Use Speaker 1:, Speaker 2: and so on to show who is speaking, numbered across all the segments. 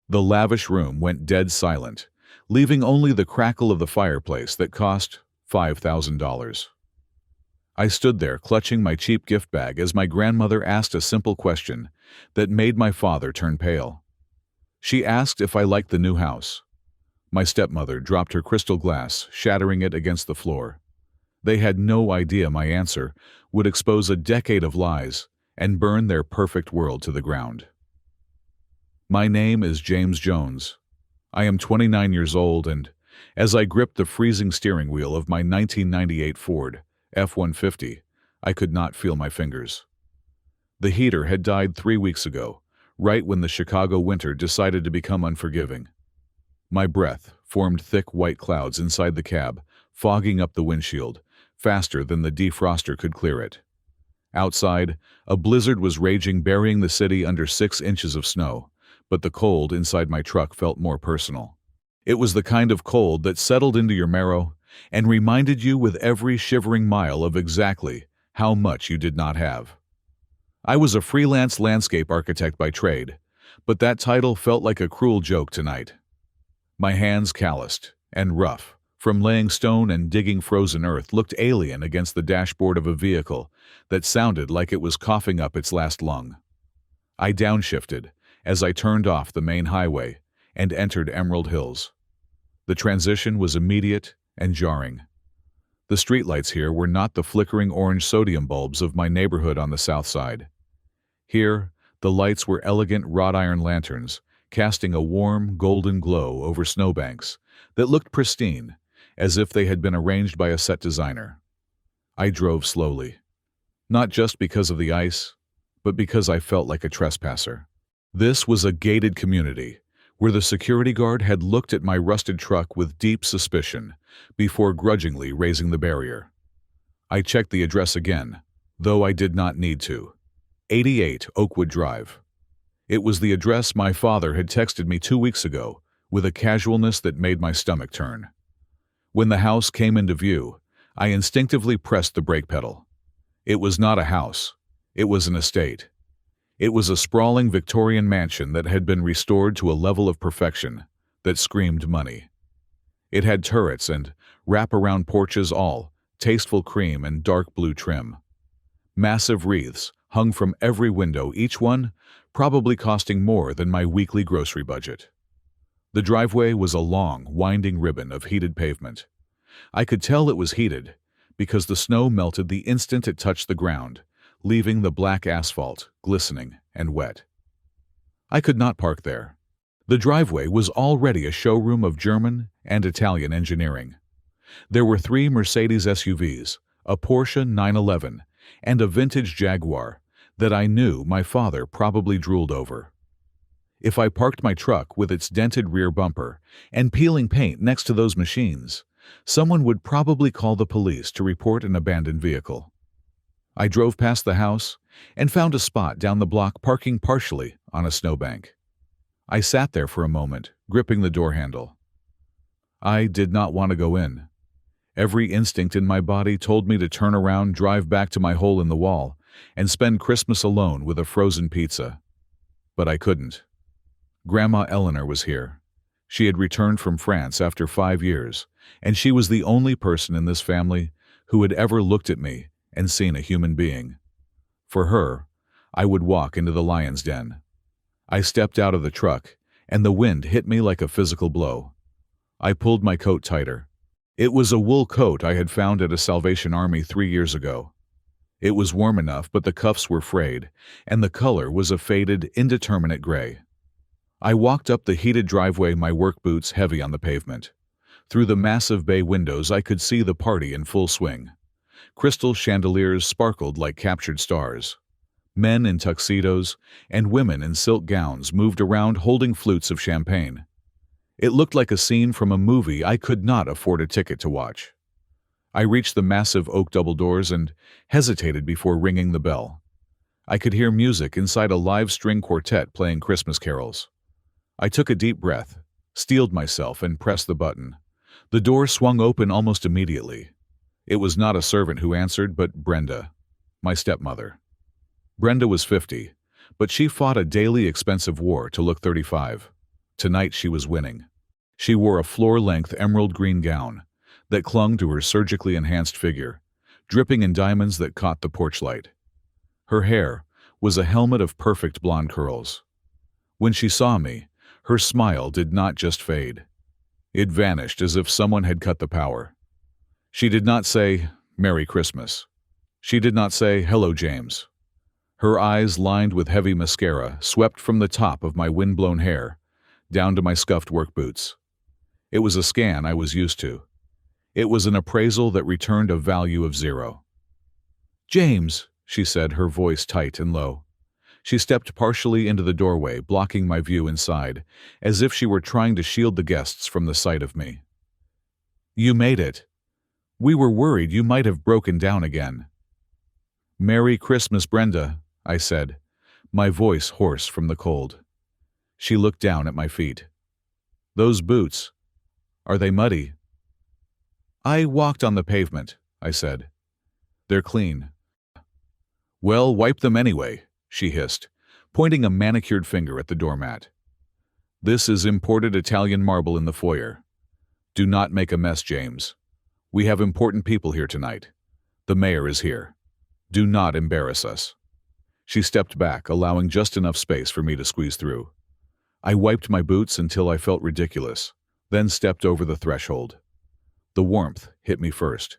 Speaker 1: The lavish room went dead silent, leaving only the crackle of the fireplace that cost $5,000. I stood there clutching my cheap gift bag as my grandmother asked a simple question that made my father turn pale. She asked if I liked the new house. My stepmother dropped her crystal glass, shattering it against the floor. They had no idea my answer would expose a decade of lies and burn their perfect world to the ground. My name is James Jones. I am 29 years old, and as I gripped the freezing steering wheel of my 1998 Ford F-150, I could not feel my fingers. The heater had died 3 weeks ago, right when the Chicago winter decided to become unforgiving. My breath formed thick white clouds inside the cab, fogging up the windshield, faster than the defroster could clear it. Outside, a blizzard was raging, burying the city under 6 inches of snow, but the cold inside my truck felt more personal. It was the kind of cold that settled into your marrow and reminded you with every shivering mile of exactly how much you did not have. I was a freelance landscape architect by trade, but that title felt like a cruel joke tonight. My hands, calloused and rough from laying stone and digging frozen earth, looked alien against the dashboard of a vehicle that sounded like it was coughing up its last lung. I downshifted as I turned off the main highway and entered Emerald Hills. The transition was immediate and jarring. The streetlights here were not the flickering orange sodium bulbs of my neighborhood on the south side. Here, the lights were elegant wrought iron lanterns, casting a warm, golden glow over snowbanks that looked pristine, as if they had been arranged by a set designer. I drove slowly, not just because of the ice, but because I felt like a trespasser. This was a gated community, where the security guard had looked at my rusted truck with deep suspicion before grudgingly raising the barrier. I checked the address again, though I did not need to. 88 Oakwood Drive. It was the address my father had texted me 2 weeks ago, with a casualness that made my stomach turn. When the house came into view, I instinctively pressed the brake pedal. It was not a house. It was an estate. It was a sprawling Victorian mansion that had been restored to a level of perfection that screamed money. It had turrets and wrap-around porches, all tasteful cream and dark blue trim. Massive wreaths hung from every window, each one probably costing more than my weekly grocery budget. The driveway was a long, winding ribbon of heated pavement. I could tell it was heated because the snow melted the instant it touched the ground, leaving the black asphalt glistening and wet. I could not park there. The driveway was already a showroom of German and Italian engineering. There were 3 Mercedes SUVs, a Porsche 911, and a vintage Jaguar that I knew my father probably drooled over. If I parked my truck with its dented rear bumper and peeling paint next to those machines, someone would probably call the police to report an abandoned vehicle. I drove past the house and found a spot down the block, parking partially on a snowbank. I sat there for a moment, gripping the door handle. I did not want to go in. Every instinct in my body told me to turn around, drive back to my hole in the wall, and spend Christmas alone with a frozen pizza. But I couldn't. Grandma Eleanor was here. She had returned from France after 5 years, and she was the only person in this family who had ever looked at me and seen a human being. For her, I would walk into the lion's den. I stepped out of the truck, and the wind hit me like a physical blow. I pulled my coat tighter. It was a wool coat I had found at a Salvation Army 3 years ago. It was warm enough, but the cuffs were frayed, and the color was a faded, indeterminate gray. I walked up the heated driveway, my work boots heavy on the pavement. Through the massive bay windows, I could see the party in full swing. Crystal chandeliers sparkled like captured stars. Men in tuxedos and women in silk gowns moved around holding flutes of champagne. It looked like a scene from a movie I could not afford a ticket to watch. I reached the massive oak double doors and hesitated before ringing the bell. I could hear music inside a live string quartet playing Christmas carols. I took a deep breath, steeled myself, and pressed the button. The door swung open almost immediately. It was not a servant who answered, but Brenda, my stepmother. Brenda was 50, but she fought a daily expensive war to look 35. Tonight she was winning. She wore a floor-length emerald green gown that clung to her surgically enhanced figure, dripping in diamonds that caught the porch light. Her hair was a helmet of perfect blonde curls. When she saw me, her smile did not just fade. It vanished as if someone had cut the power. She did not say, "Merry Christmas." She did not say, "Hello, James." Her eyes, lined with heavy mascara, swept from the top of my wind-blown hair down to my scuffed work boots. It was a scan I was used to. It was an appraisal that returned a value of 0. "James," she said, her voice tight and low. She stepped partially into the doorway, blocking my view inside, as if she were trying to shield the guests from the sight of me. "You made it. We were worried you might have broken down again." "Merry Christmas, Brenda," I said, my voice hoarse from the cold. She looked down at my feet. "Those boots, are they muddy?" "I walked on the pavement," I said. "They're clean." "Well, wipe them anyway," she hissed, pointing a manicured finger at the doormat. "This is imported Italian marble in the foyer. Do not make a mess, James. We have important people here tonight. The mayor is here. Do not embarrass us." She stepped back, allowing just enough space for me to squeeze through. I wiped my boots until I felt ridiculous, then stepped over the threshold. The warmth hit me first.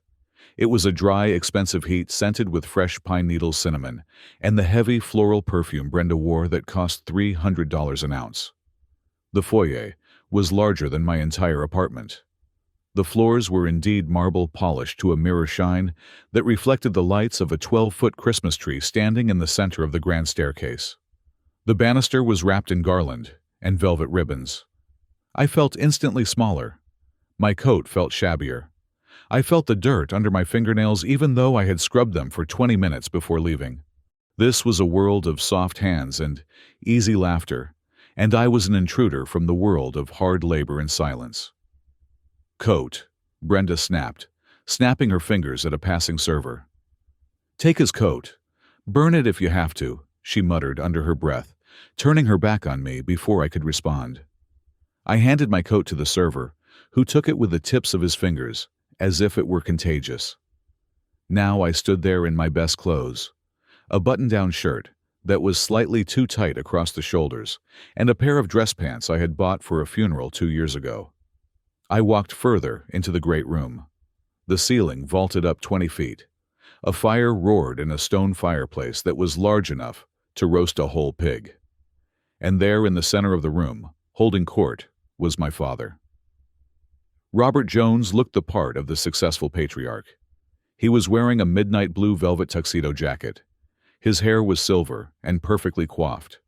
Speaker 1: It was a dry, expensive heat scented with fresh pine needles, cinnamon, and the heavy floral perfume Brenda wore that cost $300 an ounce. The foyer was larger than my entire apartment. The floors were indeed marble, polished to a mirror shine that reflected the lights of a 12-foot Christmas tree standing in the center of the grand staircase. The banister was wrapped in garland and velvet ribbons. I felt instantly smaller. My coat felt shabbier. I felt the dirt under my fingernails even though I had scrubbed them for 20 minutes before leaving. This was a world of soft hands and easy laughter, and I was an intruder from the world of hard labor and silence. "Coat," Brenda snapped, snapping her fingers at a passing server. "Take his coat. Burn it if you have to," she muttered under her breath, turning her back on me before I could respond. I handed my coat to the server, who took it with the tips of his fingers, as if it were contagious. Now I stood there in my best clothes, a button-down shirt that was slightly too tight across the shoulders, and a pair of dress pants I had bought for a funeral 2 years ago. I walked further into the great room. The ceiling vaulted up 20 feet. A fire roared in a stone fireplace that was large enough to roast a whole pig. And there in the center of the room, holding court, was my father. Robert Jones looked the part of the successful patriarch. He was wearing a midnight blue velvet tuxedo jacket. His hair was silver and perfectly coiffed.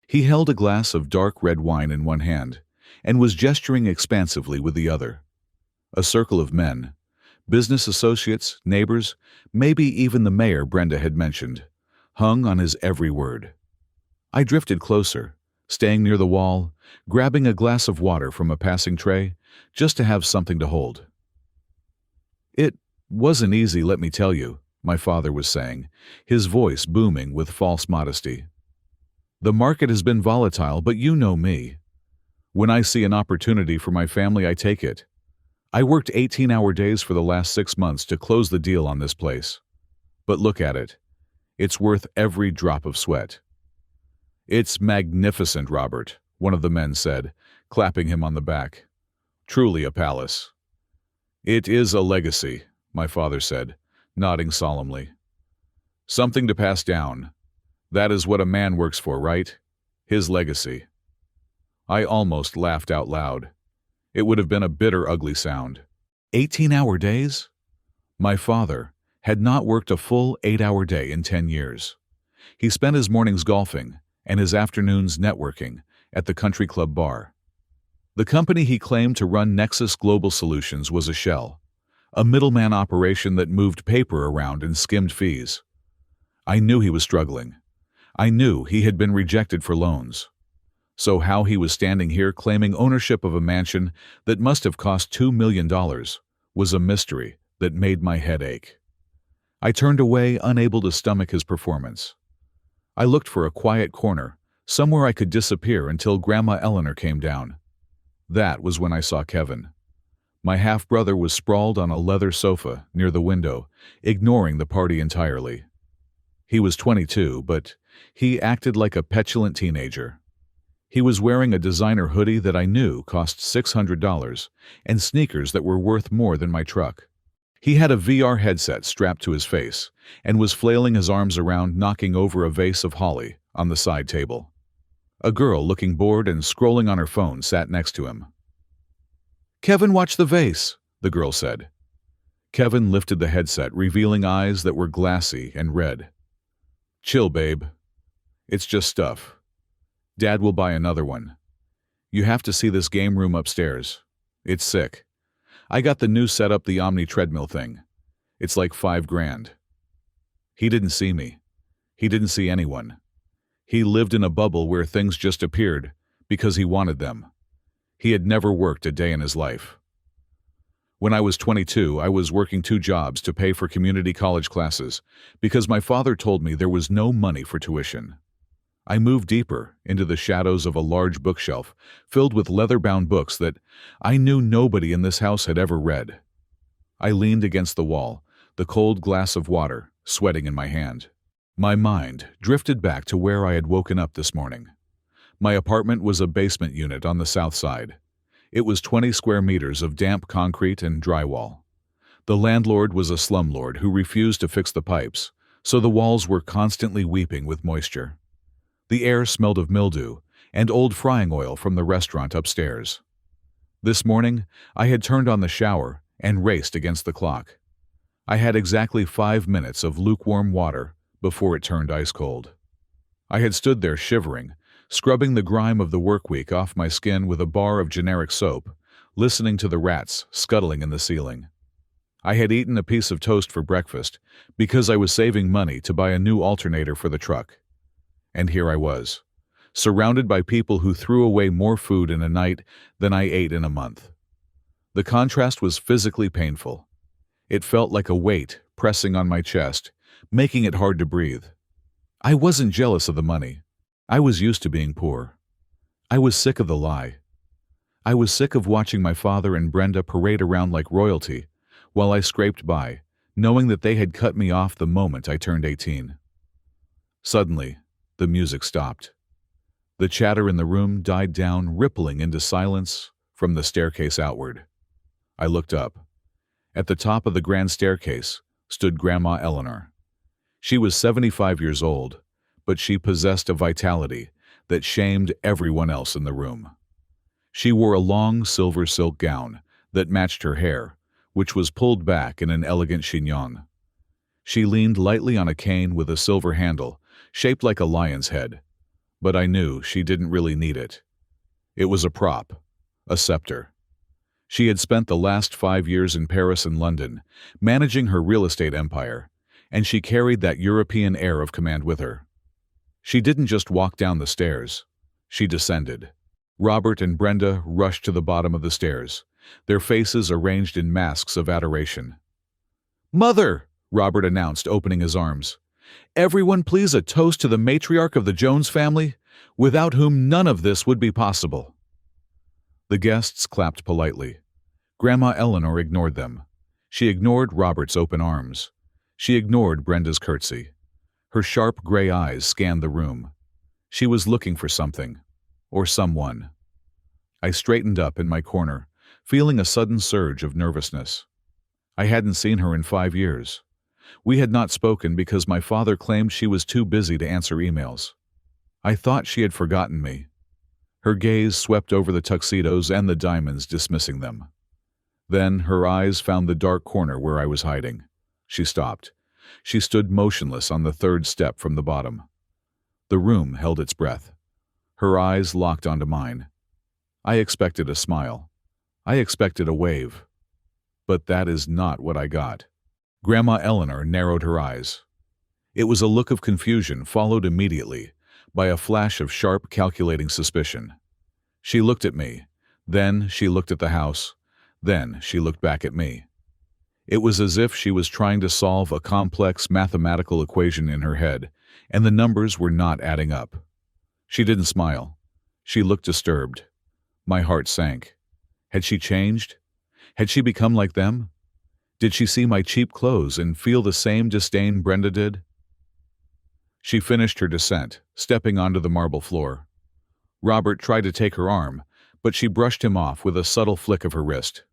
Speaker 1: He held a glass of dark red wine in one hand and was gesturing expansively with the other. A circle of men, business associates, neighbors, maybe even the mayor Brenda had mentioned, hung on his every word. I drifted closer, staying near the wall, grabbing a glass of water from a passing tray, just to have something to hold. "It wasn't easy, let me tell you," my father was saying, his voice booming with false modesty. "The market has been volatile, but you know me. When I see an opportunity for my family, I take it. I worked 18-hour days for the last 6 months to close the deal on this place. But look at it. It's worth every drop of sweat." "It's magnificent, Robert," one of the men said, clapping him on the back. "Truly a palace." "It is a legacy," my father said, nodding solemnly. "Something to pass down. That is what a man works for, right? His legacy." I almost laughed out loud. It would have been a bitter, ugly sound. 18-hour days? My father had not worked a full 8-hour day in 10 years. He spent his mornings golfing and his afternoons networking at the country club bar. The company he claimed to run, Nexus Global Solutions, was a shell, a middleman operation that moved paper around and skimmed fees. I knew he was struggling. I knew he had been rejected for loans. So how he was standing here claiming ownership of a mansion that must have cost $2 million was a mystery that made my head ache. I turned away, unable to stomach his performance. I looked for a quiet corner, somewhere I could disappear until Grandma Eleanor came down. That was when I saw Kevin. My half-brother was sprawled on a leather sofa near the window, ignoring the party entirely. He was 22, but he acted like a petulant teenager. He was wearing a designer hoodie that I knew cost $600 and sneakers that were worth more than my truck. He had a VR headset strapped to his face and was flailing his arms around, knocking over a vase of holly on the side table. A girl, looking bored and scrolling on her phone, sat next to him. "Kevin, watch the vase," the girl said. Kevin lifted the headset, revealing eyes that were glassy and red. "Chill, babe. It's just stuff. Dad will buy another one. You have to see this game room upstairs. It's sick. I got the new setup, the Omni treadmill thing. It's like $5,000. He didn't see me. He didn't see anyone. He lived in a bubble where things just appeared because he wanted them. He had never worked a day in his life. When I was 22, I was working 2 jobs to pay for community college classes because my father told me there was no money for tuition. I moved deeper into the shadows of a large bookshelf filled with leather-bound books that I knew nobody in this house had ever read. I leaned against the wall, the cold glass of water sweating in my hand. My mind drifted back to where I had woken up this morning. My apartment was a basement unit on the south side. It was 20 square meters of damp concrete and drywall. The landlord was a slumlord who refused to fix the pipes, so the walls were constantly weeping with moisture. The air smelled of mildew and old frying oil from the restaurant upstairs. This morning, I had turned on the shower and raced against the clock. I had exactly 5 minutes of lukewarm water before it turned ice cold. I had stood there shivering, scrubbing the grime of the work week off my skin with a bar of generic soap, listening to the rats scuttling in the ceiling. I had eaten a piece of toast for breakfast because I was saving money to buy a new alternator for the truck. And here I was, surrounded by people who threw away more food in a night than I ate in a month. The contrast was physically painful. It felt like a weight pressing on my chest, making it hard to breathe. I wasn't jealous of the money. I was used to being poor. I was sick of the lie. I was sick of watching my father and Brenda parade around like royalty while I scraped by, knowing that they had cut me off the moment I turned 18. Suddenly, the music stopped. The chatter in the room died down, rippling into silence from the staircase outward. I looked up. At the top of the grand staircase stood Grandma Eleanor. She was 75 years old, but she possessed a vitality that shamed everyone else in the room. She wore a long silver silk gown that matched her hair, which was pulled back in an elegant chignon. She leaned lightly on a cane with a silver handle, shaped like a lion's head, but I knew she didn't really need it. It was a prop, a scepter. She had spent the last 5 years in Paris and London, managing her real estate empire, and she carried that European air of command with her. She didn't just walk down the stairs, she descended. Robert and Brenda rushed to the bottom of the stairs, their faces arranged in masks of adoration. "Mother!" Robert announced, opening his arms. "Everyone, please, a toast to the matriarch of the Jones family, without whom none of this would be possible." The guests clapped politely. Grandma Eleanor ignored them. She ignored Robert's open arms. She ignored Brenda's curtsy. Her sharp gray eyes scanned the room. She was looking for something, or someone. I straightened up in my corner, feeling a sudden surge of nervousness. I hadn't seen her in 5 years. We had not spoken because my father claimed she was too busy to answer emails. I thought she had forgotten me. Her gaze swept over the tuxedos and the diamonds, dismissing them. Then her eyes found the dark corner where I was hiding. She stopped. She stood motionless on the 3rd step from the bottom. The room held its breath. Her eyes locked onto mine. I expected a smile. I expected a wave. But that is not what I got. Grandma Eleanor narrowed her eyes. It was a look of confusion followed immediately by a flash of sharp, calculating suspicion. She looked at me. Then she looked at the house. Then she looked back at me. It was as if she was trying to solve a complex mathematical equation in her head, and the numbers were not adding up. She didn't smile. She looked disturbed. My heart sank. Had she changed? Had she become like them? Did she see my cheap clothes and feel the same disdain Brenda did? She finished her descent, stepping onto the marble floor. Robert tried to take her arm, but she brushed him off with a subtle flick of her wrist.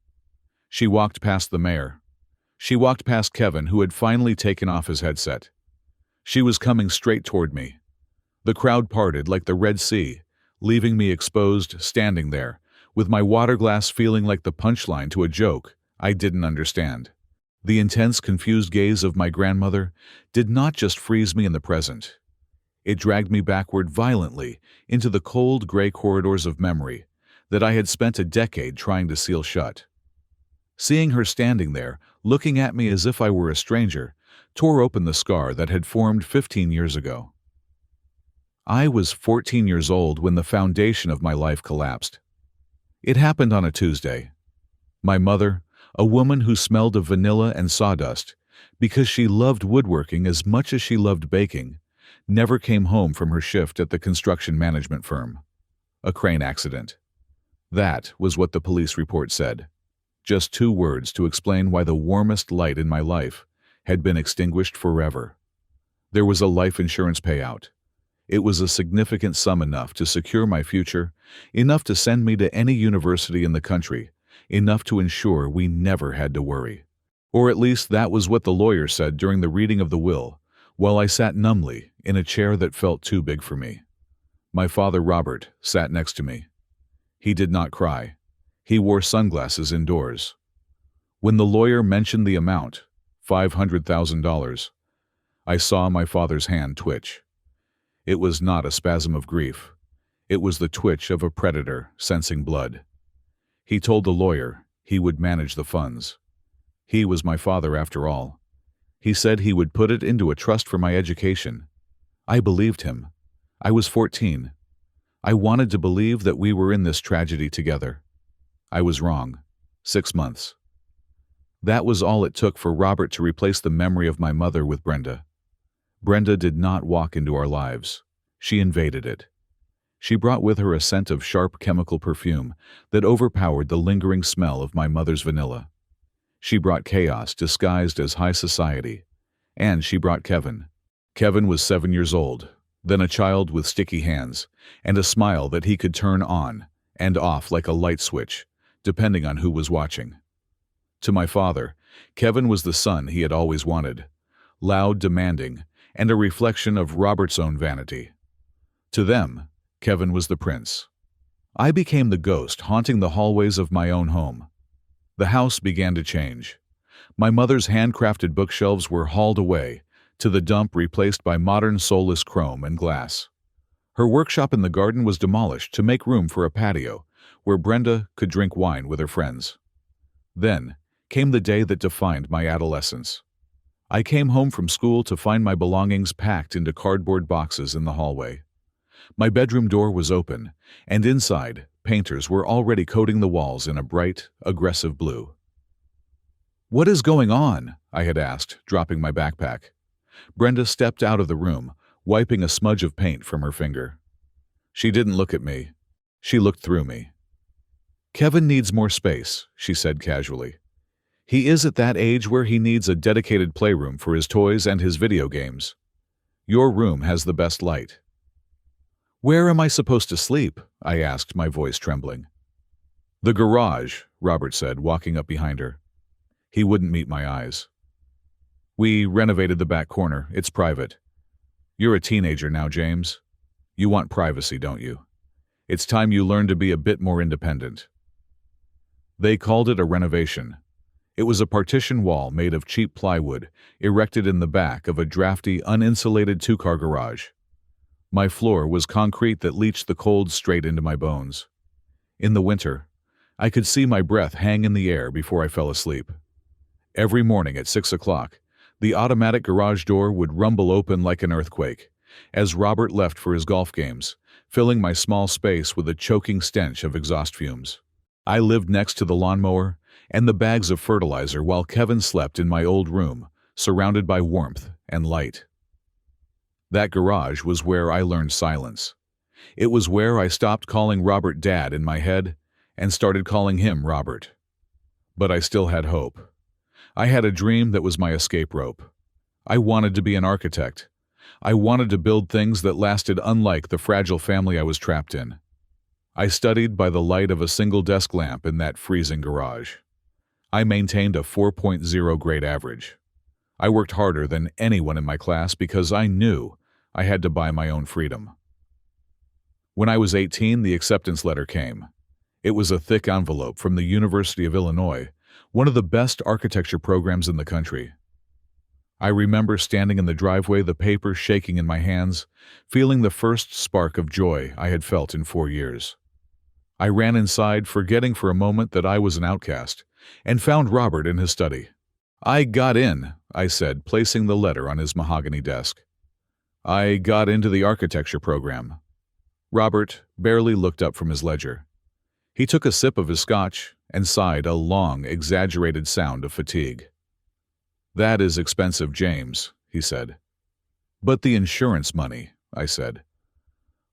Speaker 1: She walked past the mayor. She walked past Kevin, who had finally taken off his headset. She was coming straight toward me. The crowd parted like the Red Sea, leaving me exposed, standing there, with my water glass feeling like the punchline to a joke I didn't understand. The intense, confused gaze of my grandmother did not just freeze me in the present. It dragged me backward violently into the cold, gray corridors of memory that I had spent a decade trying to seal shut. Seeing her standing there, looking at me as if I were a stranger, tore open the scar that had formed 15 years ago. I was 14 years old when the foundation of my life collapsed. It happened on a Tuesday. My mother, a woman who smelled of vanilla and sawdust because she loved woodworking as much as she loved baking, never came home from her shift at the construction management firm. A crane accident. That was what the police report said. Just 2 words to explain why the warmest light in my life had been extinguished forever. There was a life insurance payout. It was a significant sum, enough to secure my future, enough to send me to any university in the country, enough to ensure we never had to worry. Or at least that was what the lawyer said during the reading of the will, while I sat numbly in a chair that felt too big for me. My father, Robert, sat next to me. He did not cry. He wore sunglasses indoors. When the lawyer mentioned the amount, $500,000, I saw my father's hand twitch. It was not a spasm of grief. It was the twitch of a predator sensing blood. He told the lawyer he would manage the funds. He was my father after all. He said he would put it into a trust for my education. I believed him. I was 14. I wanted to believe that we were in this tragedy together. I was wrong. 6 months. That was all it took for Robert to replace the memory of my mother with Brenda. Brenda did not walk into our lives. She invaded it. She brought with her a scent of sharp chemical perfume that overpowered the lingering smell of my mother's vanilla. She brought chaos disguised as high society. And she brought Kevin. Kevin was 7 years old, then a child with sticky hands, and a smile that he could turn on and off like a light switch, depending on who was watching. To my father, Kevin was the son he had always wanted, loud, demanding, and a reflection of Robert's own vanity. To them, Kevin was the prince. I became the ghost haunting the hallways of my own home. The house began to change. My mother's handcrafted bookshelves were hauled away, to the dump replaced by modern soulless chrome and glass. Her workshop in the garden was demolished to make room for a patio, where Brenda could drink wine with her friends. Then came the day that defined my adolescence. I came home from school to find my belongings packed into cardboard boxes in the hallway. My bedroom door was open, and inside, painters were already coating the walls in a bright, aggressive blue. "What is going on?" I had asked, dropping my backpack. Brenda stepped out of the room, wiping a smudge of paint from her finger. She didn't look at me. She looked through me. "Kevin needs more space," she said casually. "He is at that age where he needs a dedicated playroom for his toys and his video games. Your room has the best light." "Where am I supposed to sleep?" I asked, my voice trembling. "The garage," Robert said, walking up behind her. He wouldn't meet my eyes. "We renovated the back corner. It's private. You're a teenager now, James. You want privacy, don't you? It's time you learn to be a bit more independent." They called it a renovation. It was a partition wall made of cheap plywood, erected in the back of a drafty, uninsulated 2-car garage. My floor was concrete that leached the cold straight into my bones. In the winter, I could see my breath hang in the air before I fell asleep. Every morning at 6 o'clock, the automatic garage door would rumble open like an earthquake, as Robert left for his golf games, filling my small space with a choking stench of exhaust fumes. I lived next to the lawnmower and the bags of fertilizer while Kevin slept in my old room, surrounded by warmth and light. That garage was where I learned silence. It was where I stopped calling Robert Dad in my head and started calling him Robert. But I still had hope. I had a dream that was my escape rope. I wanted to be an architect. I wanted to build things that lasted, unlike the fragile family I was trapped in. I studied by the light of a single desk lamp in that freezing garage. I maintained a 4.0 grade average. I worked harder than anyone in my class because I knew I had to buy my own freedom. When I was 18, the acceptance letter came. It was a thick envelope from the University of Illinois, one of the best architecture programs in the country. I remember standing in the driveway, the paper shaking in my hands, feeling the first spark of joy I had felt in 4 years. I ran inside, forgetting for a moment that I was an outcast, and found Robert in his study. "I got in," I said, placing the letter on his mahogany desk. "I got into the architecture program." Robert barely looked up from his ledger. He took a sip of his scotch and sighed, a long, exaggerated sound of fatigue. "That is expensive, James," he said. "But the insurance money," I said.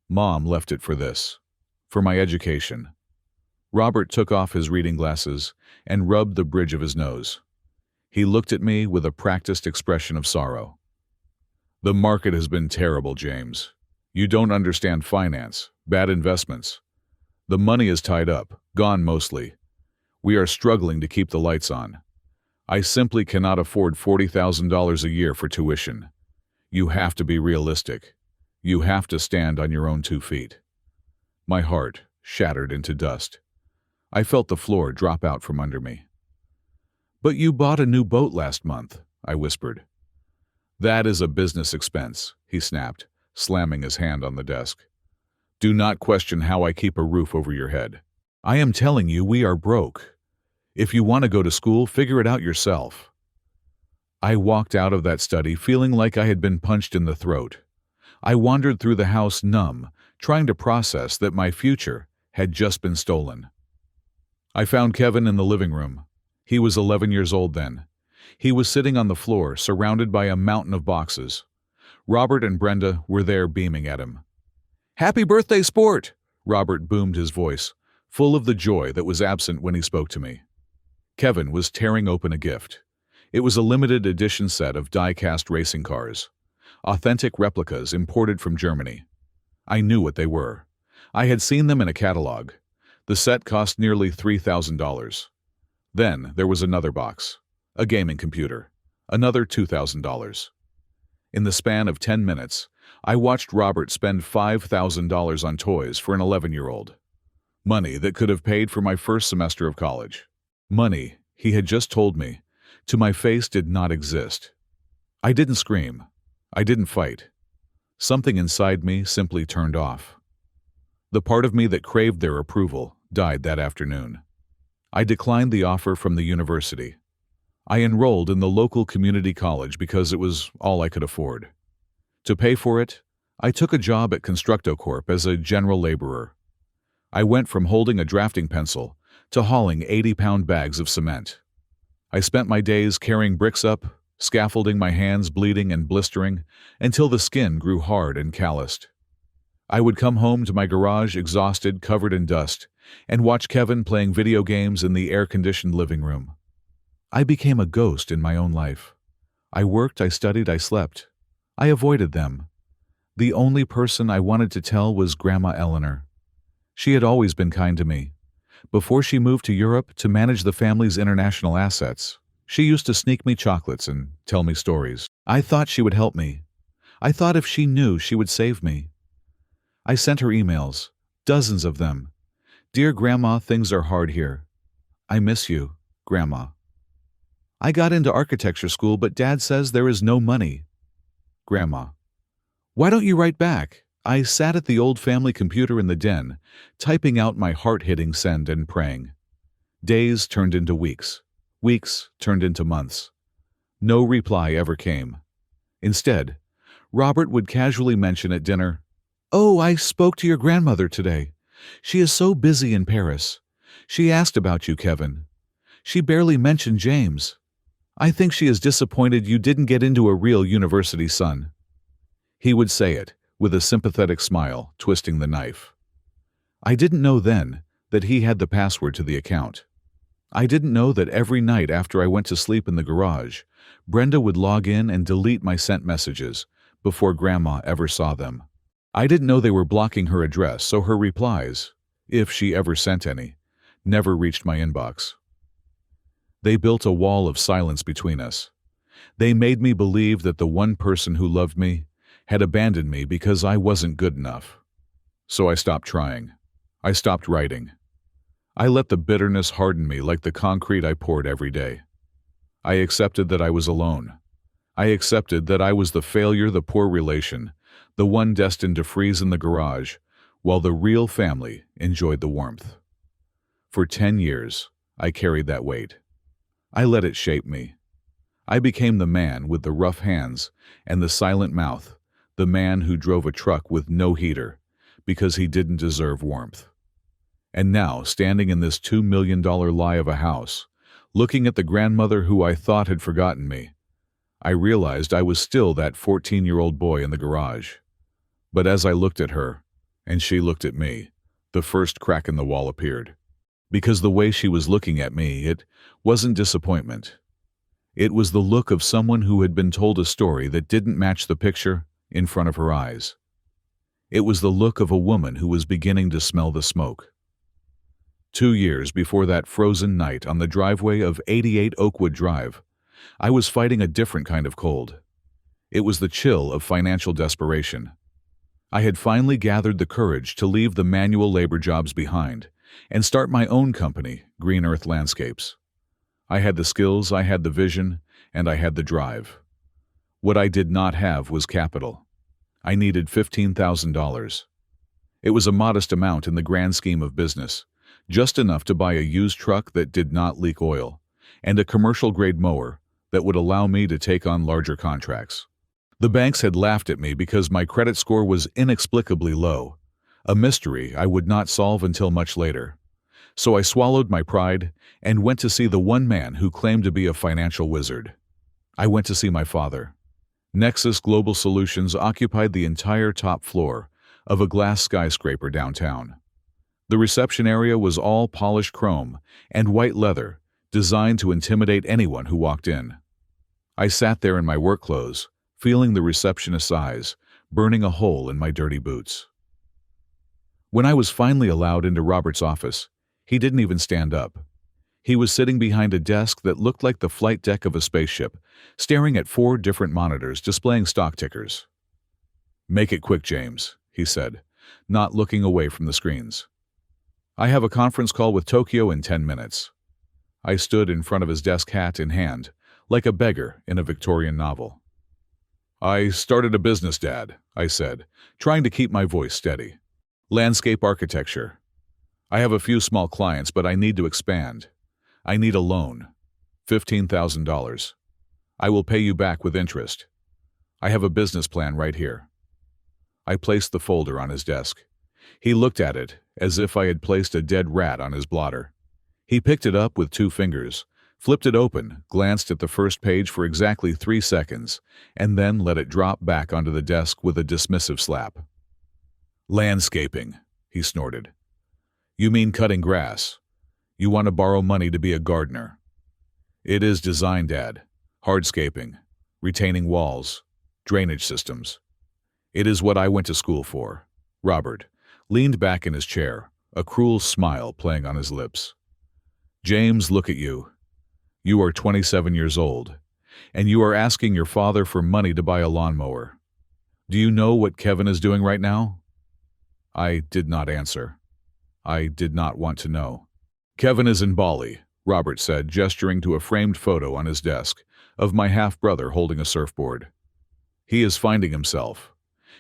Speaker 1: "Mom left it for this. For my education." Robert took off his reading glasses and rubbed the bridge of his nose. He looked at me with a practiced expression of sorrow. "The market has been terrible, James. You don't understand finance, bad investments. The money is tied up, gone mostly. We are struggling to keep the lights on. I simply cannot afford $40,000 a year for tuition. You have to be realistic. You have to stand on your own 2 feet." My heart shattered into dust. I felt the floor drop out from under me. "But you bought a new boat last month," I whispered. "That is a business expense," he snapped, slamming his hand on the desk. "Do not question how I keep a roof over your head. I am telling you, we are broke. If you want to go to school, figure it out yourself." I walked out of that study feeling like I had been punched in the throat. I wandered through the house numb, trying to process that my future had just been stolen. I found Kevin in the living room. He was 11 years old then. He was sitting on the floor, surrounded by a mountain of boxes. Robert and Brenda were there, beaming at him. "Happy birthday, sport!" Robert boomed, his voice full of the joy that was absent when he spoke to me. Kevin was tearing open a gift. It was a limited edition set of die-cast racing cars, authentic replicas imported from Germany. I knew what they were. I had seen them in a catalog. The set cost nearly $3,000. Then there was another box, a gaming computer, another $2,000. In the span of 10 minutes, I watched Robert spend $5,000 on toys for an 11-year-old. Money that could have paid for my first semester of college. Money, he had just told me, to my face did not exist. I didn't scream. I didn't fight. Something inside me simply turned off. The part of me that craved their approval died that afternoon. I declined the offer from the university. I enrolled in the local community college because it was all I could afford. To pay for it, I took a job at Constructo Corp as a general laborer. I went from holding a drafting pencil to hauling 80-pound bags of cement. I spent my days carrying bricks up, scaffolding, my hands bleeding and blistering until the skin grew hard and calloused. I would come home to my garage exhausted, covered in dust, and watch Kevin playing video games in the air-conditioned living room. I became a ghost in my own life. I worked, I studied, I slept. I avoided them. The only person I wanted to tell was Grandma Eleanor. She had always been kind to me. Before she moved to Europe to manage the family's international assets, she used to sneak me chocolates and tell me stories. I thought she would help me. I thought if she knew, she would save me. I sent her emails, dozens of them. "Dear Grandma, things are hard here. I miss you, Grandma. I got into architecture school, but Dad says there is no money. Grandma. Why don't you write back?" I sat at the old family computer in the den, typing out my heart-hitting send and praying. Days turned into weeks. Weeks turned into months. No reply ever came. Instead, Robert would casually mention at dinner, "Oh, I spoke to your grandmother today. She is so busy in Paris. She asked about you, Kevin. She barely mentioned James. I think she is disappointed you didn't get into a real university, son." He would say it, with a sympathetic smile, twisting the knife. I didn't know then that he had the password to the account. I didn't know that every night after I went to sleep in the garage, Brenda would log in and delete my sent messages before Grandma ever saw them. I didn't know they were blocking her address, so her replies, if she ever sent any, never reached my inbox. They built a wall of silence between us. They made me believe that the one person who loved me had abandoned me because I wasn't good enough. So I stopped trying. I stopped writing. I let the bitterness harden me like the concrete I poured every day. I accepted that I was alone. I accepted that I was the failure, the poor relation, the one destined to freeze in the garage, while the real family enjoyed the warmth. For 10 years, I carried that weight. I let it shape me. I became the man with the rough hands and the silent mouth, the man who drove a truck with no heater because he didn't deserve warmth. And now, standing in this $2 million lie of a house, looking at the grandmother who I thought had forgotten me, I realized I was still that 14-year-old boy in the garage. But as I looked at her, and she looked at me, the first crack in the wall appeared. Because the way she was looking at me, it wasn't disappointment. It was the look of someone who had been told a story that didn't match the picture in front of her eyes. It was the look of a woman who was beginning to smell the smoke. 2 years before that frozen night on the driveway of 88 Oakwood Drive, I was fighting a different kind of cold. It was the chill of financial desperation. I had finally gathered the courage to leave the manual labor jobs behind and start my own company, Green Earth Landscapes. I had the skills, I had the vision, and I had the drive. What I did not have was capital. I needed $15,000. It was a modest amount in the grand scheme of business, just enough to buy a used truck that did not leak oil, and a commercial-grade mower that would allow me to take on larger contracts. The banks had laughed at me because my credit score was inexplicably low, a mystery I would not solve until much later. So I swallowed my pride and went to see the one man who claimed to be a financial wizard. I went to see my father. Nexus Global Solutions occupied the entire top floor of a glass skyscraper downtown. The reception area was all polished chrome and white leather, designed to intimidate anyone who walked in. I sat there in my work clothes, feeling the receptionist's eyes, burning a hole in my dirty boots. When I was finally allowed into Robert's office, he didn't even stand up. He was sitting behind a desk that looked like the flight deck of a spaceship, staring at 4 different monitors displaying stock tickers. "Make it quick, James," he said, not looking away from the screens. "I have a conference call with Tokyo in 10 minutes. I stood in front of his desk, hat in hand, like a beggar in a Victorian novel. "I started a business, Dad," I said, trying to keep my voice steady. "Landscape architecture. I have a few small clients, but I need to expand. I need a loan. $15,000. I will pay you back with interest. I have a business plan right here." I placed the folder on his desk. He looked at it as if I had placed a dead rat on his blotter. He picked it up with 2 fingers, flipped it open, glanced at the first page for exactly 3 seconds, and then let it drop back onto the desk with a dismissive slap. "Landscaping," he snorted. "You mean cutting grass. You want to borrow money to be a gardener. It is design, Dad. Hardscaping, retaining walls, drainage systems. It is what I went to school for." Robert leaned back in his chair, a cruel smile playing on his lips. "James, look at you. You are 27 years old, and you are asking your father for money to buy a lawnmower. Do you know what Kevin is doing right now?" I did not answer. I did not want to know. "Kevin is in Bali," Robert said, gesturing to a framed photo on his desk of my half-brother holding a surfboard. "He is finding himself.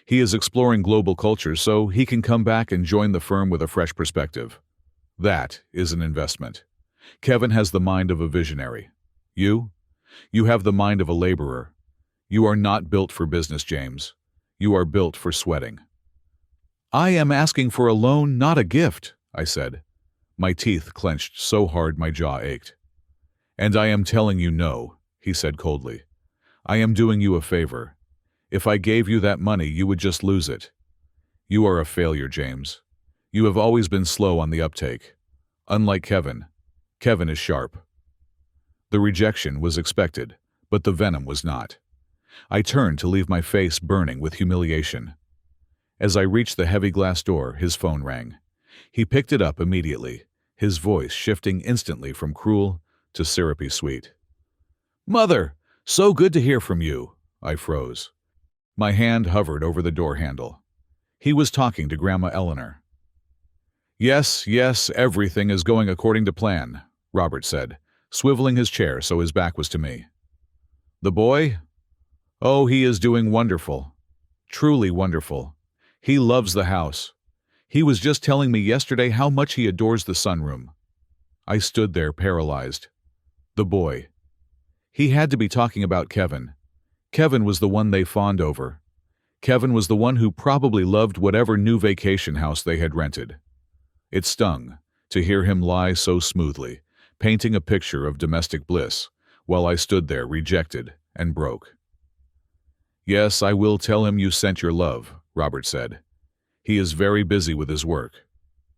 Speaker 1: He is exploring global culture so he can come back and join the firm with a fresh perspective. That is an investment. Kevin has the mind of a visionary. You have the mind of a laborer. You are not built for business, James. You are built for sweating." "I am asking for a loan, not a gift," I said. My teeth clenched so hard my jaw ached. "And I am telling you no," he said coldly. "I am doing you a favor. If I gave you that money, you would just lose it. You are a failure, James. You have always been slow on the uptake. Unlike Kevin, Kevin is sharp. The rejection was expected, but the venom was not. I turned to leave, my face burning with humiliation. As I reached the heavy glass door, his phone rang. He picked it up immediately, his voice shifting instantly from cruel to syrupy sweet. "Mother, so good to hear from you." I froze. My hand hovered over the door handle. He was talking to Grandma Eleanor. "Yes, yes, everything is going according to plan," Robert said, swiveling his chair so his back was to me. "The boy? Oh, he is doing wonderful. Truly wonderful. He loves the house. He was just telling me yesterday how much he adores the sunroom." I stood there paralyzed. The boy. He had to be talking about Kevin. Kevin was the one they fawned over. Kevin was the one who probably loved whatever new vacation house they had rented. It stung to hear him lie so smoothly, painting a picture of domestic bliss, while I stood there rejected and broke. "Yes, I will tell him you sent your love," Robert said. "He is very busy with his work.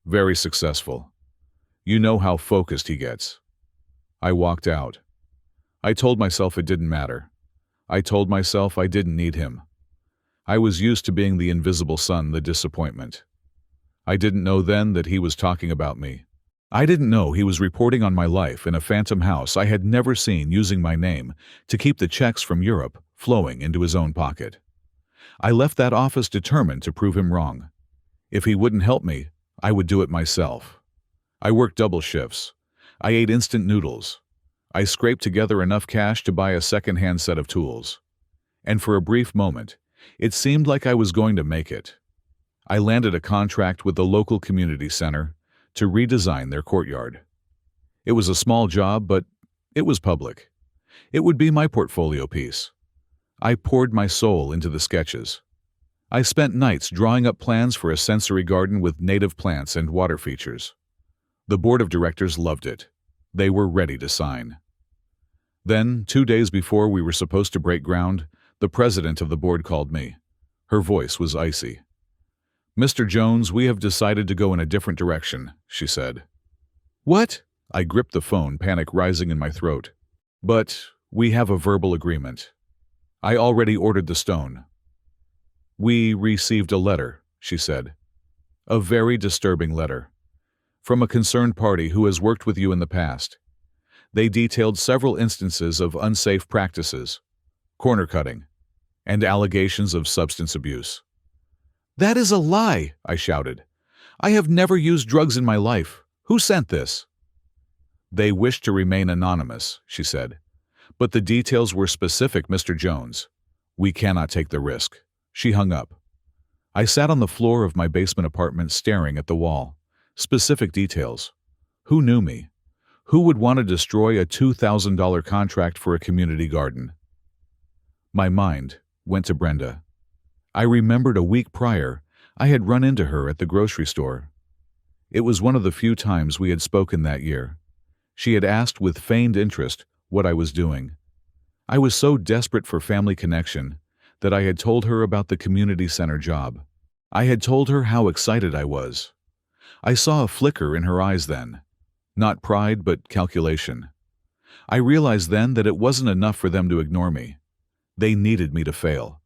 Speaker 1: Very successful. You know how focused he gets." I walked out. I told myself it didn't matter. I told myself I didn't need him. I was used to being the invisible son, the disappointment. I didn't know then that he was talking about me. I didn't know he was reporting on my life in a phantom house I had never seen, using my name to keep the checks from Europe flowing into his own pocket. I left that office determined to prove him wrong. If he wouldn't help me, I would do it myself. I worked double shifts. I ate instant noodles. I scraped together enough cash to buy a second-hand set of tools. And for a brief moment, it seemed like I was going to make it. I landed a contract with the local community center to redesign their courtyard. It was a small job, but it was public. It would be my portfolio piece. I poured my soul into the sketches. I spent nights drawing up plans for a sensory garden with native plants and water features. The board of directors loved it. They were ready to sign. Then, 2 days before we were supposed to break ground, the president of the board called me. Her voice was icy. "Mr. Jones, we have decided to go in a different direction," she said. "What?" I gripped the phone, panic rising in my throat. "But we have a verbal agreement. I already ordered the stone." "We received a letter," she said. "A very disturbing letter. From a concerned party who has worked with you in the past. They detailed several instances of unsafe practices, corner cutting, and allegations of substance abuse." "That is a lie," I shouted. "I have never used drugs in my life. Who sent this?" "They wished to remain anonymous," she said. "But the details were specific, Mr. Jones. We cannot take the risk." She hung up. I sat on the floor of my basement apartment staring at the wall. Specific details. Who knew me? Who would want to destroy a $2,000 contract for a community garden? My mind went to Brenda. I remembered a week prior, I had run into her at the grocery store. It was one of the few times we had spoken that year. She had asked with feigned interest what I was doing. I was so desperate for family connection that I had told her about the community center job. I had told her how excited I was. I saw a flicker in her eyes then. Not pride, but calculation. I realized then that it wasn't enough for them to ignore me. They needed me to fail.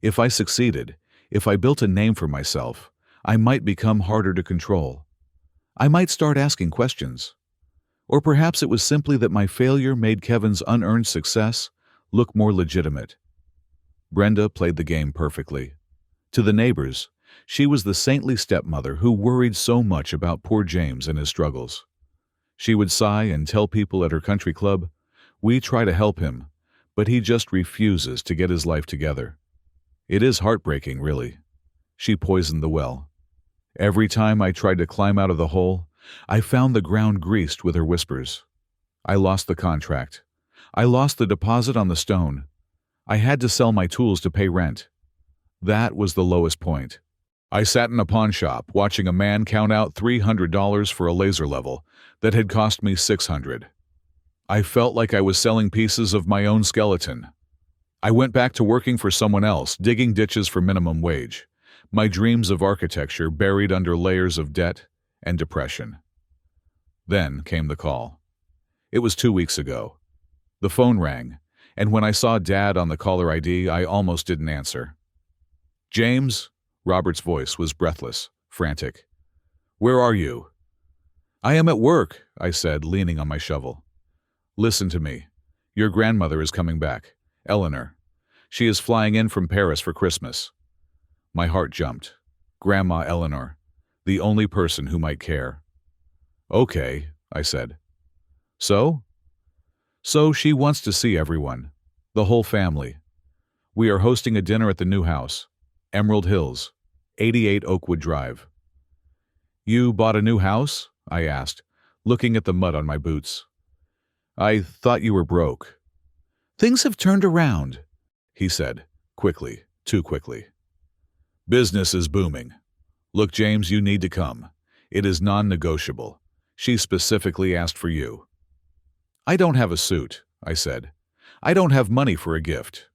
Speaker 1: If I succeeded, if I built a name for myself, I might become harder to control. I might start asking questions. Or perhaps it was simply that my failure made Kevin's unearned success look more legitimate. Brenda played the game perfectly. To the neighbors, she was the saintly stepmother who worried so much about poor James and his struggles. She would sigh and tell people at her country club, "We try to help him, but he just refuses to get his life together." It is heartbreaking, really. She poisoned the well. Every time I tried to climb out of the hole, I found the ground greased with her whispers. I lost the contract. I lost the deposit on the stone. I had to sell my tools to pay rent. That was the lowest point. I sat in a pawn shop watching a man count out $300 for a laser level that had cost me $600. I felt like I was selling pieces of my own skeleton. I went back to working for someone else, digging ditches for minimum wage, my dreams of architecture buried under layers of debt and depression. Then came the call. It was 2 weeks ago. The phone rang, and when I saw Dad on the caller ID, I almost didn't answer. "James?" Robert's voice was breathless, frantic. "Where are you?" "I am at work," I said, leaning on my shovel. "Listen to me. Your grandmother is coming back, Eleanor. She is flying in from Paris for Christmas." My heart jumped. Grandma Eleanor, the only person who might care. "Okay," I said. "So?" "So she wants to see everyone, the whole family. We are hosting a dinner at the new house, Emerald Hills, 88 Oakwood Drive." "You bought a new house?" I asked, looking at the mud on my boots. "I thought you were broke." "Things have turned around," he said, quickly, too quickly. "Business is booming. Look, James, you need to come. It is non-negotiable. She specifically asked for you." "I don't have a suit," I said. "I don't have money for a gift."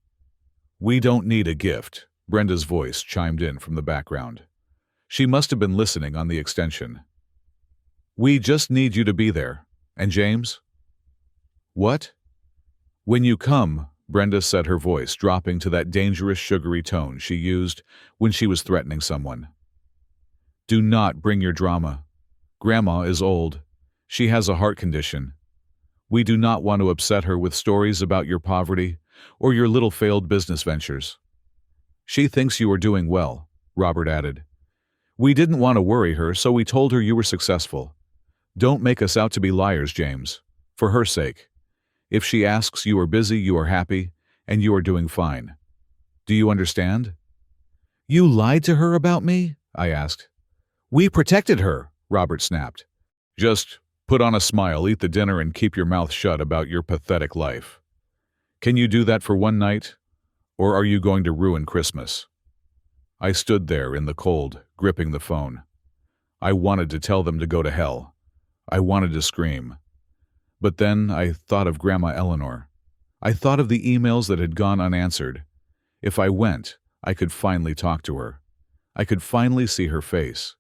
Speaker 1: "We don't need a gift," Brenda's voice chimed in from the background. She must have been listening on the extension. "We just need you to be there. And James?" "What?" "When you come," Brenda said, her voice dropping to that dangerous sugary tone she used when she was threatening someone. "Do not bring your drama. Grandma is old. She has a heart condition. We do not want to upset her with stories about your poverty or your little failed business ventures." "She thinks you are doing well," Robert added. "We didn't want to worry her, so we told her you were successful. Don't make us out to be liars, James. For her sake. If she asks, you are busy, you are happy, and you are doing fine. Do you understand?" "You lied to her about me?" I asked. "We protected her," Robert snapped. "Just put on a smile, eat the dinner, and keep your mouth shut about your pathetic life. Can you do that for one night? Or are you going to ruin Christmas?" I stood there in the cold, gripping the phone. I wanted to tell them to go to hell. I wanted to scream. But then I thought of Grandma Eleanor. I thought of the emails that had gone unanswered. If I went, I could finally talk to her. I could finally see her face.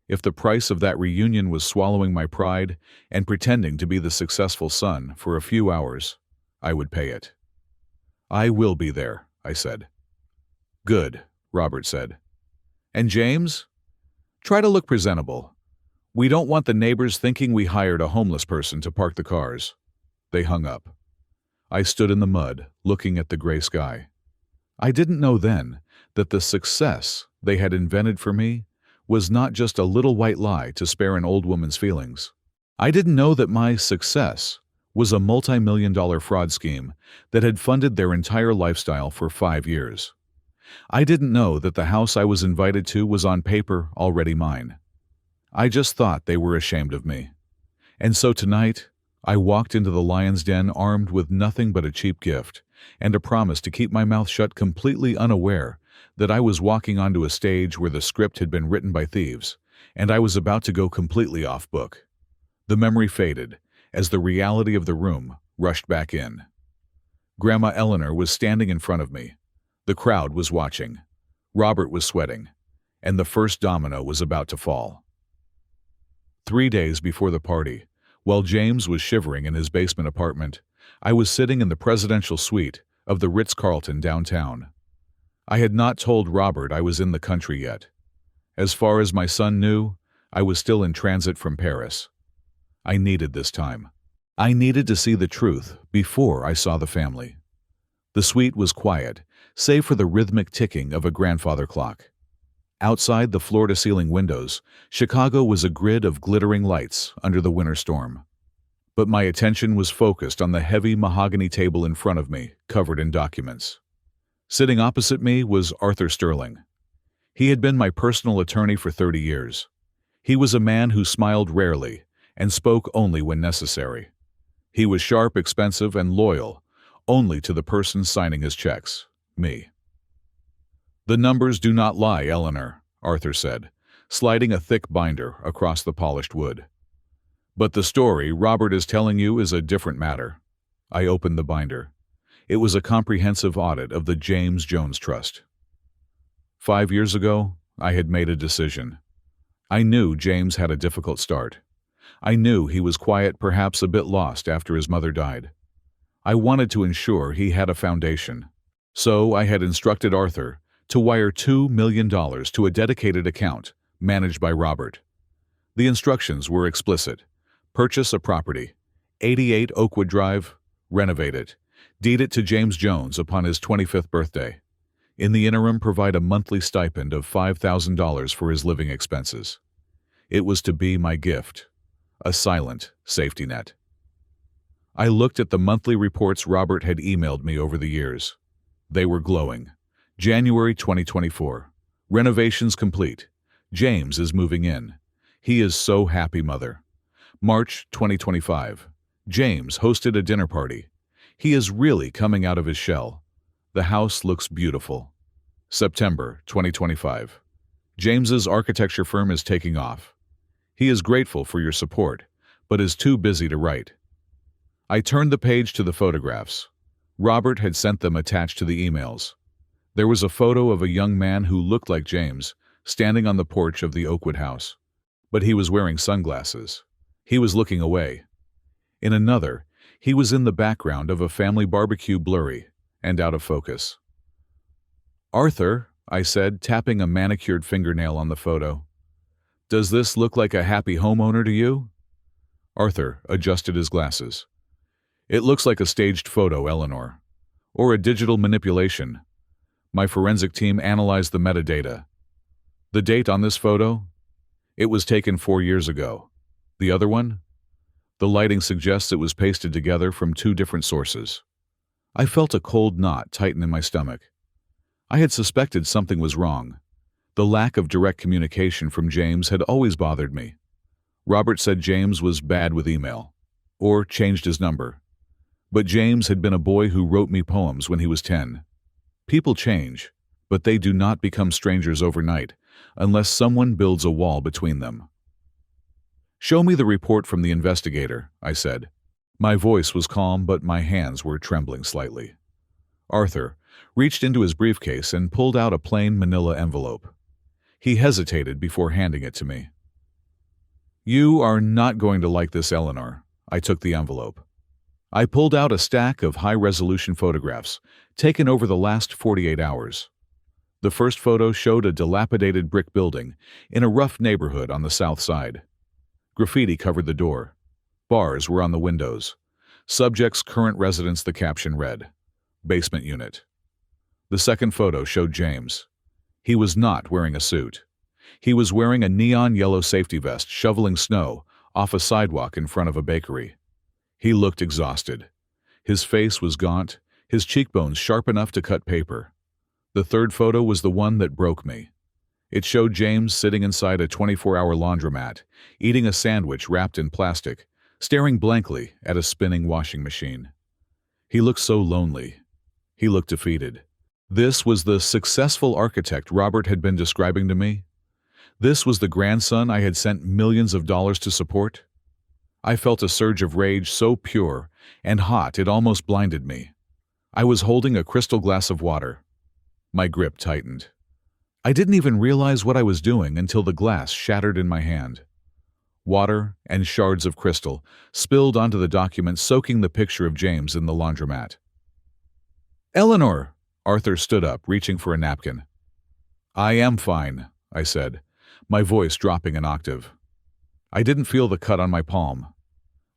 Speaker 1: If the price of that reunion was swallowing my pride and pretending to be the successful son for a few hours, I would pay it. "I will be there," I said. "Good," Robert said. "And James? Try to look presentable. We don't want the neighbors thinking we hired a homeless person to park the cars." They hung up. I stood in the mud, looking at the gray sky. I didn't know then that the success they had invented for me was not just a little white lie to spare an old woman's feelings. I didn't know that my success was a multi-million-dollar fraud scheme that had funded their entire lifestyle for 5 years. I didn't know that the house I was invited to was on paper already mine. I just thought they were ashamed of me. And so tonight, I walked into the lion's den armed with nothing but a cheap gift and a promise to keep my mouth shut, completely unaware that I was walking onto a stage where the script had been written by thieves, and I was about to go completely off book. The memory faded as the reality of the room rushed back in. Grandma Eleanor was standing in front of me. The crowd was watching. Robert was sweating, and the first domino was about to fall. 3 days before the party, while James was shivering in his basement apartment, I was sitting in the presidential suite of the Ritz-Carlton downtown. I had not told Robert I was in the country yet. As far as my son knew, I was still in transit from Paris. I needed this time. I needed to see the truth before I saw the family. The suite was quiet, save for the rhythmic ticking of a grandfather clock. Outside the floor-to-ceiling windows, Chicago was a grid of glittering lights under the winter storm. But my attention was focused on the heavy mahogany table in front of me, covered in documents. Sitting opposite me was Arthur Sterling. He had been my personal attorney for 30 years. He was a man who smiled rarely and spoke only when necessary. He was sharp, expensive, and loyal, only to the person signing his checks, me. "The numbers do not lie, Eleanor," Arthur said, sliding a thick binder across the polished wood. "But the story Robert is telling you is a different matter." I opened the binder. It was a comprehensive audit of the James Jones Trust. 5 years ago, I had made a decision. I knew James had a difficult start. I knew he was quiet, perhaps a bit lost after his mother died. I wanted to ensure he had a foundation. So I had instructed Arthur to wire $2 million to a dedicated account managed by Robert. The instructions were explicit. Purchase a property, 88 Oakwood Drive, renovate it, deed it to James Jones upon his 25th birthday. In the interim, provide a monthly stipend of $5,000 for his living expenses. It was to be my gift, a silent safety net. I looked at the monthly reports Robert had emailed me over the years. They were glowing. January 2024. Renovations complete. James is moving in. He is so happy, mother. March 2025. James hosted a dinner party. He is really coming out of his shell. The house looks beautiful. September 2025. James's architecture firm is taking off. He is grateful for your support, but is too busy to write. I turned the page to the photographs. Robert had sent them attached to the emails. There was a photo of a young man who looked like James, standing on the porch of the Oakwood house. But he was wearing sunglasses. He was looking away. In another, he was in the background of a family barbecue, blurry and out of focus. Arthur, I said, tapping a manicured fingernail on the photo. Does this look like a happy homeowner to you? Arthur adjusted his glasses. It looks like a staged photo, Eleanor. Or a digital manipulation. My forensic team analyzed the metadata. The date on this photo? It was taken 4 years ago. The other one? The lighting suggests it was pasted together from 2 different sources. I felt a cold knot tighten in my stomach. I had suspected something was wrong. The lack of direct communication from James had always bothered me. Robert said James was bad with email, or changed his number. But James had been a boy who wrote me poems when he was 10. People change, but they do not become strangers overnight unless someone builds a wall between them. Show me the report from the investigator, I said. My voice was calm, but my hands were trembling slightly. Arthur reached into his briefcase and pulled out a plain manila envelope. He hesitated before handing it to me. You are not going to like this, Eleanor. I took the envelope. I pulled out a stack of high-resolution photographs taken over the last 48 hours. The first photo showed a dilapidated brick building in a rough neighborhood on the south side. Graffiti covered the door. Bars were on the windows. Subject's current residence, the caption read, basement unit. The second photo showed James. He was not wearing a suit. He was wearing a neon yellow safety vest, shoveling snow off a sidewalk in front of a bakery. He looked exhausted. His face was gaunt, his cheekbones sharp enough to cut paper. The third photo was the one that broke me. It showed James sitting inside a 24-hour laundromat, eating a sandwich wrapped in plastic, staring blankly at a spinning washing machine. He looked so lonely. He looked defeated. This was the successful architect Robert had been describing to me. This was the grandson I had sent millions of dollars to support. I felt a surge of rage so pure and hot it almost blinded me. I was holding a crystal glass of water. My grip tightened. I didn't even realize what I was doing until the glass shattered in my hand. Water and shards of crystal spilled onto the document, soaking the picture of James in the laundromat. Eleanor! Arthur stood up, reaching for a napkin. I am fine, I said, my voice dropping an octave. I didn't feel the cut on my palm.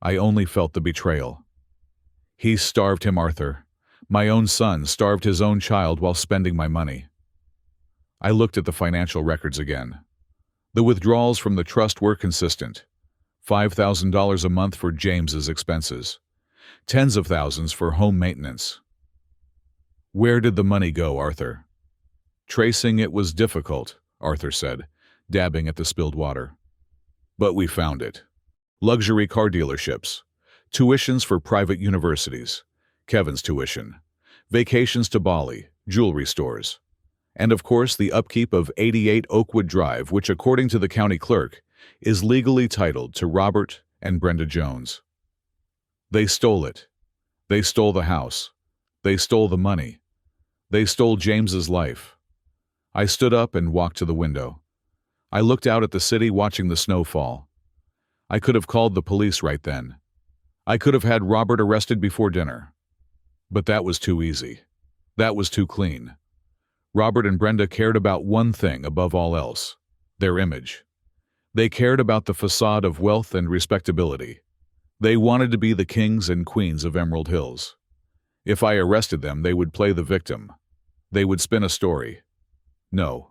Speaker 1: I only felt the betrayal. He starved him, Arthur. My own son starved his own child while spending my money. I looked at the financial records again. The withdrawals from the trust were consistent. $5,000 a month for James's expenses. Tens of thousands for home maintenance. Where did the money go, Arthur? Tracing it was difficult, Arthur said, dabbing at the spilled water. But we found it. Luxury car dealerships, tuitions for private universities, Kevin's tuition, vacations to Bali, jewelry stores, and of course the upkeep of 88 Oakwood Drive, which according to the county clerk is legally titled to Robert and Brenda Jones. They stole it. They stole the house. They stole the money. They stole James's life. I stood up and walked to the window. I looked out at the city, watching the snow fall. I could have called the police right then. I could have had Robert arrested before dinner. But that was too easy. That was too clean. Robert and Brenda cared about one thing above all else: their image. They cared about the facade of wealth and respectability. They wanted to be the kings and queens of Emerald Hills. If I arrested them, they would play the victim. They would spin a story. No,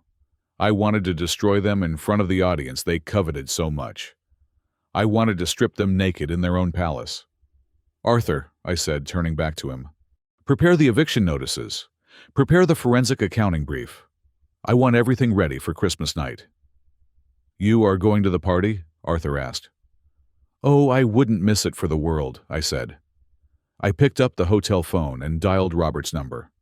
Speaker 1: I wanted to destroy them in front of the audience they coveted so much. I wanted to strip them naked in their own palace. "Arthur," I said, turning back to him, "prepare the eviction notices. Prepare the forensic accounting brief. I want everything ready for Christmas night." "You are going to the party?" Arthur asked. "Oh, I wouldn't miss it for the world," I said. I picked up the hotel phone and dialed Robert's number.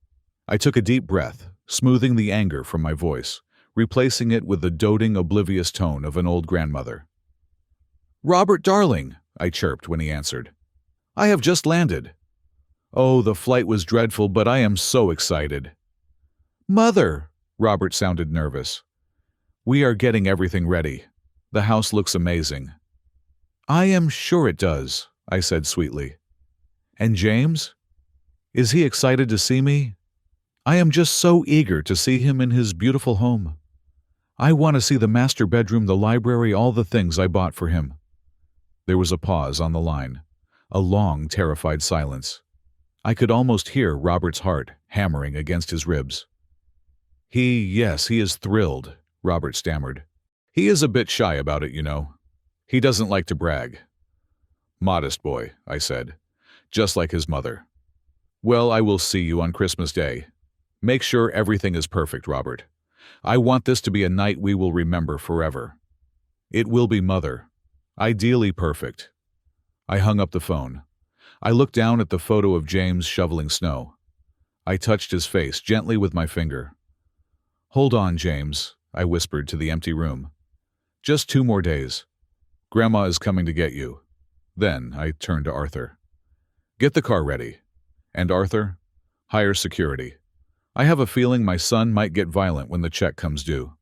Speaker 1: I took a deep breath, smoothing the anger from my voice, replacing it with the doting, oblivious tone of an old grandmother. "Robert, darling," I chirped when he answered. "I have just landed." "Oh, the flight was dreadful, but I am so excited." "Mother," Robert sounded nervous. "We are getting everything ready. The house looks amazing." "I am sure it does," I said sweetly. "And James? Is he excited to see me? I am just so eager to see him in his beautiful home. I want to see the master bedroom, the library, all the things I bought for him." There was a pause on the line, a long, terrified silence. I could almost hear Robert's heart hammering against his ribs. Yes, he is thrilled," Robert stammered. "He is a bit shy about it, you know. He doesn't like to brag." "Modest boy," I said, just like his mother. "Well, I will see you on Christmas Day. Make sure everything is perfect, Robert. I want this to be a night we will remember forever. It will be, Mother. Ideally perfect." I hung up the phone. I looked down at the photo of James shoveling snow. I touched his face gently with my finger. "Hold on, James," I whispered to the empty room. "Just 2 more days. Grandma is coming to get you." Then I turned to Arthur. "Get the car ready. And Arthur, hire security. I have a feeling my son might get violent when the check comes due."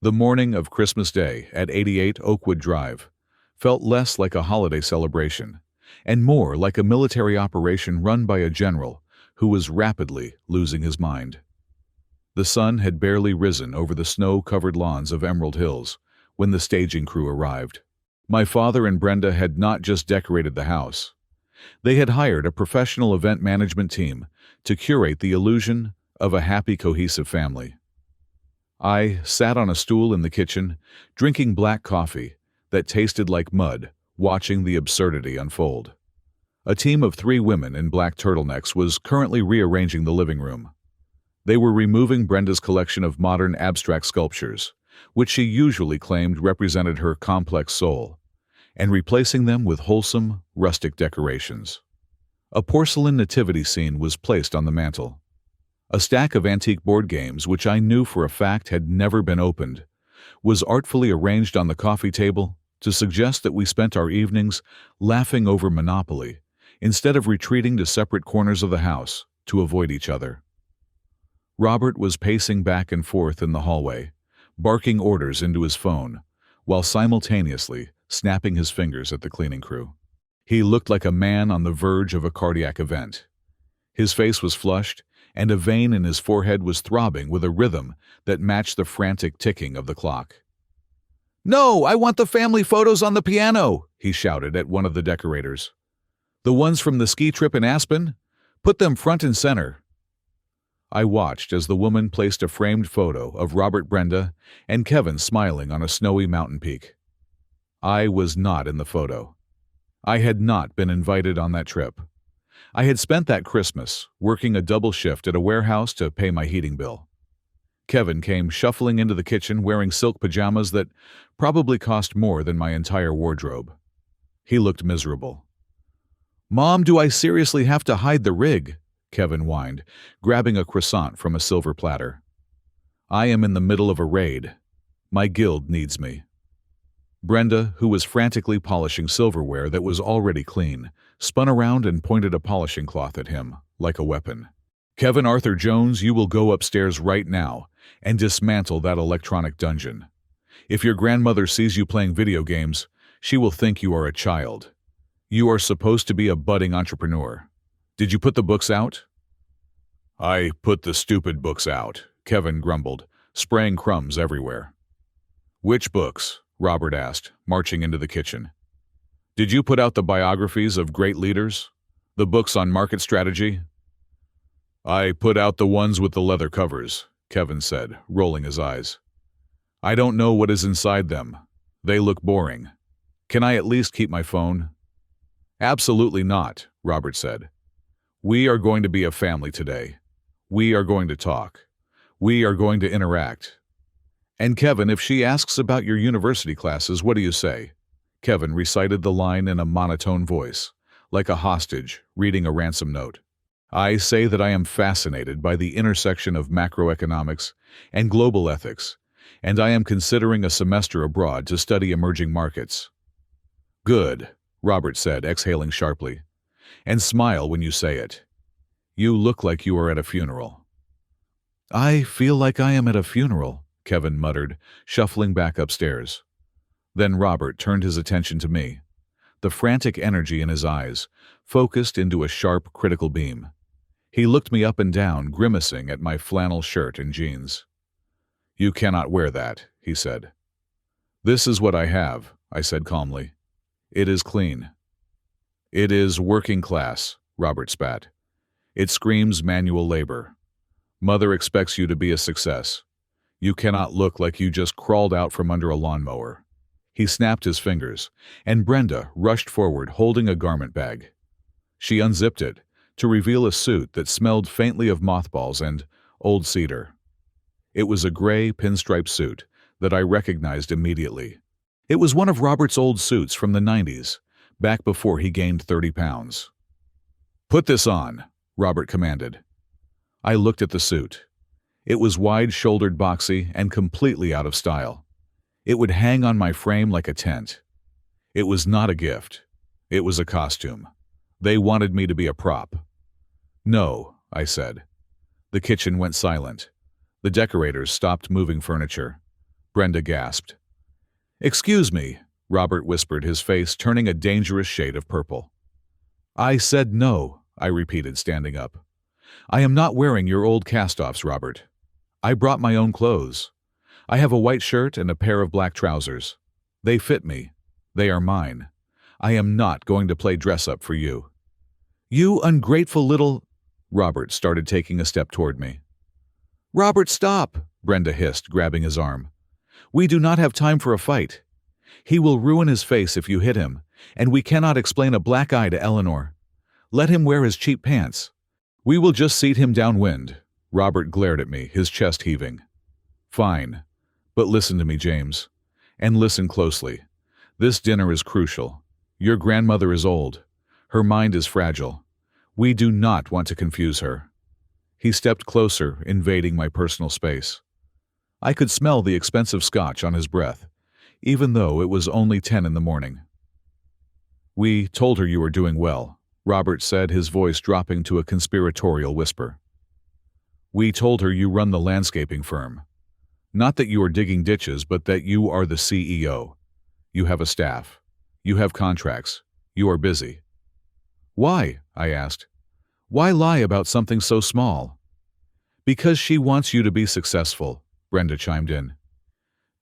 Speaker 1: The morning of Christmas Day at 88 Oakwood Drive felt less like a holiday celebration and more like a military operation run by a general who was rapidly losing his mind. The sun had barely risen over the snow-covered lawns of Emerald Hills when the staging crew arrived. My father and Brenda had not just decorated the house. They had hired a professional event management team to curate the illusion of a happy, cohesive family. I sat on a stool in the kitchen, drinking black coffee that tasted like mud, watching the absurdity unfold. A team of 3 women in black turtlenecks was currently rearranging the living room. They were removing Brenda's collection of modern abstract sculptures, which she usually claimed represented her complex soul, and replacing them with wholesome, rustic decorations. A porcelain nativity scene was placed on the mantel. A stack of antique board games, which I knew for a fact had never been opened, was artfully arranged on the coffee table to suggest that we spent our evenings laughing over Monopoly instead of retreating to separate corners of the house to avoid each other. Robert was pacing back and forth in the hallway, barking orders into his phone, while simultaneously snapping his fingers at the cleaning crew. He looked like a man on the verge of a cardiac event. His face was flushed, and a vein in his forehead was throbbing with a rhythm that matched the frantic ticking of the clock. "No, I want the family photos on the piano," he shouted at one of the decorators. "The ones from the ski trip in Aspen? Put them front and center." I watched as the woman placed a framed photo of Robert, Brenda, and Kevin smiling on a snowy mountain peak. I was not in the photo. I had not been invited on that trip. I had spent that Christmas working a double shift at a warehouse to pay my heating bill. Kevin came shuffling into the kitchen wearing silk pajamas that probably cost more than my entire wardrobe. He looked miserable. "Mom, do I seriously have to hide the rig?" Kevin whined, grabbing a croissant from a silver platter. "I am in the middle of a raid. My guild needs me." Brenda, who was frantically polishing silverware that was already clean, spun around and pointed a polishing cloth at him, like a weapon. "Kevin Arthur Jones, you will go upstairs right now and dismantle that electronic dungeon. If your grandmother sees you playing video games, She will think you are a child. You are supposed to be a budding entrepreneur. Did you put the books out?" "I put the stupid books out," Kevin grumbled, spraying crumbs everywhere. "Which books?" Robert asked, marching into the kitchen. "Did you put out the biographies of great leaders? The books on market strategy?" "I put out the ones with the leather covers," Kevin said, rolling his eyes. "I don't know what is inside them. They look boring. Can I at least keep my phone?" "Absolutely not," Robert said. "We are going to be a family today. We are going to talk. We are going to interact. And Kevin, if she asks about your university classes, what do you say?" Kevin recited the line in a monotone voice, like a hostage reading a ransom note. "I say that I am fascinated by the intersection of macroeconomics and global ethics, and I am considering a semester abroad to study emerging markets." "Good," Robert said, exhaling sharply. "And smile when you say it. You look like you are at a funeral." "I feel like I am at a funeral," Kevin muttered, shuffling back upstairs. Then Robert turned his attention to me. The frantic energy in his eyes focused into a sharp, critical beam. He looked me up and down, grimacing at my flannel shirt and jeans. "You cannot wear that," he said. "This is what I have," I said calmly. "It is clean." "It is working class," Robert spat. "It screams manual labor. Mother expects you to be a success. You cannot look like you just crawled out from under a lawnmower." He snapped his fingers, and Brenda rushed forward holding a garment bag. She unzipped it to reveal a suit that smelled faintly of mothballs and old cedar. It was a gray pinstripe suit that I recognized immediately. It was one of Robert's old suits from the 90s, back before he gained 30 pounds. "Put this on," Robert commanded. I looked at the suit. It was wide-shouldered, boxy, and completely out of style. It would hang on my frame like a tent. It was not a gift. It was a costume. They wanted me to be a prop. "No," I said. The kitchen went silent. The decorators stopped moving furniture. Brenda gasped. "Excuse me," Robert whispered, his face turning a dangerous shade of purple. "I said no," I repeated, standing up. "I am not wearing your old cast-offs, Robert. I brought my own clothes. I have a white shirt and a pair of black trousers. They fit me. They are mine. I am not going to play dress-up for you." "You ungrateful little—" Robert started taking a step toward me. "Robert, stop!" Brenda hissed, grabbing his arm. "We do not have time for a fight. He will ruin his face if you hit him, and we cannot explain a black eye to Eleanor. Let him wear his cheap pants. We will just seat him downwind." Robert glared at me, his chest heaving. "Fine. But listen to me, James. And listen closely. This dinner is crucial. Your grandmother is old. Her mind is fragile. We do not want to confuse her." He stepped closer, invading my personal space. I could smell the expensive scotch on his breath, even though it was only 10 in the morning. "We told her you were doing well," Robert said, his voice dropping to a conspiratorial whisper. "We told her you run the landscaping firm. Not that you are digging ditches, but that you are the CEO. You have a staff. You have contracts. You are busy." "Why?" I asked. "Why lie about something so small?" "Because she wants you to be successful," Brenda chimed in.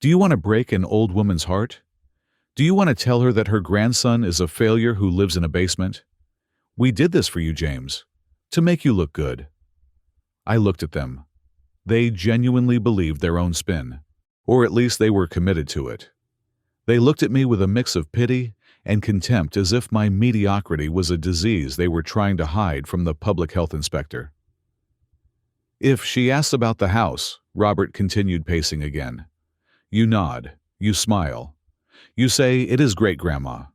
Speaker 1: "Do you want to break an old woman's heart? Do you want to tell her that her grandson is a failure who lives in a basement? We did this for you, James, to make you look good." I looked at them. They genuinely believed their own spin, or at least they were committed to it. They looked at me with a mix of pity and contempt, as if my mediocrity was a disease they were trying to hide from the public health inspector. "If she asks about the house," Robert continued, pacing again, "you nod, you smile. You say, 'It is great, Grandma.'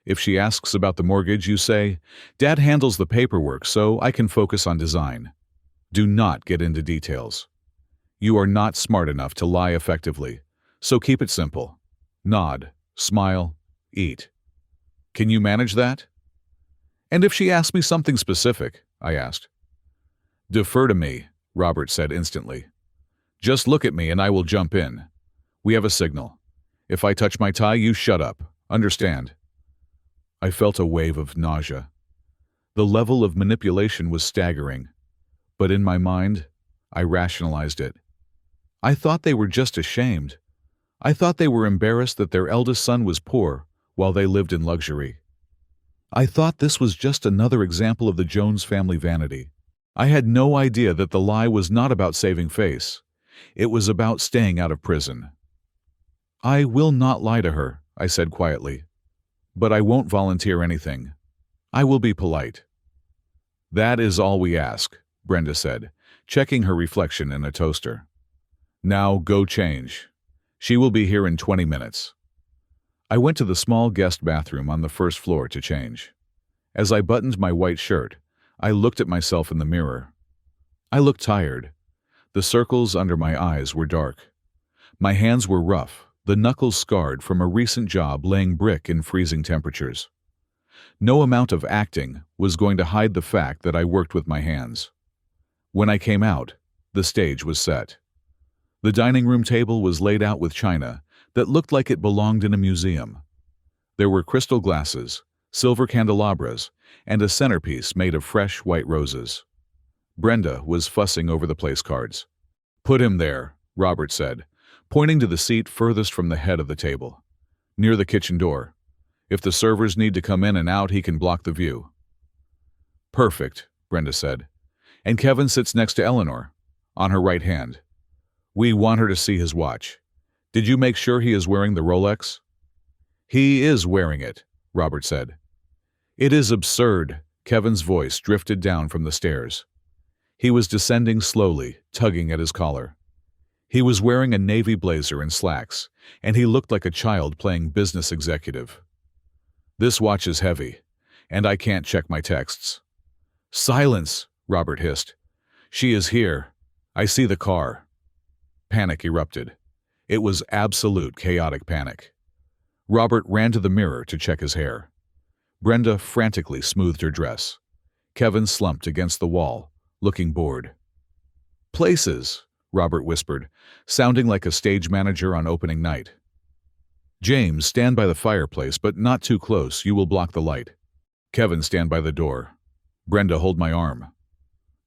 Speaker 1: If she asks about the mortgage, you say, 'Dad handles the paperwork so I can focus on design.' Do not get into details. You are not smart enough to lie effectively, so keep it simple. Nod, smile, eat. Can you manage that?" "And if she asks me something specific?" I asked. "Defer to me," Robert said instantly. "Just look at me and I will jump in. We have a signal. If I touch my tie, you shut up. Understand. I felt a wave of nausea. The level of manipulation was staggering, but in my mind, I rationalized it. I thought they were just ashamed. I thought they were embarrassed that their eldest son was poor while they lived in luxury. I thought this was just another example of the Jones family vanity. I had no idea that the lie was not about saving face. It was about staying out of prison. I will not lie to her, I said quietly. But I won't volunteer anything. I will be polite. That is all we ask, Brenda said, checking her reflection in a toaster. Now go change. She will be here in 20 minutes. I went to the small guest bathroom on the first floor to change. As I buttoned my white shirt, I looked at myself in the mirror. I looked tired. The circles under my eyes were dark. My hands were rough, the knuckles scarred from a recent job laying brick in freezing temperatures. No amount of acting was going to hide the fact that I worked with my hands. When I came out, the stage was set. The dining room table was laid out with china that looked like it belonged in a museum. There were crystal glasses, silver candelabras, and a centerpiece made of fresh white roses. Brenda was fussing over the place cards. Put him there, Robert said, pointing to the seat furthest from the head of the table, near the kitchen door. If the servers need to come in and out, he can block the view. Perfect, Brenda said. And Kevin sits next to Eleanor, on her right hand. We want her to see his watch. Did you make sure he is wearing the Rolex? He is wearing it, Robert said. It is absurd, Kevin's voice drifted down from the stairs. He was descending slowly, tugging at his collar. He was wearing a navy blazer and slacks, and he looked like a child playing business executive. This watch is heavy, and I can't check my texts. Silence, Robert hissed. She is here. I see the car. Panic erupted. It was absolute chaotic panic. Robert ran to the mirror to check his hair. Brenda frantically smoothed her dress. Kevin slumped against the wall, looking bored. Places, Robert whispered, sounding like a stage manager on opening night. James, stand by the fireplace, but not too close, you will block the light. Kevin, stand by the door. Brenda, hold my arm.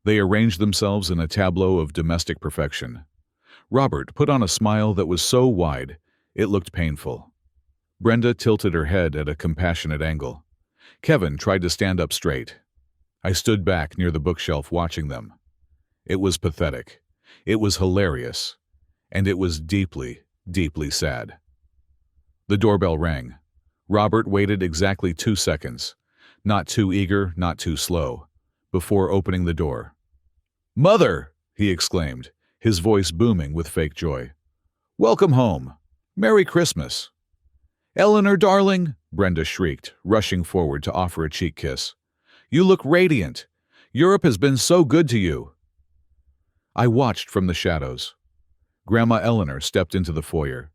Speaker 1: They arranged themselves in a tableau of domestic perfection. Robert put on a smile that was so wide, it looked painful. Brenda tilted her head at a compassionate angle. Kevin tried to stand up straight. I stood back near the bookshelf watching them. It was pathetic. It was hilarious. And it was deeply, deeply sad. The doorbell rang. Robert waited exactly 2 seconds, not too eager, not too slow, before opening the door. Mother! He exclaimed, his voice booming with fake joy. Welcome home. Merry Christmas. Eleanor, darling, Brenda shrieked, rushing forward to offer a cheek kiss. You look radiant. Europe has been so good to you. I watched from the shadows. Grandma Eleanor stepped into the foyer.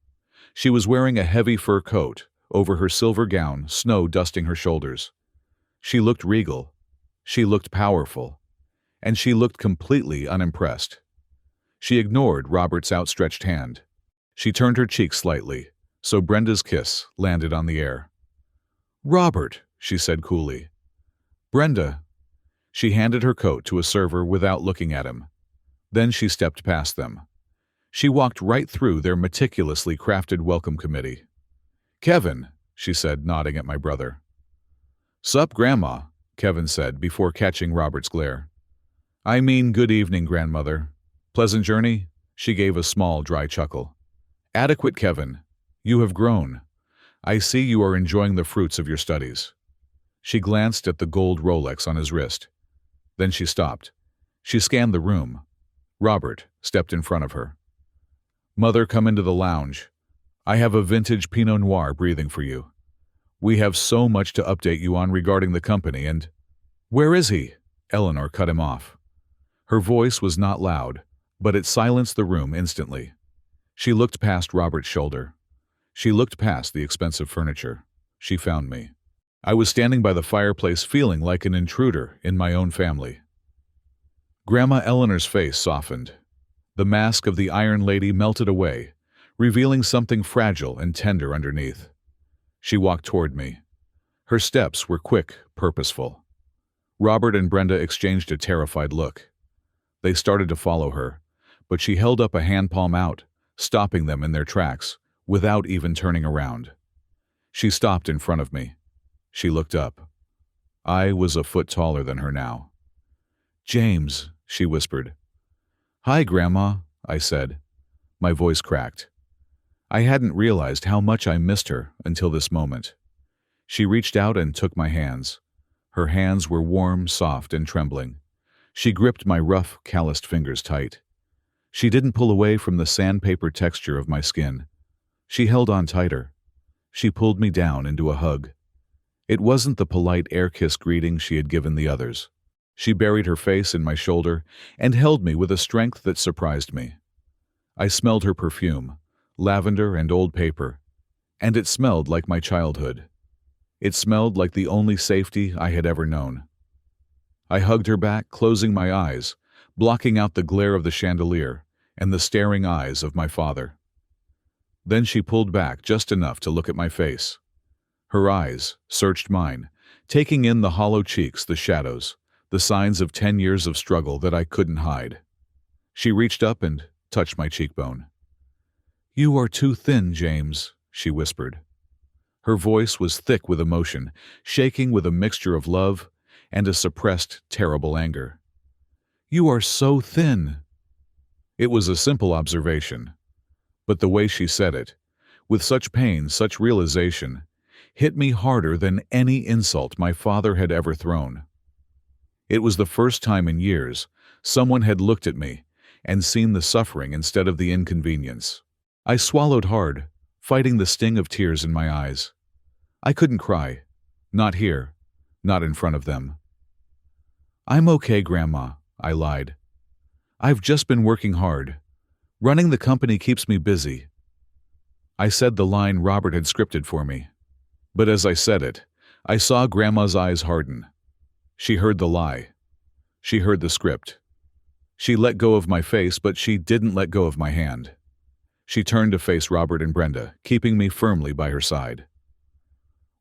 Speaker 1: She was wearing a heavy fur coat over her silver gown, snow dusting her shoulders. She looked regal. She looked powerful. And she looked completely unimpressed. She ignored Robert's outstretched hand. She turned her cheek slightly, so Brenda's kiss landed on the air. Robert, she said coolly. Brenda. She handed her coat to a server without looking at him. Then she stepped past them. She walked right through their meticulously crafted welcome committee. Kevin, she said, nodding at my brother. Sup, Grandma, Kevin said before catching Robert's glare. I mean, good evening, grandmother. Pleasant journey? She gave a small, dry chuckle. Adequate, Kevin. You have grown. I see you are enjoying the fruits of your studies. She glanced at the gold Rolex on his wrist. Then she stopped. She scanned the room. Robert stepped in front of her. Mother, come into the lounge. I have a vintage Pinot Noir breathing for you. We have so much to update you on regarding the company and... Where is he? Eleanor cut him off. Her voice was not loud, but it silenced the room instantly. She looked past Robert's shoulder. She looked past the expensive furniture. She found me. I was standing by the fireplace feeling like an intruder in my own family. Grandma Eleanor's face softened. The mask of the Iron Lady melted away, revealing something fragile and tender underneath. She walked toward me. Her steps were quick, purposeful. Robert and Brenda exchanged a terrified look. They started to follow her, but she held up a hand palm out, stopping them in their tracks, without even turning around. She stopped in front of me. She looked up. I was a foot taller than her now. "James," she whispered. "Hi, Grandma," I said. My voice cracked. I hadn't realized how much I missed her until this moment. She reached out and took my hands. Her hands were warm, soft, and trembling. She gripped my rough, calloused fingers tight. She didn't pull away from the sandpaper texture of my skin. She held on tighter. She pulled me down into a hug. It wasn't the polite air-kiss greeting she had given the others. She buried her face in my shoulder and held me with a strength that surprised me. I smelled her perfume, lavender and old paper, and it smelled like my childhood. It smelled like the only safety I had ever known. I hugged her back, closing my eyes, blocking out the glare of the chandelier and the staring eyes of my father. Then she pulled back just enough to look at my face. Her eyes searched mine, taking in the hollow cheeks, the shadows, the signs of 10 years of struggle that I couldn't hide. She reached up and touched my cheekbone. "You are too thin, James," she whispered. Her voice was thick with emotion, shaking with a mixture of love and a suppressed, terrible anger. "You are so thin." It was a simple observation, but the way she said it, with such pain, such realization, hit me harder than any insult my father had ever thrown. It was the first time in years someone had looked at me and seen the suffering instead of the inconvenience. I swallowed hard, fighting the sting of tears in my eyes. I couldn't cry. Not here. Not in front of them. "I'm okay, Grandma," I lied. "I've just been working hard. Running the company keeps me busy." I said the line Robert had scripted for me. But as I said it, I saw Grandma's eyes harden. She heard the lie. She heard the script. She let go of my face, but she didn't let go of my hand. She turned to face Robert and Brenda, keeping me firmly by her side.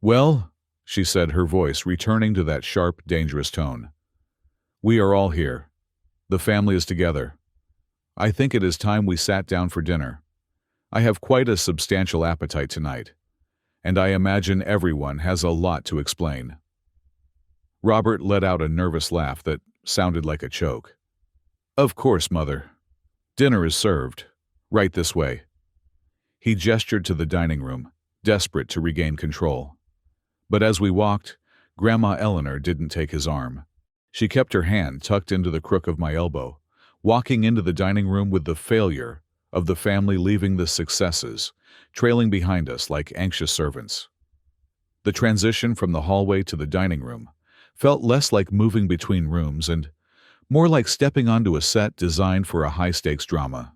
Speaker 1: "Well," she said, her voice returning to that sharp, dangerous tone. "We are all here. The family is together. I think it is time we sat down for dinner. I have quite a substantial appetite tonight, and I imagine everyone has a lot to explain." Robert let out a nervous laugh that sounded like a choke. "Of course, Mother. Dinner is served. Right this way." He gestured to the dining room, desperate to regain control. But as we walked, Grandma Eleanor didn't take his arm. She kept her hand tucked into the crook of my elbow, walking into the dining room with the failure of the family leaving the successes, trailing behind us like anxious servants. The transition from the hallway to the dining room felt less like moving between rooms and more like stepping onto a set designed for a high-stakes drama.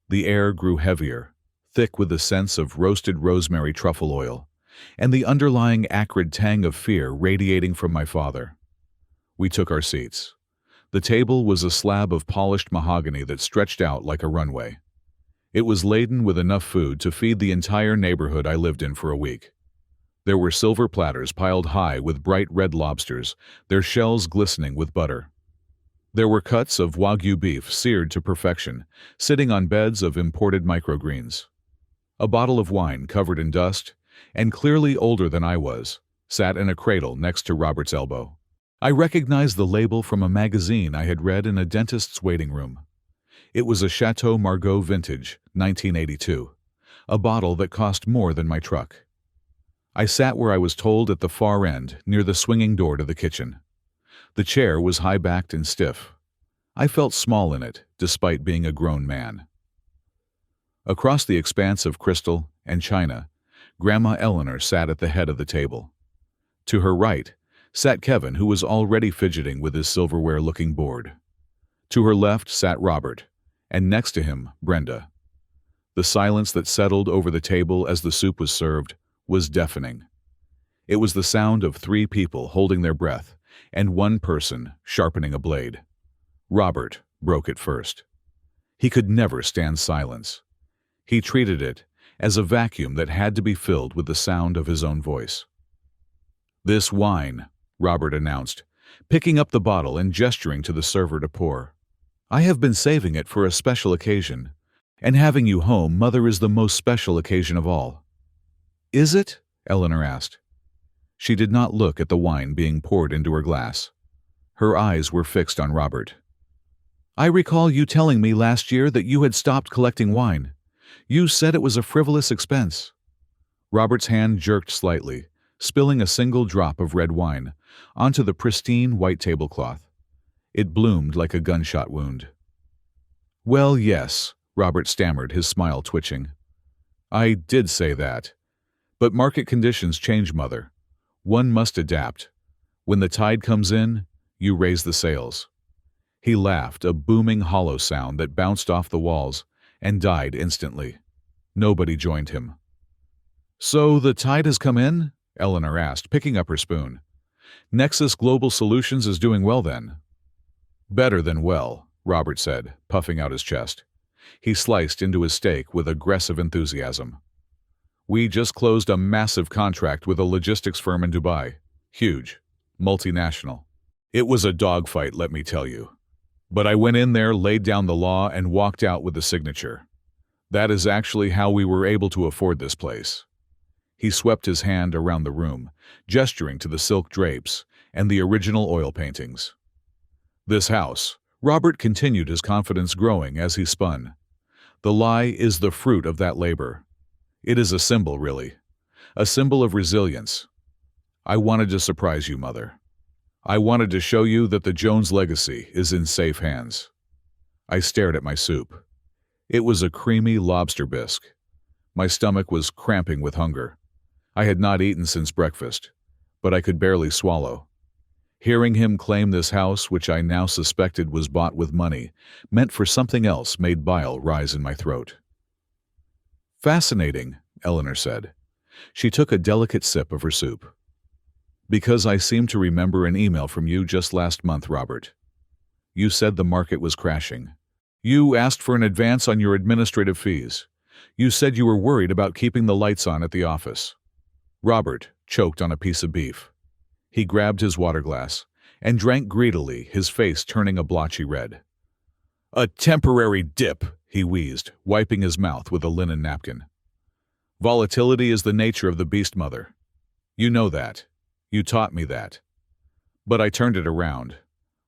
Speaker 1: The air grew heavier, thick with the sense of roasted rosemary truffle oil, and the underlying acrid tang of fear radiating from my father. We took our seats. The table was a slab of polished mahogany that stretched out like a runway. It was laden with enough food to feed the entire neighborhood I lived in for a week. There were silver platters piled high with bright red lobsters, their shells glistening with butter. There were cuts of Wagyu beef seared to perfection, sitting on beds of imported microgreens. A bottle of wine covered in dust, and clearly older than I was, sat in a cradle next to Robert's elbow. I recognized the label from a magazine I had read in a dentist's waiting room. It was a Chateau Margaux Vintage, 1982, a bottle that cost more than my truck. I sat where I was told at the far end, near the swinging door to the kitchen. The chair was high-backed and stiff. I felt small in it, despite being a grown man. Across the expanse of crystal and china, Grandma Eleanor sat at the head of the table. To her right sat Kevin, who was already fidgeting with his silverware-looking board. To her left sat Robert, and next to him, Brenda. The silence that settled over the table as the soup was served was deafening. It was the sound of 3 people holding their breath and 1 person sharpening a blade. Robert broke it first. He could never stand silence. He treated it as a vacuum that had to be filled with the sound of his own voice. "This wine," Robert announced, picking up the bottle and gesturing to the server to pour. "I have been saving it for a special occasion, and having you home, Mother, is the most special occasion of all." "Is it?" Eleanor asked. She did not look at the wine being poured into her glass. Her eyes were fixed on Robert. "I recall you telling me last year that you had stopped collecting wine. You said it was a frivolous expense." Robert's hand jerked slightly, spilling a single drop of red wine onto the pristine white tablecloth. It bloomed like a gunshot wound. "Well, yes," Robert stammered, his smile twitching. "I did say that. But market conditions change, Mother. One must adapt. When the tide comes in, you raise the sails." He laughed, a booming hollow sound that bounced off the walls and died instantly. Nobody joined him. "So the tide has come in?" Eleanor asked, picking up her spoon. "Nexus Global Solutions is doing well then?" "Better than well," Robert said, puffing out his chest. He sliced into his steak with aggressive enthusiasm. "We just closed a massive contract with a logistics firm in Dubai. Huge. Multinational. It was a dogfight, let me tell you. But I went in there, laid down the law, and walked out with the signature. That is actually how we were able to afford this place." He swept his hand around the room, gesturing to the silk drapes and the original oil paintings. "This house," Robert continued, his confidence growing as he spun. "The lie is the fruit of that labor. It is a symbol, really. A symbol of resilience. I wanted to surprise you, Mother. I wanted to show you that the Jones legacy is in safe hands." I stared at my soup. It was a creamy lobster bisque. My stomach was cramping with hunger. I had not eaten since breakfast, but I could barely swallow. Hearing him claim this house, which I now suspected was bought with money, meant for something else, made bile rise in my throat. "Fascinating," Eleanor said. She took a delicate sip of her soup. "Because I seem to remember an email from you just last month, Robert. You said the market was crashing. You asked for an advance on your administrative fees. You said you were worried about keeping the lights on at the office." Robert choked on a piece of beef. He grabbed his water glass and drank greedily, his face turning a blotchy red. "A temporary dip," he wheezed, wiping his mouth with a linen napkin. "Volatility is the nature of the beast, Mother. You know that. You taught me that. But I turned it around.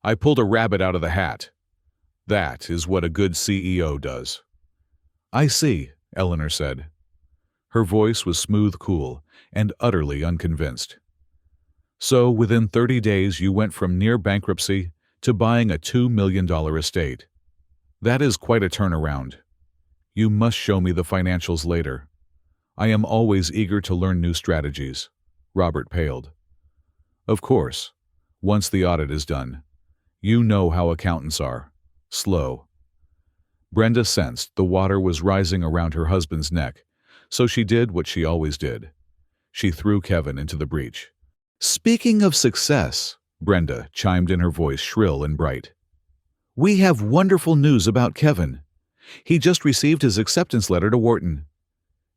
Speaker 1: I pulled a rabbit out of the hat. That is what a good CEO does." "I see," Eleanor said. Her voice was smooth, cool, and utterly unconvinced. "So within 30 days you went from near bankruptcy to buying a $2 million estate. That is quite a turnaround. You must show me the financials later. I am always eager to learn new strategies." Robert paled. "Of course. Once the audit is done. You know how accountants are. Slow." Brenda sensed the water was rising around her husband's neck, so she did what she always did. She threw Kevin into the breach. "Speaking of success," Brenda chimed in, her voice shrill and bright. "We have wonderful news about Kevin. He just received his acceptance letter to Wharton.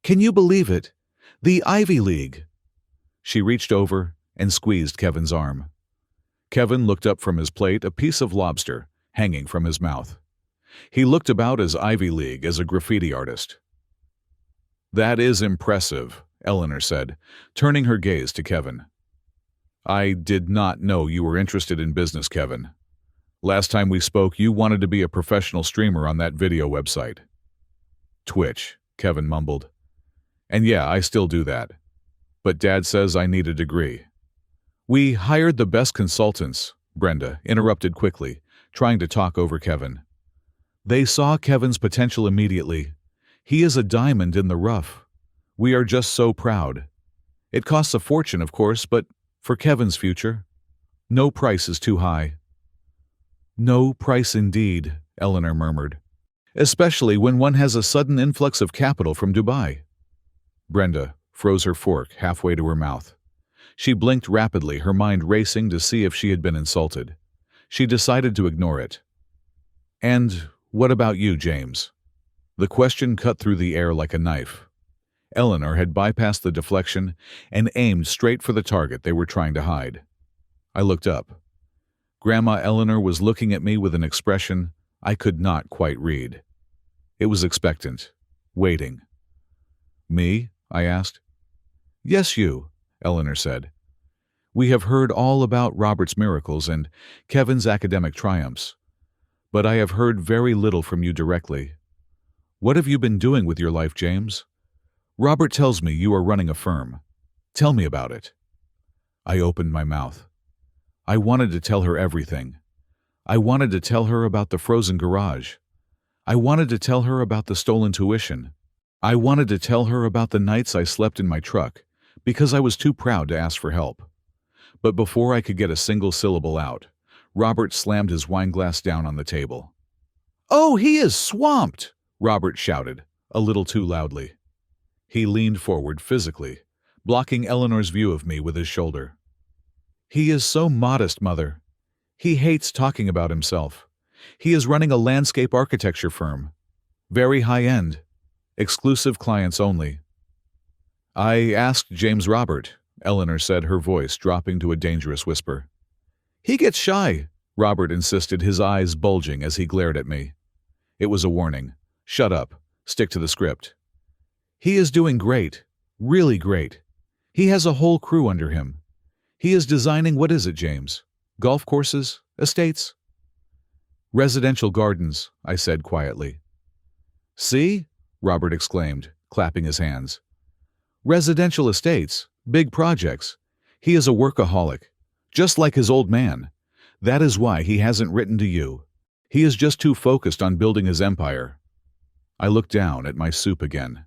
Speaker 1: Can you believe it? The Ivy League." She reached over and squeezed Kevin's arm. Kevin looked up from his plate, a piece of lobster hanging from his mouth. He looked about as Ivy League as a graffiti artist. "That is impressive," Eleanor said, turning her gaze to Kevin. "I did not know you were interested in business, Kevin. Last time we spoke, you wanted to be a professional streamer on that video website." "Twitch," Kevin mumbled. "And yeah, I still do that. But Dad says I need a degree." "We hired the best consultants," Brenda interrupted quickly, trying to talk over Kevin. "They saw Kevin's potential immediately. He is a diamond in the rough. We are just so proud. It costs a fortune, of course, but for Kevin's future, no price is too high." "No price indeed," Eleanor murmured. "Especially when one has a sudden influx of capital from Dubai." Brenda froze her fork halfway to her mouth. She blinked rapidly, her mind racing to see if she had been insulted. She decided to ignore it. "And what about you, James?" The question cut through the air like a knife. Eleanor had bypassed the deflection and aimed straight for the target they were trying to hide. I looked up. Grandma Eleanor was looking at me with an expression I could not quite read. It was expectant, waiting. "Me?" I asked. "Yes, you," Eleanor said. "We have heard all about Robert's miracles and Kevin's academic triumphs, but I have heard very little from you directly. What have you been doing with your life, James? Robert tells me you are running a firm. Tell me about it." I opened my mouth. I wanted to tell her everything. I wanted to tell her about the frozen garage. I wanted to tell her about the stolen tuition. I wanted to tell her about the nights I slept in my truck because I was too proud to ask for help. But before I could get a single syllable out, Robert slammed his wineglass down on the table. "Oh, he is swamped!" Robert shouted, a little too loudly. He leaned forward physically, blocking Eleanor's view of me with his shoulder. "He is so modest, Mother. He hates talking about himself. He is running a landscape architecture firm. Very high-end. Exclusive clients only." "I asked James Robert," Eleanor said, her voice dropping to a dangerous whisper. "He gets shy," Robert insisted, his eyes bulging as he glared at me. It was a warning. "Shut up. Stick to the script." "He is doing great. Really great. He has a whole crew under him. He is designing, what is it, James? Golf courses? Estates?" "Residential gardens," I said quietly. "See?" Robert exclaimed, clapping his hands. "Residential estates, big projects. He is a workaholic, just like his old man. That is why he hasn't written to you. He is just too focused on building his empire." I looked down at my soup again.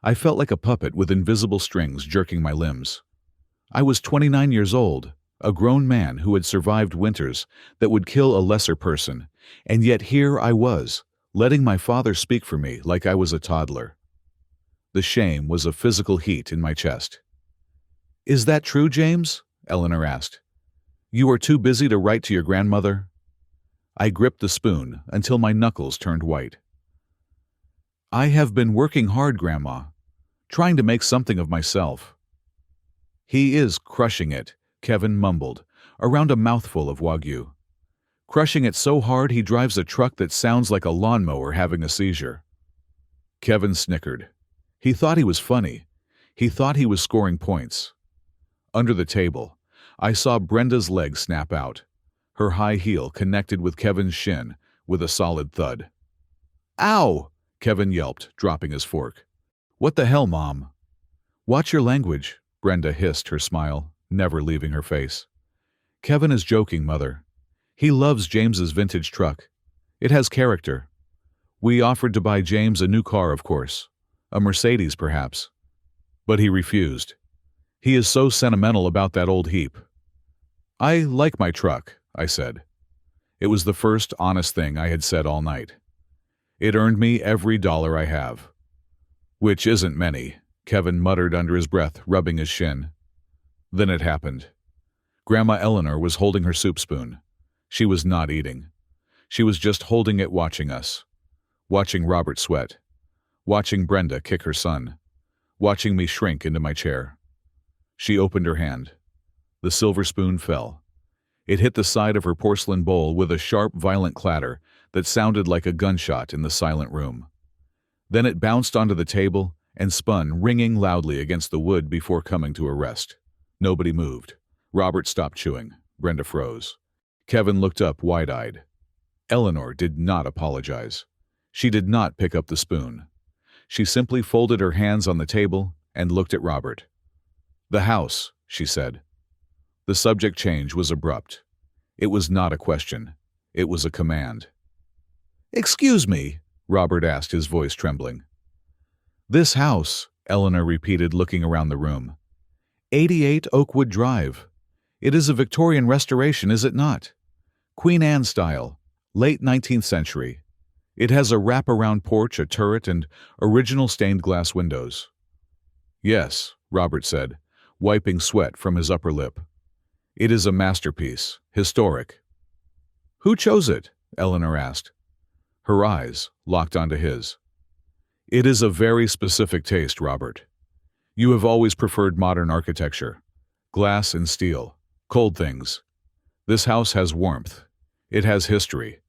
Speaker 1: I felt like a puppet with invisible strings jerking my limbs. I was 29 years old, a grown man who had survived winters that would kill a lesser person, and yet here I was, letting my father speak for me like I was a toddler. The shame was a physical heat in my chest. "Is that true, James?" Eleanor asked. "You are too busy to write to your grandmother?" I gripped the spoon until my knuckles turned white. "I have been working hard, Grandma, trying to make something of myself." "He is crushing it," Kevin mumbled, around a mouthful of Wagyu. "Crushing it so hard he drives a truck that sounds like a lawnmower having a seizure." Kevin snickered. He thought he was funny. He thought he was scoring points. Under the table, I saw Brenda's leg snap out. Her high heel connected with Kevin's shin with a solid thud. "Ow!" Kevin yelped, dropping his fork. "What the hell, Mom?" "Watch your language," Brenda hissed, her smile never leaving her face. "Kevin is joking, Mother. He loves James's vintage truck. It has character. We offered to buy James a new car, of course. A Mercedes, perhaps. But he refused. He is so sentimental about that old heap." "I like my truck," I said. It was the first honest thing I had said all night. It earned me every dollar I have. "Which isn't many," Kevin muttered under his breath, rubbing his shin. Then it happened. Grandma Eleanor was holding her soup spoon. She was not eating. She was just holding it, watching us. Watching Robert sweat. Watching Brenda kick her son. Watching me shrink into my chair. She opened her hand. The silver spoon fell. It hit the side of her porcelain bowl with a sharp, violent clatter that sounded like a gunshot in the silent room. Then it bounced onto the table and spun, ringing loudly against the wood before coming to a rest. Nobody moved. Robert stopped chewing. Brenda froze. Kevin looked up wide-eyed. Eleanor did not apologize. She did not pick up the spoon. She simply folded her hands on the table and looked at Robert. "The house," she said. The subject change was abrupt. It was not a question. It was a command. "Excuse me," Robert asked, his voice trembling. "This house," Eleanor repeated, looking around the room. 88 Oakwood Drive. It is a Victorian restoration, is it not? Queen Anne style, late 19th century. It has a wrap-around porch, a turret, and original stained glass windows." "Yes," Robert said, wiping sweat from his upper lip. "It is a masterpiece, historic." "Who chose it?" Eleanor asked. Her eyes locked onto his. "It is a very specific taste, Robert. You have always preferred modern architecture. Glass and steel. Cold things. This house has warmth. It has history.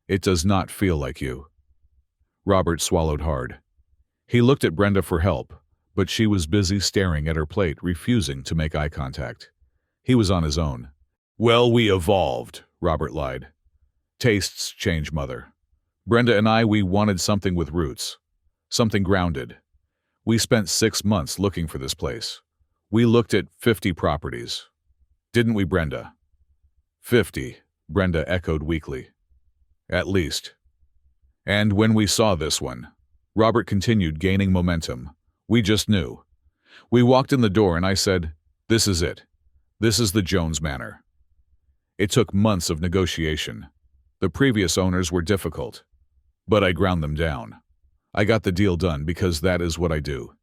Speaker 1: It does not feel like you." Robert swallowed hard. He looked at Brenda for help, but she was busy staring at her plate, refusing to make eye contact. He was on his own. "Well, we evolved," Robert lied. "Tastes change, Mother. Brenda and we wanted something with roots. Something grounded. We spent 6 months looking for this place. We looked at 50 properties. Didn't we, Brenda?" 50, Brenda echoed weakly. "At least. And when we saw this one," Robert continued, gaining momentum, "we just knew. We walked in the door and I said, 'This is it. This is the Jones Manor.' It took months of negotiation. The previous owners were difficult, but I ground them down. I got the deal done because that is what I do."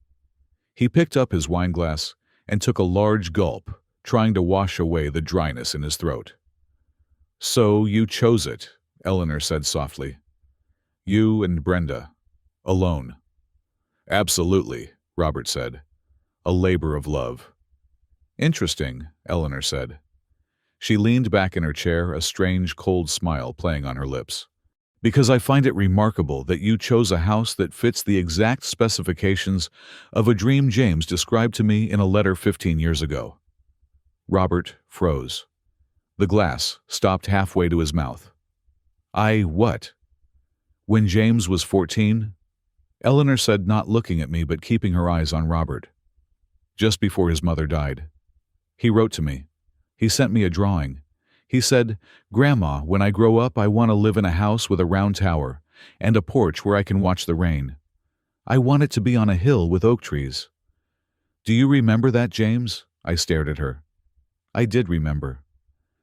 Speaker 1: He picked up his wineglass and took a large gulp, trying to wash away the dryness in his throat. "So you chose it," Eleanor said softly. "You and Brenda. Alone." "Absolutely," Robert said. "A labor of love." "Interesting," Eleanor said. She leaned back in her chair, a strange, cold smile playing on her lips. "Because I find it remarkable that you chose a house that fits the exact specifications of a dream James described to me in a letter 15 years ago." Robert froze. The glass stopped halfway to his mouth. What? When James was 14? Eleanor said, not looking at me but keeping her eyes on Robert. "Just before his mother died. He wrote to me. He sent me a drawing. He said, 'Grandma, when I grow up I want to live in a house with a round tower and a porch where I can watch the rain. I want it to be on a hill with oak trees.' Do you remember that, James?" I stared at her. I did remember.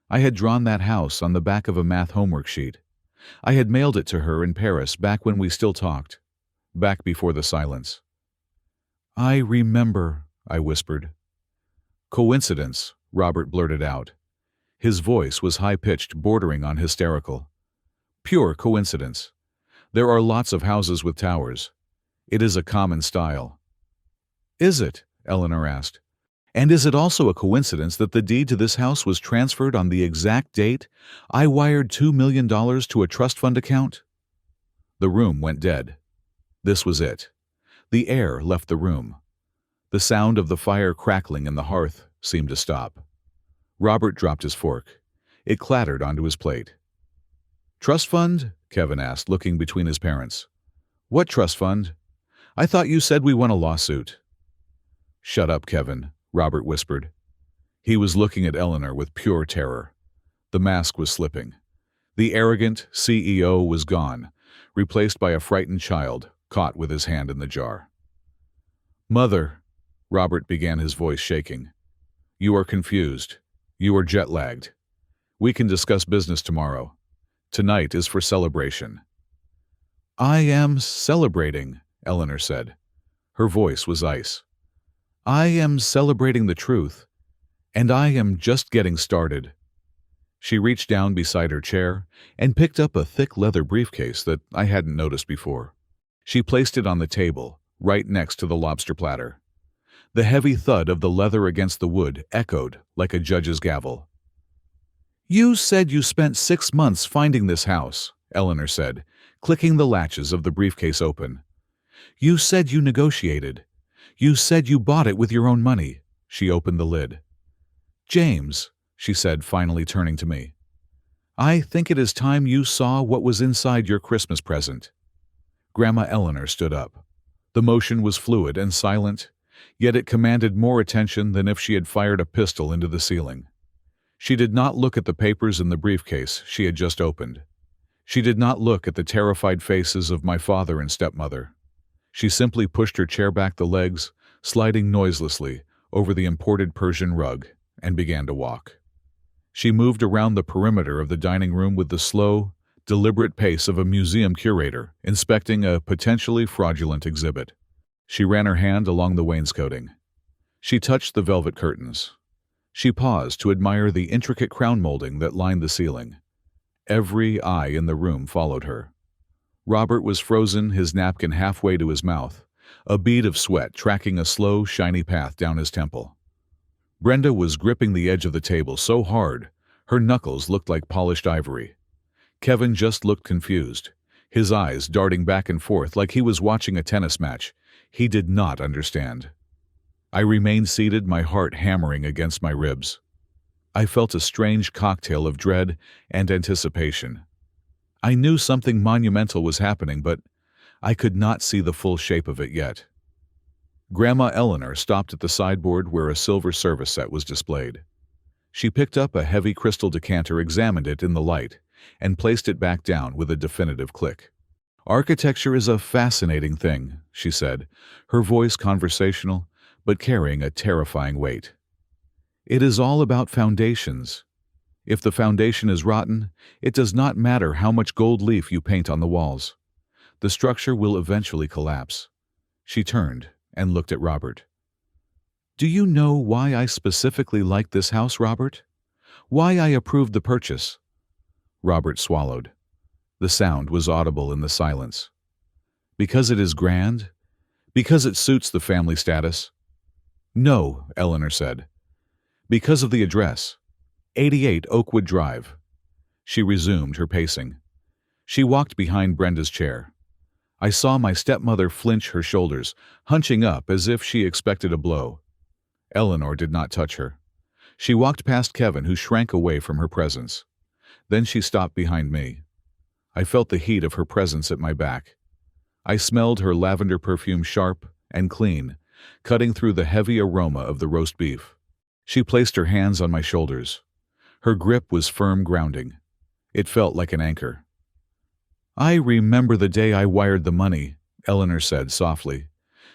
Speaker 1: I had drawn that house on the back of a math homework sheet. I had mailed it to her in Paris back when we still talked, back before the silence. "I remember," I whispered. "Coincidence," Robert blurted out. His voice was high-pitched, bordering on hysterical. "Pure coincidence. There are lots of houses with towers. It is a common style." "Is it?" Eleanor asked. "And is it also a coincidence that the deed to this house was transferred on the exact date I wired $2 million to a trust fund account?" The room went dead. This was it. The air left the room. The sound of the fire crackling in the hearth seemed to stop. Robert dropped his fork. It clattered onto his plate. "Trust fund?" Kevin asked, looking between his parents. "What trust fund? I thought you said we won a lawsuit." "Shut up, Kevin," Robert whispered. He was looking at Eleanor with pure terror. The mask was slipping. The arrogant CEO was gone, replaced by a frightened child caught with his hand in the jar. "Mother," Robert began, his voice shaking. "You are confused. You are jet-lagged. We can discuss business tomorrow. Tonight is for celebration." "I am celebrating," Eleanor said. Her voice was ice. "I am celebrating the truth, and I am just getting started." She reached down beside her chair and picked up a thick leather briefcase that I hadn't noticed before. She placed it on the table, right next to the lobster platter. The heavy thud of the leather against the wood echoed like a judge's gavel. "You said you spent 6 months finding this house," Eleanor said, clicking the latches of the briefcase open. "You said you negotiated. You said you bought it with your own money." She opened the lid. "James," she said, finally turning to me, "I think it is time you saw what was inside your Christmas present." Grandma Eleanor stood up. The motion was fluid and silent, yet it commanded more attention than if she had fired a pistol into the ceiling. She did not look at the papers in the briefcase she had just opened. She did not look at the terrified faces of my father and stepmother. She simply pushed her chair back the legs, sliding noiselessly over the imported Persian rug, and began to walk. She moved around the perimeter of the dining room with the slow, deliberate pace of a museum curator inspecting a potentially fraudulent exhibit. She ran her hand along the wainscoting. She touched the velvet curtains. She paused to admire the intricate crown molding that lined the ceiling. Every eye in the room followed her. Robert was frozen, his napkin halfway to his mouth, a bead of sweat tracking a slow, shiny path down his temple. Brenda was gripping the edge of the table so hard, her knuckles looked like polished ivory. Kevin just looked confused, his eyes darting back and forth like he was watching a tennis match. He did not understand. I remained seated, my heart hammering against my ribs. I felt a strange cocktail of dread and anticipation. I knew something monumental was happening, but I could not see the full shape of it yet. Grandma Eleanor stopped at the sideboard where a silver service set was displayed. She picked up a heavy crystal decanter, examined it in the light, and placed it back down with a definitive click. "Architecture is a fascinating thing," she said, her voice conversational, but carrying a terrifying weight. "It is all about foundations. If the foundation is rotten, it does not matter how much gold leaf you paint on the walls. The structure will eventually collapse." She turned and looked at Robert. "Do you know why I specifically like this house, Robert? Why I approved the purchase?" Robert swallowed. The sound was audible in the silence. "Because it is grand? Because it suits the family status?" "No," Eleanor said. "Because of the address. 88 Oakwood Drive." She resumed her pacing. She walked behind Brenda's chair. I saw my stepmother flinch her shoulders, hunching up as if she expected a blow. Eleanor did not touch her. She walked past Kevin, who shrank away from her presence. Then she stopped behind me. I felt the heat of her presence at my back. I smelled her lavender perfume, sharp and clean, cutting through the heavy aroma of the roast beef. She placed her hands on my shoulders. Her grip was firm, grounding. It felt like an anchor. "I remember the day I wired the money," Eleanor said softly,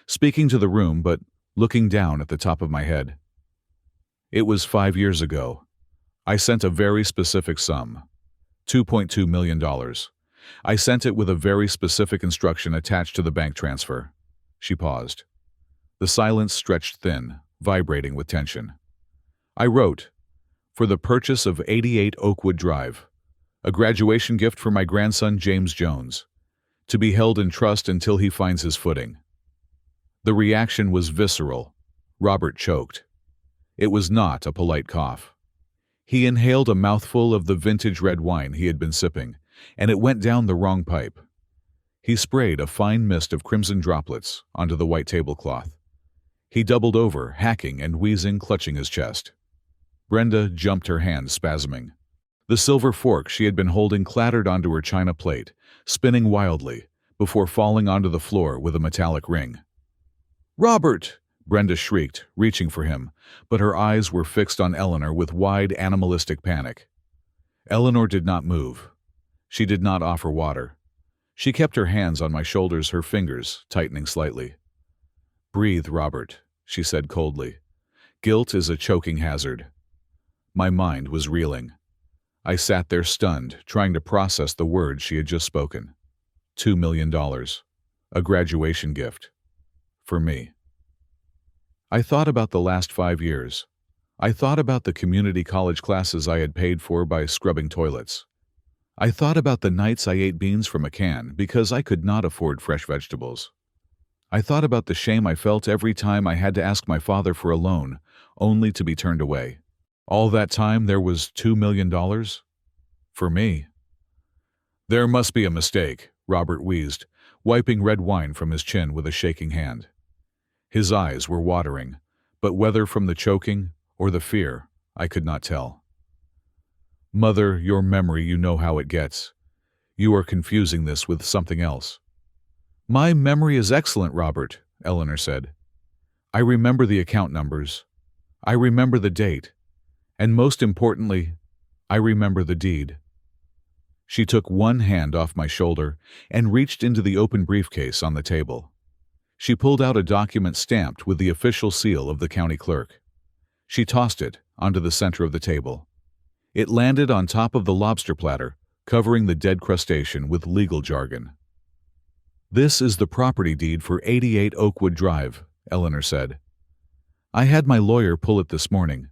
Speaker 1: speaking to the room but looking down at the top of my head. "It was 5 years ago. I sent a very specific sum, $2.2 million. I sent it with a very specific instruction attached to the bank transfer." She paused. The silence stretched thin, vibrating with tension. "I wrote, for the purchase of 88 Oakwood Drive, a graduation gift for my grandson James Jones, to be held in trust until he finds his footing." The reaction was visceral. Robert choked. It was not a polite cough. He inhaled a mouthful of the vintage red wine he had been sipping, and it went down the wrong pipe. He sprayed a fine mist of crimson droplets onto the white tablecloth. He doubled over, hacking and wheezing, clutching his chest. Brenda jumped, her hands spasming. The silver fork she had been holding clattered onto her china plate, spinning wildly, before falling onto the floor with a metallic ring. "Robert!" Brenda shrieked, reaching for him, but her eyes were fixed on Eleanor with wide, animalistic panic. Eleanor did not move. She did not offer water. She kept her hands on my shoulders, her fingers tightening slightly. "Breathe, Robert," she said coldly. "Guilt is a choking hazard." My mind was reeling. I sat there stunned, trying to process the words she had just spoken. $2 million. A graduation gift. For me. I thought about the last 5 years. I thought about the community college classes I had paid for by scrubbing toilets. I thought about the nights I ate beans from a can because I could not afford fresh vegetables. I thought about the shame I felt every time I had to ask my father for a loan, only to be turned away. All that time there was $2 million? For me. "There must be a mistake," Robert wheezed, wiping red wine from his chin with a shaking hand. His eyes were watering, but whether from the choking or the fear, I could not tell. "Mother, your memory, you know how it gets. You are confusing this with something else." "My memory is excellent, Robert," Eleanor said. "I remember the account numbers. I remember the date. And most importantly, I remember the deed." She took one hand off my shoulder and reached into the open briefcase on the table. She pulled out a document stamped with the official seal of the county clerk. She tossed it onto the center of the table. It landed on top of the lobster platter, covering the dead crustacean with legal jargon. "This is the property deed for 88 Oakwood Drive," Eleanor said. "I had my lawyer pull it this morning.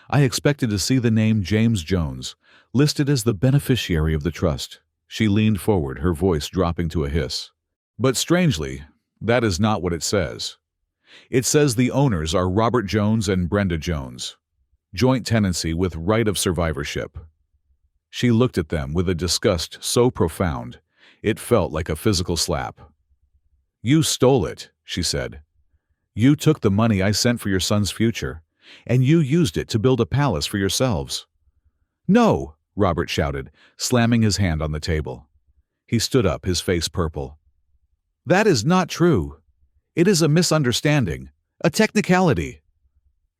Speaker 1: I expected to see the name James Jones listed as the beneficiary of the trust." She leaned forward, her voice dropping to a hiss. "But strangely, That is not what it says. It says the owners are Robert Jones and Brenda Jones. Joint tenancy with right of survivorship. She looked at them with a disgust so profound, it felt like a physical slap. You stole it, she said. You took the money I sent for your son's future, and you used it to build a palace for yourselves. No, Robert shouted, slamming his hand on the table. He stood up, his face purple. That is not true. It is a misunderstanding, a technicality.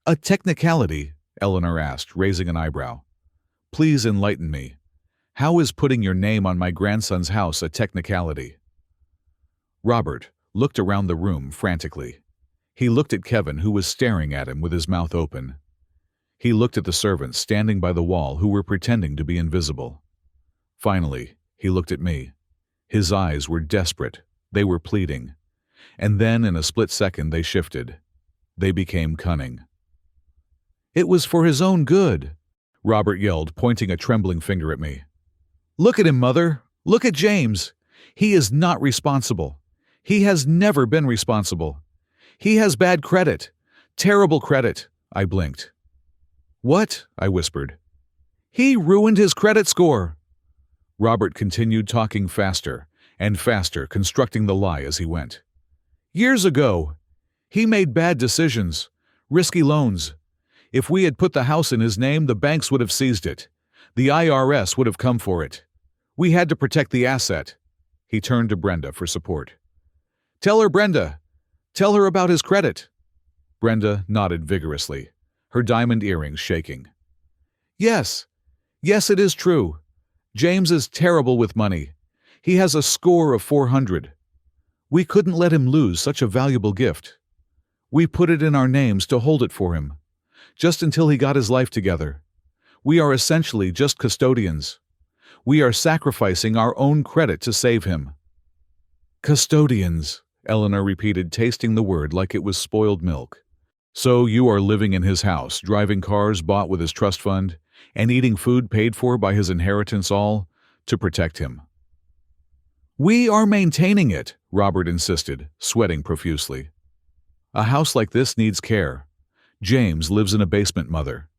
Speaker 1: A technicality? Eleanor asked, raising an eyebrow. Please enlighten me. How is putting your name on my grandson's house a technicality? Robert looked around the room frantically. He looked at Kevin, who was staring at him with his mouth open. He looked at the servants standing by the wall who were pretending to be invisible. Finally, he looked at me. His eyes were desperate. They were pleading. And then, in a split second, they shifted. They became cunning. It was for his own good, Robert yelled, pointing a trembling finger at me. Look at him, Mother. Look at James. He is not responsible. He has never been responsible. He has bad credit. Terrible credit, I blinked. What? I whispered. He ruined his credit score. Robert continued talking faster and faster, constructing the lie as he went. Years ago, he made bad decisions, risky loans. If we had put the house in his name, the banks would have seized it. The IRS would have come for it. We had to protect the asset. He turned to Brenda for support. Tell her, Brenda. Tell her about his credit. Brenda nodded vigorously, her diamond earrings shaking. Yes. Yes, it is true. James is terrible with money. He has a score of 400. We couldn't let him lose such a valuable gift. We put it in our names to hold it for him, just until he got his life together. We are essentially just custodians. We are sacrificing our own credit to save him. Custodians, Eleanor repeated, tasting the word like it was spoiled milk. So you are living in his house, driving cars bought with his trust fund, and eating food paid for by his inheritance, all to protect him. We are maintaining it, Robert insisted, sweating profusely. A house like this needs care. James lives in a basement, Mother.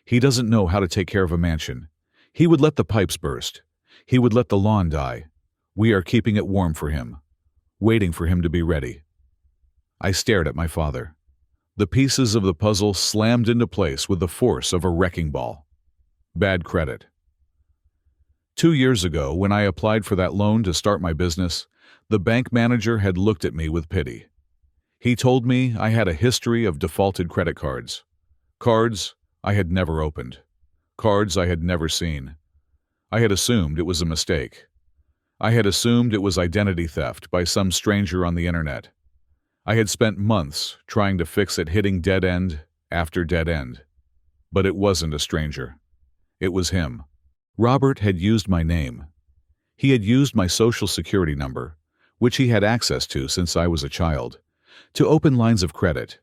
Speaker 1: He doesn't know how to take care of a mansion. He would let the pipes burst. He would let the lawn die. We are keeping it warm for him, waiting for him to be ready. I stared at my father. The pieces of the puzzle slammed into place with the force of a wrecking ball. Bad credit. 2 years ago, when I applied for that loan to start my business, the bank manager had looked at me with pity. He told me I had a history of defaulted credit cards. Cards I had never opened. Cards I had never seen. I had assumed it was a mistake. I had assumed it was identity theft by some stranger on the internet. I had spent months trying to fix it, hitting dead end after dead end. But it wasn't a stranger. It was him. Robert had used my name. He had used my social security number, which he had access to since I was a child, to open lines of credit.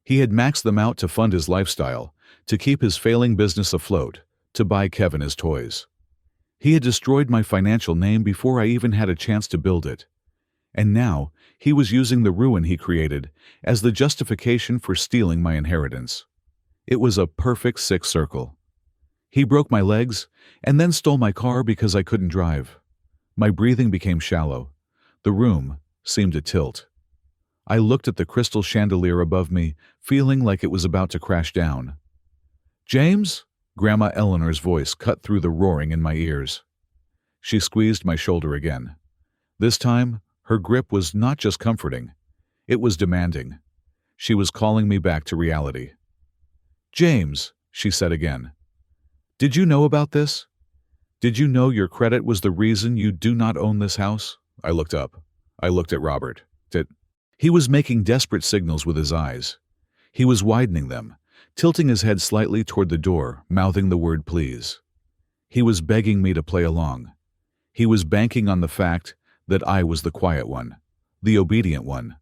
Speaker 1: He had maxed them out to fund his lifestyle, to keep his failing business afloat, to buy Kevin his toys. He had destroyed my financial name before I even had a chance to build it. And now he was using the ruin he created as the justification for stealing my inheritance. It was a perfect sick circle. He broke my legs and then stole my car because I couldn't drive. My breathing became shallow. The room seemed to tilt. I looked at the crystal chandelier above me, feeling like it was about to crash down. James? Grandma Eleanor's voice cut through the roaring in my ears. She squeezed my shoulder again. This time, her grip was not just comforting. It was demanding. She was calling me back to reality. James, she said again. Did you know about this? Did you know your credit was the reason you do not own this house? I looked up. I looked at Robert. He was making desperate signals with his eyes. He was widening them, tilting his head slightly toward the door, mouthing the word please. He was begging me to play along. He was banking on the fact that I was the quiet one, the obedient one,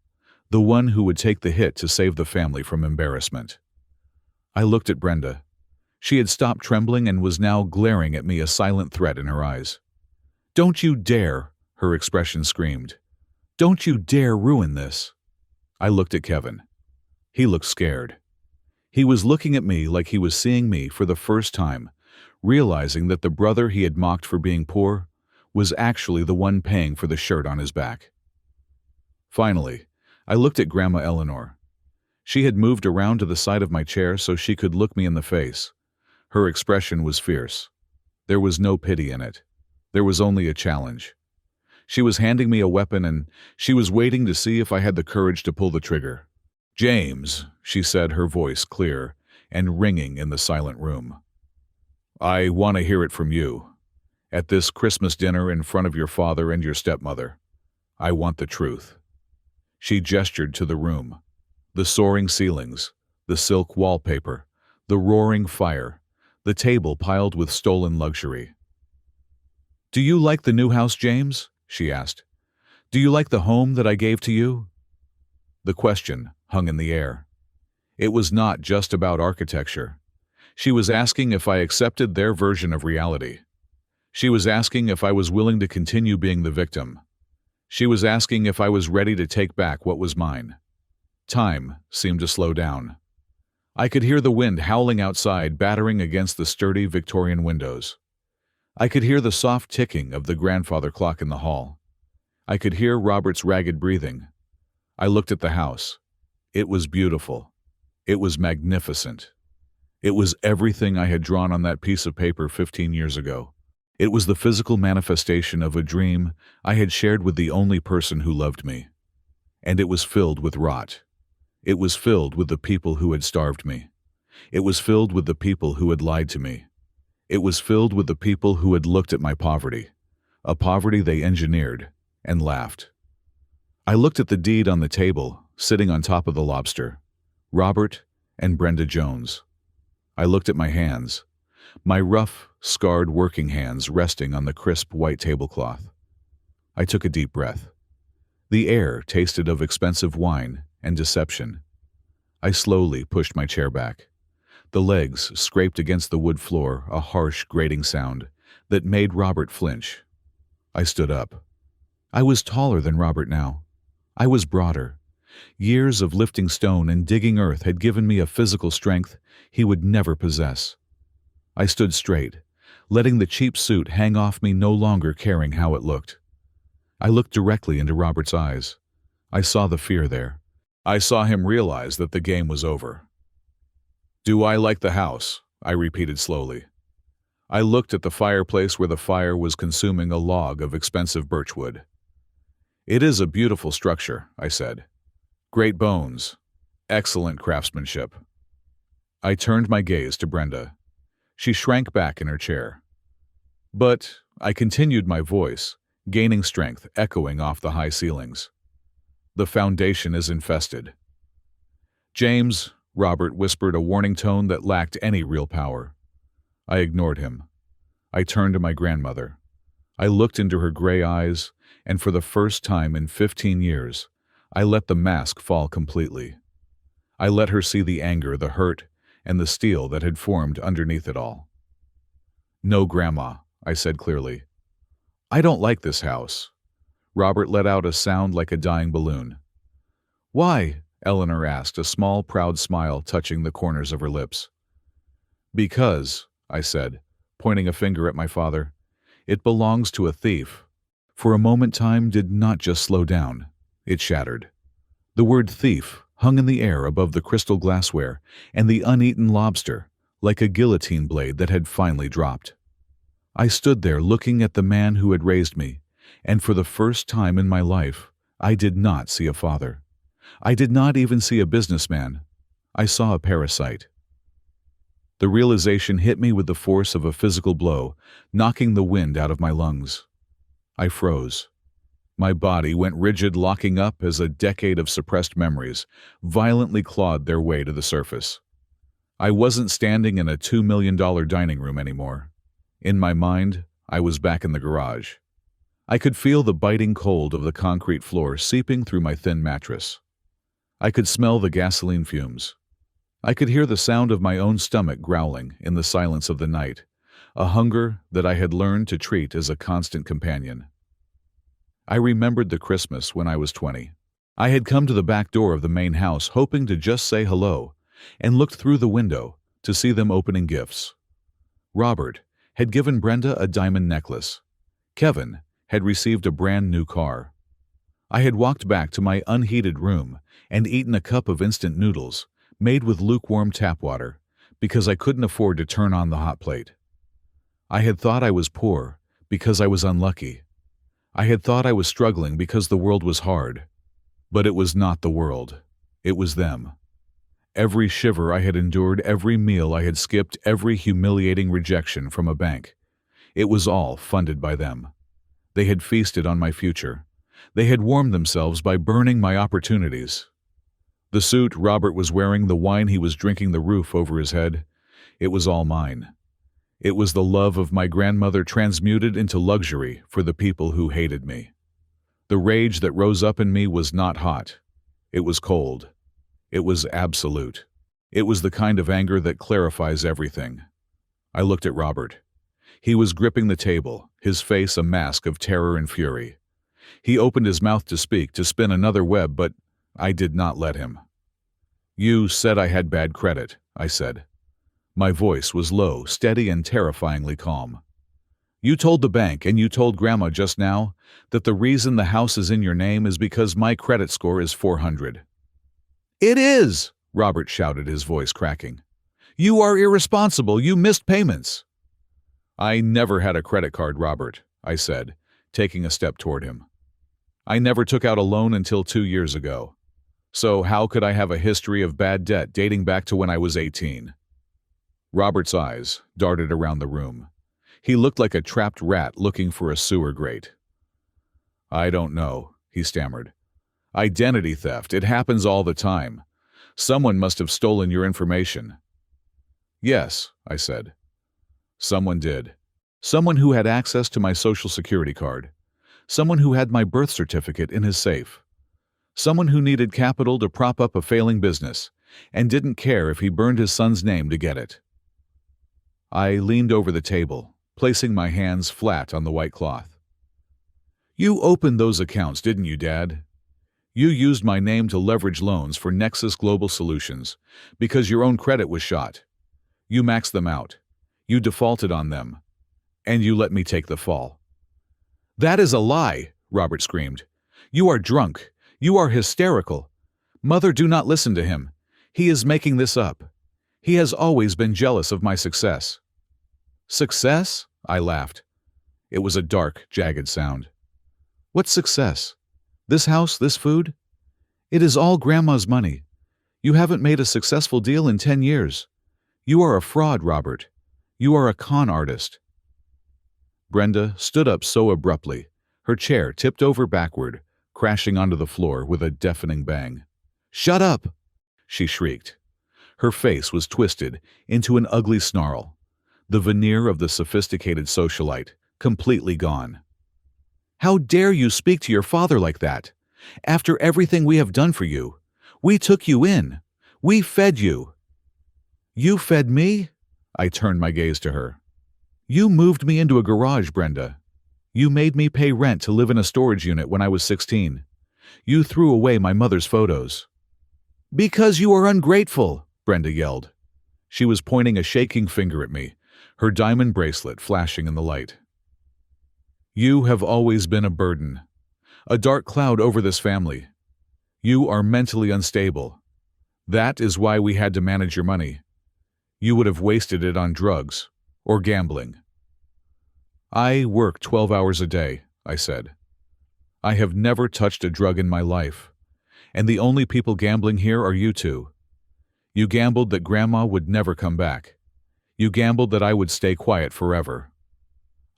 Speaker 1: the one who would take the hit to save the family from embarrassment. I looked at Brenda. She had stopped trembling and was now glaring at me, a silent threat in her eyes. Don't you dare, her expression screamed. Don't you dare ruin this. I looked at Kevin. He looked scared. He was looking at me like he was seeing me for the first time, realizing that the brother he had mocked for being poor was actually the one paying for the shirt on his back. Finally, I looked at Grandma Eleanor. She had moved around to the side of my chair so she could look me in the face. Her expression was fierce. There was no pity in it. There was only a challenge. She was handing me a weapon and she was waiting to see if I had the courage to pull the trigger. "James," she said, her voice clear and ringing in the silent room. "I want to hear it from you. At this Christmas dinner in front of your father and your stepmother. I want the truth." She gestured to the room. The soaring ceilings, the silk wallpaper, the roaring fire, the table piled with stolen luxury. "Do you like the new house, James?" she asked. "Do you like the home that I gave to you?" The question hung in the air. It was not just about architecture. She was asking if I accepted their version of reality. She was asking if I was willing to continue being the victim. She was asking if I was ready to take back what was mine. Time seemed to slow down. I could hear the wind howling outside, battering against the sturdy Victorian windows. I could hear the soft ticking of the grandfather clock in the hall. I could hear Robert's ragged breathing. I looked at the house. It was beautiful. It was magnificent. It was everything I had drawn on that piece of paper 15 years ago. It was the physical manifestation of a dream I had shared with the only person who loved me. And it was filled with rot. It was filled with the people who had starved me. It was filled with the people who had lied to me. It was filled with the people who had looked at my poverty, a poverty they engineered, and laughed. I looked at the deed on the table, sitting on top of the lobster. Robert and Brenda Jones. I looked at my hands, my rough, scarred working hands resting on the crisp white tablecloth. I took a deep breath. The air tasted of expensive wine and deception. I slowly pushed my chair back. The legs scraped against the wood floor, a harsh, grating sound that made Robert flinch. I stood up. I was taller than Robert now. I was broader. Years of lifting stone and digging earth had given me a physical strength he would never possess. I stood straight, letting the cheap suit hang off me, no longer caring how it looked. I looked directly into Robert's eyes. I saw the fear there. I saw him realize that the game was over. "Do I like the house?" I repeated slowly. I looked at the fireplace where the fire was consuming a log of expensive birchwood. "It is a beautiful structure," I said. "Great bones. Excellent craftsmanship." I turned my gaze to Brenda. She shrank back in her chair. "But," I continued, my voice gaining strength, echoing off the high ceilings, "the foundation is infested." "James," Robert whispered, a warning tone that lacked any real power. I ignored him. I turned to my grandmother. I looked into her gray eyes, and for the first time in 15 years, I let the mask fall completely. I let her see the anger, the hurt, and the steel that had formed underneath it all. "No, Grandma," I said clearly. "I don't like this house." Robert let out a sound like a dying balloon. "Why?" Eleanor asked, a small, proud smile touching the corners of her lips. "Because," I said, pointing a finger at my father, "it belongs to a thief." For a moment time did not just slow down, it shattered. The word thief hung in the air above the crystal glassware and the uneaten lobster, like a guillotine blade that had finally dropped. I stood there looking at the man who had raised me, and for the first time in my life, I did not see a father. I did not even see a businessman. I saw a parasite. The realization hit me with the force of a physical blow, knocking the wind out of my lungs. I froze. My body went rigid, locking up as a decade of suppressed memories violently clawed their way to the surface. I wasn't standing in a $2 million dining room anymore. In my mind, I was back in the garage. I could feel the biting cold of the concrete floor seeping through my thin mattress. I could smell the gasoline fumes. I could hear the sound of my own stomach growling in the silence of the night, a hunger that I had learned to treat as a constant companion. I remembered the Christmas when I was 20. I had come to the back door of the main house hoping to just say hello, and looked through the window to see them opening gifts. Robert had given Brenda a diamond necklace. Kevin had received a brand new car. I had walked back to my unheated room and eaten a cup of instant noodles made with lukewarm tap water because I couldn't afford to turn on the hot plate. I had thought I was poor because I was unlucky. I had thought I was struggling because the world was hard. But it was not the world. It was them. Every shiver I had endured, every meal I had skipped, every humiliating rejection from a bank. It was all funded by them. They had feasted on my future. They had warmed themselves by burning my opportunities. The suit Robert was wearing, the wine he was drinking, the roof over his head, it was all mine. It was the love of my grandmother transmuted into luxury for the people who hated me. The rage that rose up in me was not hot. It was cold. It was absolute. It was the kind of anger that clarifies everything. I looked at Robert. He was gripping the table, his face a mask of terror and fury. He opened his mouth to speak, to spin another web, but I did not let him. "You said I had bad credit," I said. My voice was low, steady, and terrifyingly calm. "You told the bank and you told Grandma just now that the reason the house is in your name is because my credit score is 400. "It is!" Robert shouted, his voice cracking. "You are irresponsible. You missed payments." "I never had a credit card, Robert," I said, taking a step toward him. "I never took out a loan until 2 years ago. So how could I have a history of bad debt dating back to when I was 18? Robert's eyes darted around the room. He looked like a trapped rat looking for a sewer grate. "I don't know," he stammered. "Identity theft, it happens all the time. Someone must have stolen your information." "Yes," I said. "Someone did. Someone who had access to my social security card. Someone who had my birth certificate in his safe. Someone who needed capital to prop up a failing business and didn't care if he burned his son's name to get it." I leaned over the table, placing my hands flat on the white cloth. "You opened those accounts, didn't you, Dad? You used my name to leverage loans for Nexus Global Solutions because your own credit was shot. You maxed them out. You defaulted on them. And you let me take the fall." "That is a lie," Robert screamed. "You are drunk. You are hysterical. Mother, do not listen to him. He is making this up. He has always been jealous of my success." "Success?" I laughed. It was a dark, jagged sound. "What success? This house, this food? It is all Grandma's money. You haven't made a successful deal in 10 years. You are a fraud, Robert. You are a con artist." Brenda stood up so abruptly, her chair tipped over backward, crashing onto the floor with a deafening bang. "Shut up!" she shrieked. Her face was twisted into an ugly snarl, the veneer of the sophisticated socialite completely gone. "How dare you speak to your father like that? After everything we have done for you, we took you in. We fed you." "You fed me?" I turned my gaze to her. "You moved me into a garage, Brenda. You made me pay rent to live in a storage unit when I was 16. You threw away my mother's photos." "Because you are ungrateful," Brenda yelled. She was pointing a shaking finger at me, her diamond bracelet flashing in the light. "You have always been a burden, a dark cloud over this family. You are mentally unstable. That is why we had to manage your money. You would have wasted it on drugs or gambling." "I work 12 hours a day," I said. "I have never touched a drug in my life, and the only people gambling here are you two. You gambled that Grandma would never come back. You gambled that I would stay quiet forever."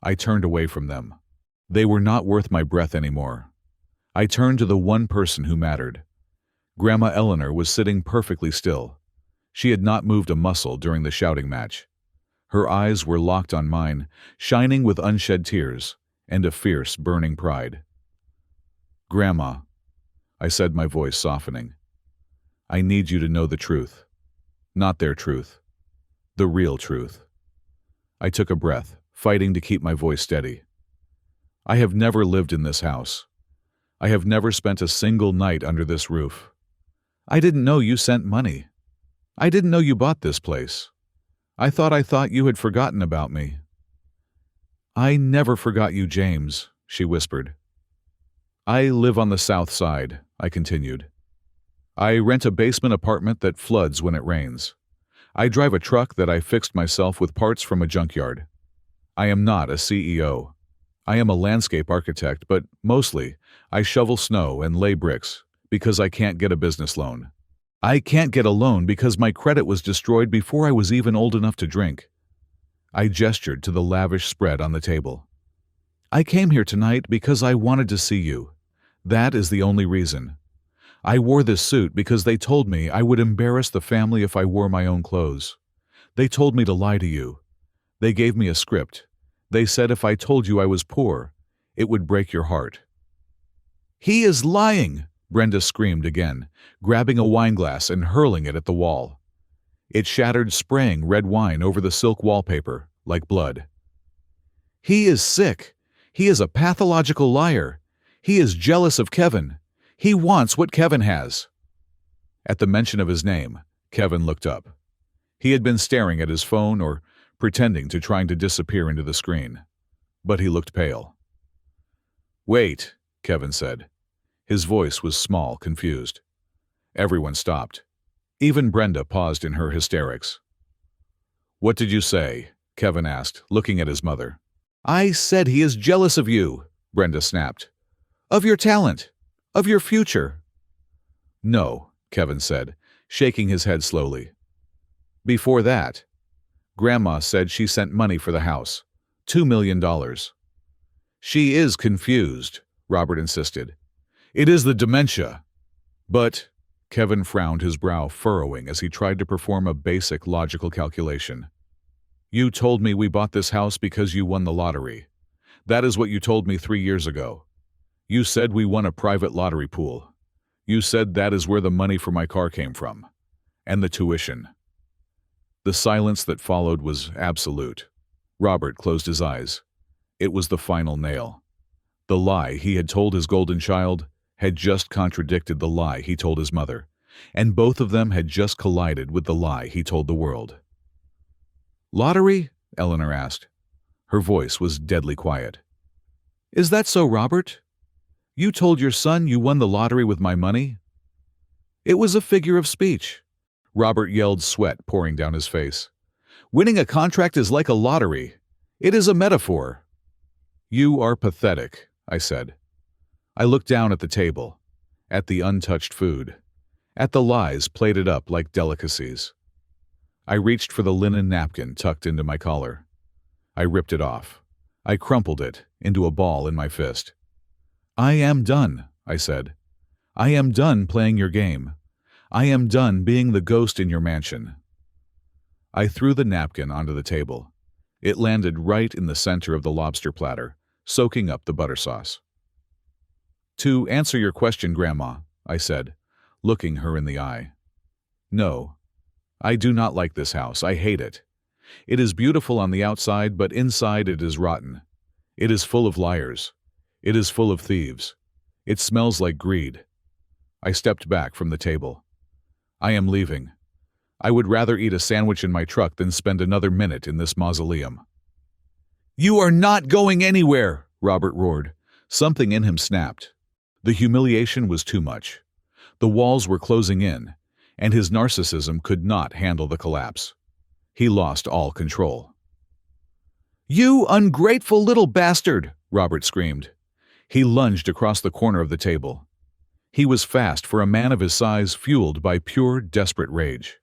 Speaker 1: I turned away from them. They were not worth my breath anymore. I turned to the one person who mattered. Grandma Eleanor was sitting perfectly still. She had not moved a muscle during the shouting match. Her eyes were locked on mine, shining with unshed tears and a fierce, burning pride. "Grandma," I said, my voice softening, "I need you to know the truth. Not their truth. The real truth." I took a breath, fighting to keep my voice steady. "I have never lived in this house. I have never spent a single night under this roof. I didn't know you sent money. I didn't know you bought this place. I thought you had forgotten about me." "I never forgot you, James," she whispered. "I live on the south side," I continued. "I rent a basement apartment that floods when it rains. I drive a truck that I fixed myself with parts from a junkyard. I am not a CEO. I am a landscape architect, but mostly I shovel snow and lay bricks because I can't get a business loan. I can't get a loan because my credit was destroyed before I was even old enough to drink." I gestured to the lavish spread on the table. "I came here tonight because I wanted to see you. That is the only reason. I wore this suit because they told me I would embarrass the family if I wore my own clothes. They told me to lie to you. They gave me a script. They said if I told you I was poor, it would break your heart." "He is lying!" Brenda screamed again, grabbing a wineglass and hurling it at the wall. It shattered, spraying red wine over the silk wallpaper, like blood. "He is sick. He is a pathological liar. He is jealous of Kevin. He wants what Kevin has." At the mention of his name, Kevin looked up. He had been staring at his phone or pretending to trying to disappear into the screen. But he looked pale. "Wait," Kevin said. His voice was small, confused. Everyone stopped. Even Brenda paused in her hysterics. "What did you say?" Kevin asked, looking at his mother. "I said he is jealous of you," Brenda snapped. "Of your talent. Of your future." "No," Kevin said, shaking his head slowly. "Before that, Grandma said she sent money for the house. $2 million. "She is confused," Robert insisted. "It is the dementia." "But," Kevin frowned, his brow furrowing as he tried to perform a basic logical calculation. "You told me we bought this house because you won the lottery. That is what you told me 3 years ago. You said we won a private lottery pool. You said that is where the money for my car came from. And the tuition." The silence that followed was absolute. Robert closed his eyes. It was the final nail. The lie he had told his golden child had just contradicted the lie he told his mother, and both of them had just collided with the lie he told the world. "Lottery?" Eleanor asked. Her voice was deadly quiet. "Is that so, Robert? You told your son you won the lottery with my money?" "It was a figure of speech." Robert yelled, sweat pouring down his face. "Winning a contract is like a lottery. It is a metaphor." "You are pathetic," I said. I looked down at the table, at the untouched food, at the lies plated up like delicacies. I reached for the linen napkin tucked into my collar. I ripped it off. I crumpled it into a ball in my fist. "I am done," I said. "I am done playing your game. I am done being the ghost in your mansion." I threw the napkin onto the table. It landed right in the center of the lobster platter, soaking up the butter sauce. "To answer your question, Grandma," I said, looking her in the eye. "No, I do not like this house. I hate it. It is beautiful on the outside, but inside it is rotten. It is full of liars. It is full of thieves. It smells like greed." I stepped back from the table. "I am leaving. I would rather eat a sandwich in my truck than spend another minute in this mausoleum." "You are not going anywhere!" Robert roared. Something in him snapped. The humiliation was too much. The walls were closing in, and his narcissism could not handle the collapse. He lost all control. "You ungrateful little bastard!" Robert screamed. He lunged across the corner of the table. He was fast for a man of his size, fueled by pure, desperate rage.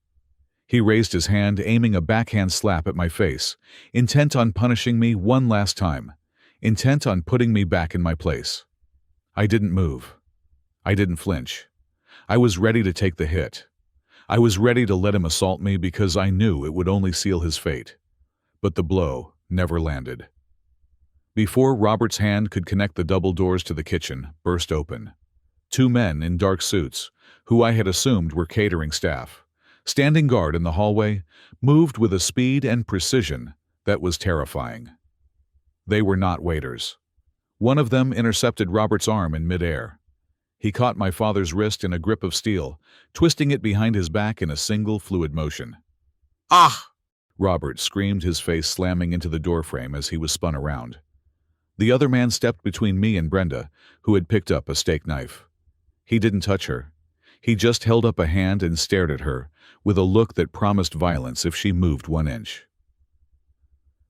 Speaker 1: He raised his hand, aiming a backhand slap at my face, intent on punishing me one last time, intent on putting me back in my place. I didn't move. I didn't flinch. I was ready to take the hit. I was ready to let him assault me because I knew it would only seal his fate. But the blow never landed. Before Robert's hand could connect, the double doors to the kitchen burst open. 2 men in dark suits, who I had assumed were catering staff, standing guard in the hallway, moved with a speed and precision that was terrifying. They were not waiters. One of them intercepted Robert's arm in midair. He caught my father's wrist in a grip of steel, twisting it behind his back in a single fluid motion. "Ah!" Robert screamed, his face slamming into the doorframe as he was spun around. The other man stepped between me and Brenda, who had picked up a steak knife. He didn't touch her. He just held up a hand and stared at her, with a look that promised violence if she moved 1 inch.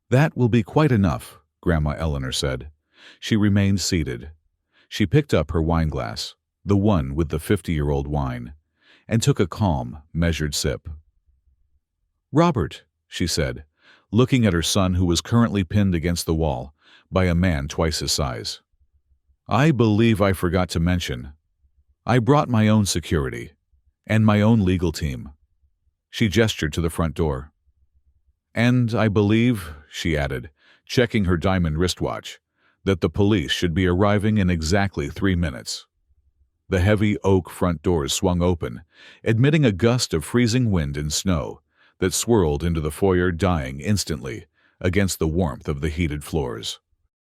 Speaker 1: "That will be quite enough," Grandma Eleanor said. She remained seated. She picked up her wineglass, the one with the 50-year-old wine, and took a calm, measured sip. "Robert," she said, looking at her son who was currently pinned against the wall by a man twice his size. "I believe I forgot to mention, I brought my own security and my own legal team." She gestured to the front door. "And I believe," she added, checking her diamond wristwatch, "that the police should be arriving in exactly 3 minutes." The heavy oak front doors swung open, admitting a gust of freezing wind and snow that swirled into the foyer, dying instantly against the warmth of the heated floors.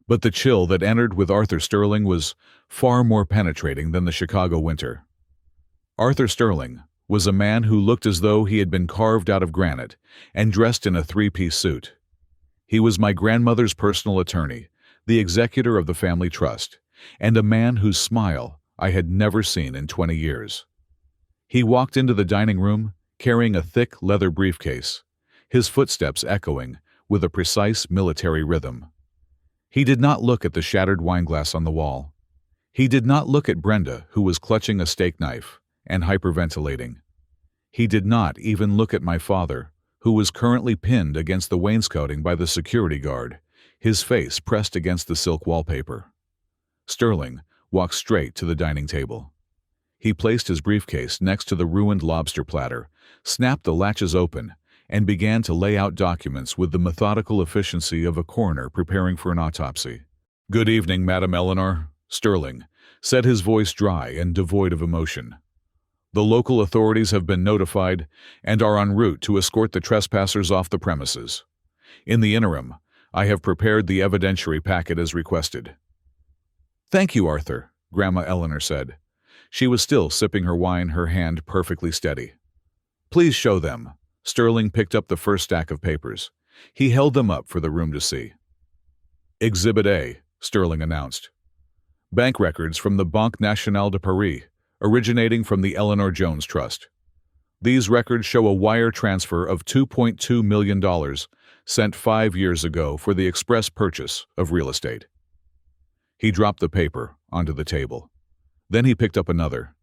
Speaker 1: But the chill that entered with Arthur Sterling was far more penetrating than the Chicago winter. Arthur Sterling was a man who looked as though he had been carved out of granite and dressed in a 3-piece suit. He was my grandmother's personal attorney, the executor of the family trust, and a man whose smile I had never seen in 20 years. He walked into the dining room carrying a thick leather briefcase, his footsteps echoing with a precise military rhythm. He did not look at the shattered wineglass on the wall. He did not look at Brenda, who was clutching a steak knife and hyperventilating. He did not even look at my father, who was currently pinned against the wainscoting by the security guard, his face pressed against the silk wallpaper. Sterling walked straight to the dining table. He placed his briefcase next to the ruined lobster platter, snapped the latches open, and began to lay out documents with the methodical efficiency of a coroner preparing for an autopsy. "Good evening, Madam Eleanor," Sterling said, his voice dry and devoid of emotion. "The local authorities have been notified and are en route to escort the trespassers off the premises. In the interim, I have prepared the evidentiary packet as requested." "Thank you, Arthur," Grandma Eleanor said. She was still sipping her wine, her hand perfectly steady. "Please show them." Sterling picked up the first stack of papers. He held them up for the room to see. "Exhibit A," Sterling announced. "Bank records from the Banque Nationale de Paris, originating from the Eleanor Jones Trust. These records show a wire transfer of $2.2 million sent 5 years ago for the express purchase of real estate." He dropped the paper onto the table. Then he picked up another.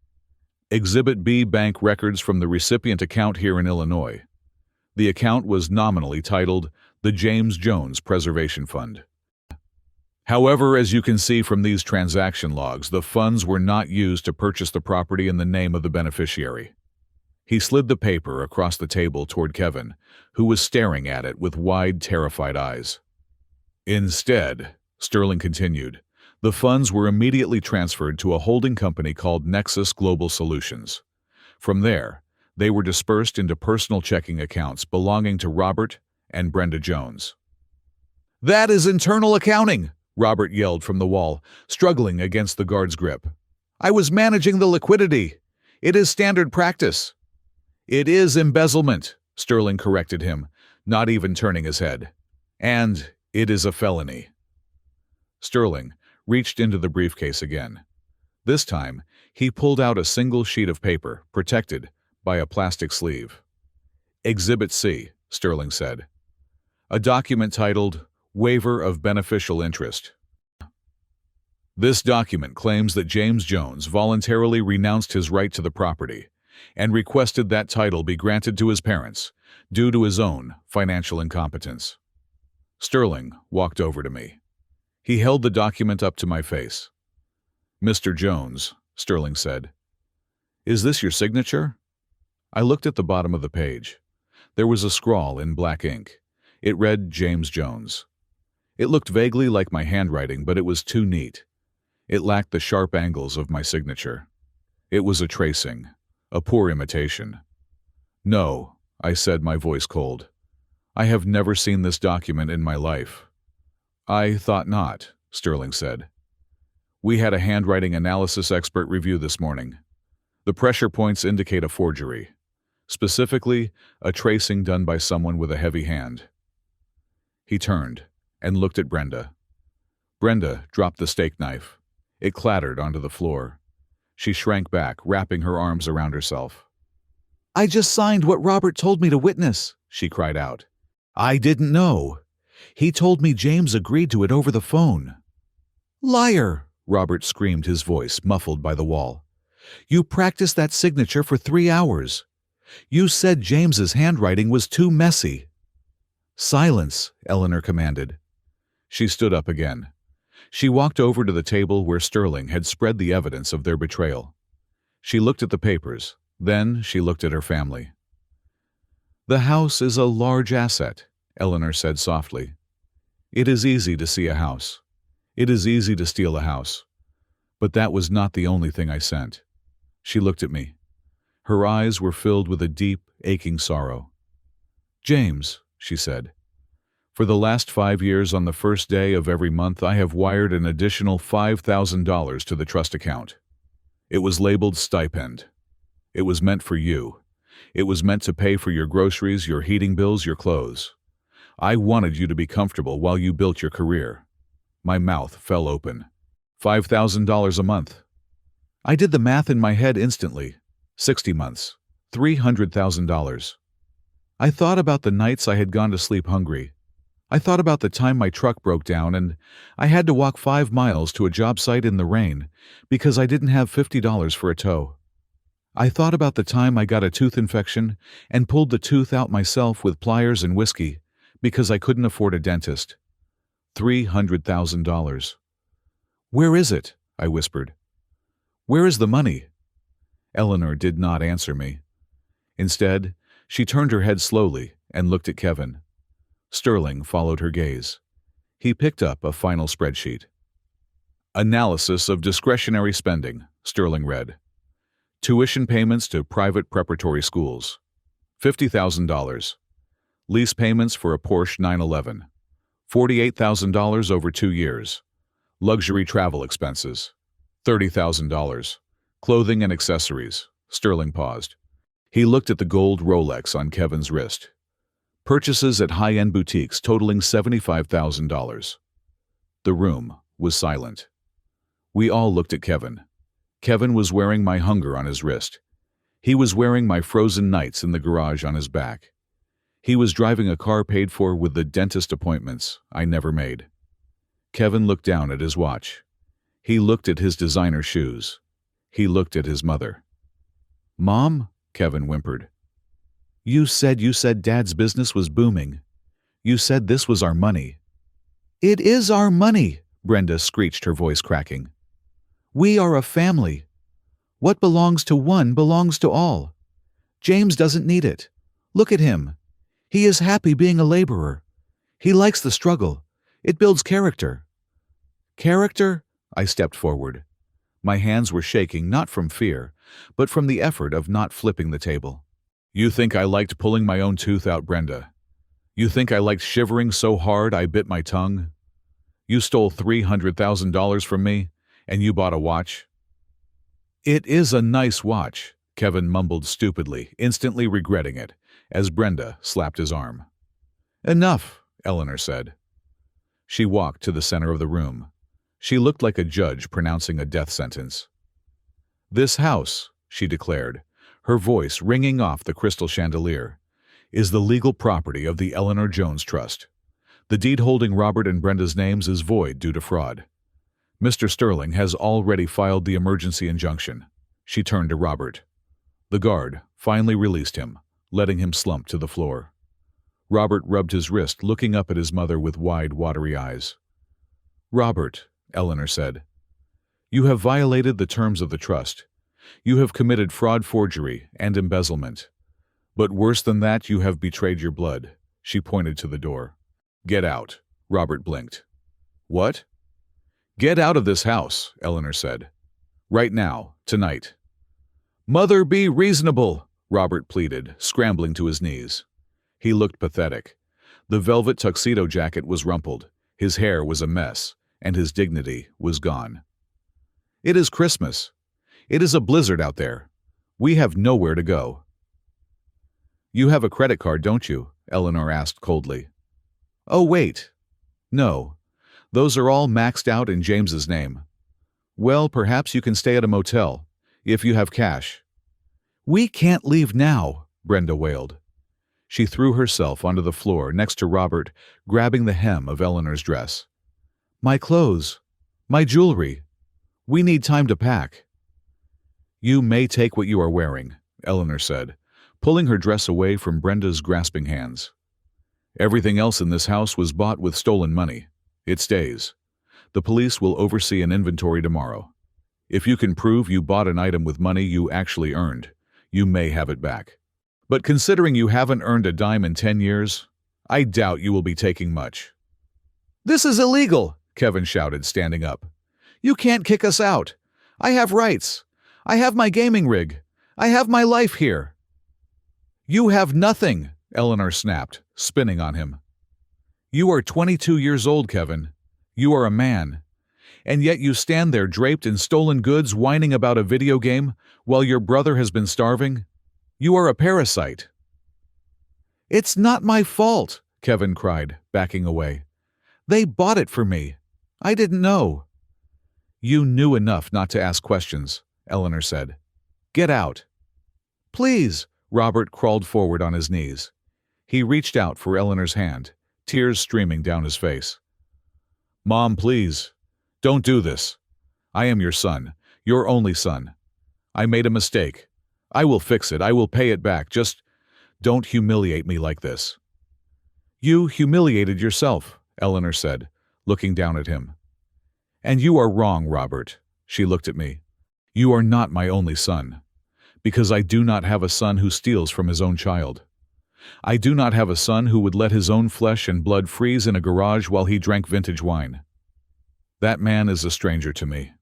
Speaker 1: "Exhibit B, bank records from the recipient account here in Illinois. The account was nominally titled the James Jones Preservation Fund. However, as you can see from these transaction logs, the funds were not used to purchase the property in the name of the beneficiary." He slid the paper across the table toward Kevin, who was staring at it with wide, terrified eyes. "Instead," Sterling continued, "the funds were immediately transferred to a holding company called Nexus Global Solutions. From there, they were dispersed into personal checking accounts belonging to Robert and Brenda Jones." "That is internal accounting," Robert yelled from the wall, struggling against the guard's grip. "I was managing the liquidity. It is standard practice." "It is embezzlement," Sterling corrected him, not even turning his head. "And it is a felony." Sterling reached into the briefcase again. This time, he pulled out a single sheet of paper, protected by a plastic sleeve. "Exhibit C," Sterling said. "A document titled Waiver of Beneficial Interest. This document claims that James Jones voluntarily renounced his right to the property and requested that title be granted to his parents due to his own financial incompetence." Sterling walked over to me. He held the document up to my face. "Mr. Jones," Sterling said, "is this your signature?" I looked at the bottom of the page. There was a scrawl in black ink. It read James Jones. It looked vaguely like my handwriting, but it was too neat. It lacked the sharp angles of my signature. It was a tracing, a poor imitation. "No," I said, my voice cold. "I have never seen this document in my life." "I thought not," Sterling said. We had a handwriting analysis expert review this morning. The pressure points indicate a forgery. Specifically, a tracing done by someone with a heavy hand. He turned and looked at Brenda. Brenda dropped the steak knife. It clattered onto the floor. She shrank back, wrapping her arms around herself. "I just signed what Robert told me to witness," she cried out. "I didn't know. He told me James agreed to it over the phone." "Liar!" Robert screamed, his voice muffled by the wall. "You practiced that signature for 3 hours. You said James's handwriting was too messy." "Silence," Eleanor commanded. She stood up again. She walked over to the table where Sterling had spread the evidence of their betrayal. She looked at the papers. Then she looked at her family. "The house is a large asset," Eleanor said softly. "It is easy to see a house. It is easy to steal a house. But that was not the only thing I sent." She looked at me. Her eyes were filled with a deep, aching sorrow. "James," she said, "for the last 5 years on the first day of every month I have wired an additional $5,000 to the trust account. It was labeled stipend. It was meant for you. It was meant to pay for your groceries, your heating bills, your clothes. I wanted you to be comfortable while you built your career." My mouth fell open. $5,000 a month. I did the math in my head instantly. 60 months. $300,000. I thought about the nights I had gone to sleep hungry. I thought about the time my truck broke down and I had to walk 5 miles to a job site in the rain because I didn't have $50 for a tow. I thought about the time I got a tooth infection and pulled the tooth out myself with pliers and whiskey because I couldn't afford a dentist. $300,000. "Where is it?" I whispered. "Where is the money?" Eleanor did not answer me. Instead, she turned her head slowly and looked at Kevin. Sterling followed her gaze. He picked up a final spreadsheet. "Analysis of discretionary spending," Sterling read. "Tuition payments to private preparatory schools. $50,000. Lease payments for a Porsche 911. $48,000 over 2 years. Luxury travel expenses. $30,000. Clothing and accessories." Sterling paused. He looked at the gold Rolex on Kevin's wrist. "Purchases at high-end boutiques totaling $75,000. The room was silent. We all looked at Kevin. Kevin was wearing my hunger on his wrist. He was wearing my frozen nights in the garage on his back. He was driving a car paid for with the dentist appointments I never made. Kevin looked down at his watch. He looked at his designer shoes. He looked at his mother. "Mom," Kevin whimpered. You said Dad's business was booming. You said this was our money." "It is our money," Brenda screeched, her voice cracking. "We are a family. What belongs to one belongs to all. James doesn't need it. Look at him. He is happy being a laborer. He likes the struggle. It builds character." "Character?" I stepped forward. My hands were shaking not from fear, but from the effort of not flipping the table. "You think I liked pulling my own tooth out, Brenda? You think I liked shivering so hard I bit my tongue? You stole $300,000 from me, and you bought a watch?" "It is a nice watch," Kevin mumbled stupidly, instantly regretting it, as Brenda slapped his arm. "Enough," Eleanor said. She walked to the center of the room. She looked like a judge pronouncing a death sentence. "This house," she declared, her voice ringing off the crystal chandelier, "is the legal property of the Eleanor Jones Trust. The deed holding Robert and Brenda's names is void due to fraud. Mr. Sterling has already filed the emergency injunction." She turned to Robert. The guard finally released him, letting him slump to the floor. Robert rubbed his wrist, looking up at his mother with wide, watery eyes. "Robert," Eleanor said, "you have violated the terms of the trust. You have committed fraud, forgery, and embezzlement. But worse than that, you have betrayed your blood." She pointed to the door. "Get out," Robert blinked. "What?" "Get out of this house," Eleanor said. "Right now, tonight." "Mother, be reasonable," Robert pleaded, scrambling to his knees. He looked pathetic. The velvet tuxedo jacket was rumpled, his hair was a mess, and his dignity was gone. It is Christmas. It is a blizzard out there. We have nowhere to go." "You have a credit card, don't you?" Eleanor asked coldly. "Oh, wait. No. Those are all maxed out in James's name." "Well, perhaps you can stay at a motel, if you have cash." "We can't leave now," Brenda wailed. She threw herself onto the floor next to Robert, grabbing the hem of Eleanor's dress. "My clothes. My jewelry. We need time to pack." "You may take what you are wearing," Eleanor said, pulling her dress away from Brenda's grasping hands. "Everything else in this house was bought with stolen money. It stays. The police will oversee an inventory tomorrow. If you can prove you bought an item with money you actually earned, you may have it back. But considering you haven't earned a dime in 10 years, I doubt you will be taking much." "This is illegal," Kevin shouted, standing up. "You can't kick us out. I have rights. I have my gaming rig. I have my life here." "You have nothing," Eleanor snapped, spinning on him. "You are 22 years old, Kevin. You are a man. And yet you stand there draped in stolen goods whining about a video game while your brother has been starving? You are a parasite." "It's not my fault," Kevin cried, backing away. "They bought it for me. I didn't know." "You knew enough not to ask questions," Eleanor said. "Get out." "Please." Robert crawled forward on his knees. He reached out for Eleanor's hand, tears streaming down his face. "Mom, please. Don't do this. I am your son, your only son. I made a mistake. I will fix it. I will pay it back. Just don't humiliate me like this." "You humiliated yourself," Eleanor said, looking down at him. "And you are wrong, Robert." She looked at me. "You are not my only son. Because I do not have a son who steals from his own child. I do not have a son who would let his own flesh and blood freeze in a garage while he drank vintage wine. That man is a stranger to me."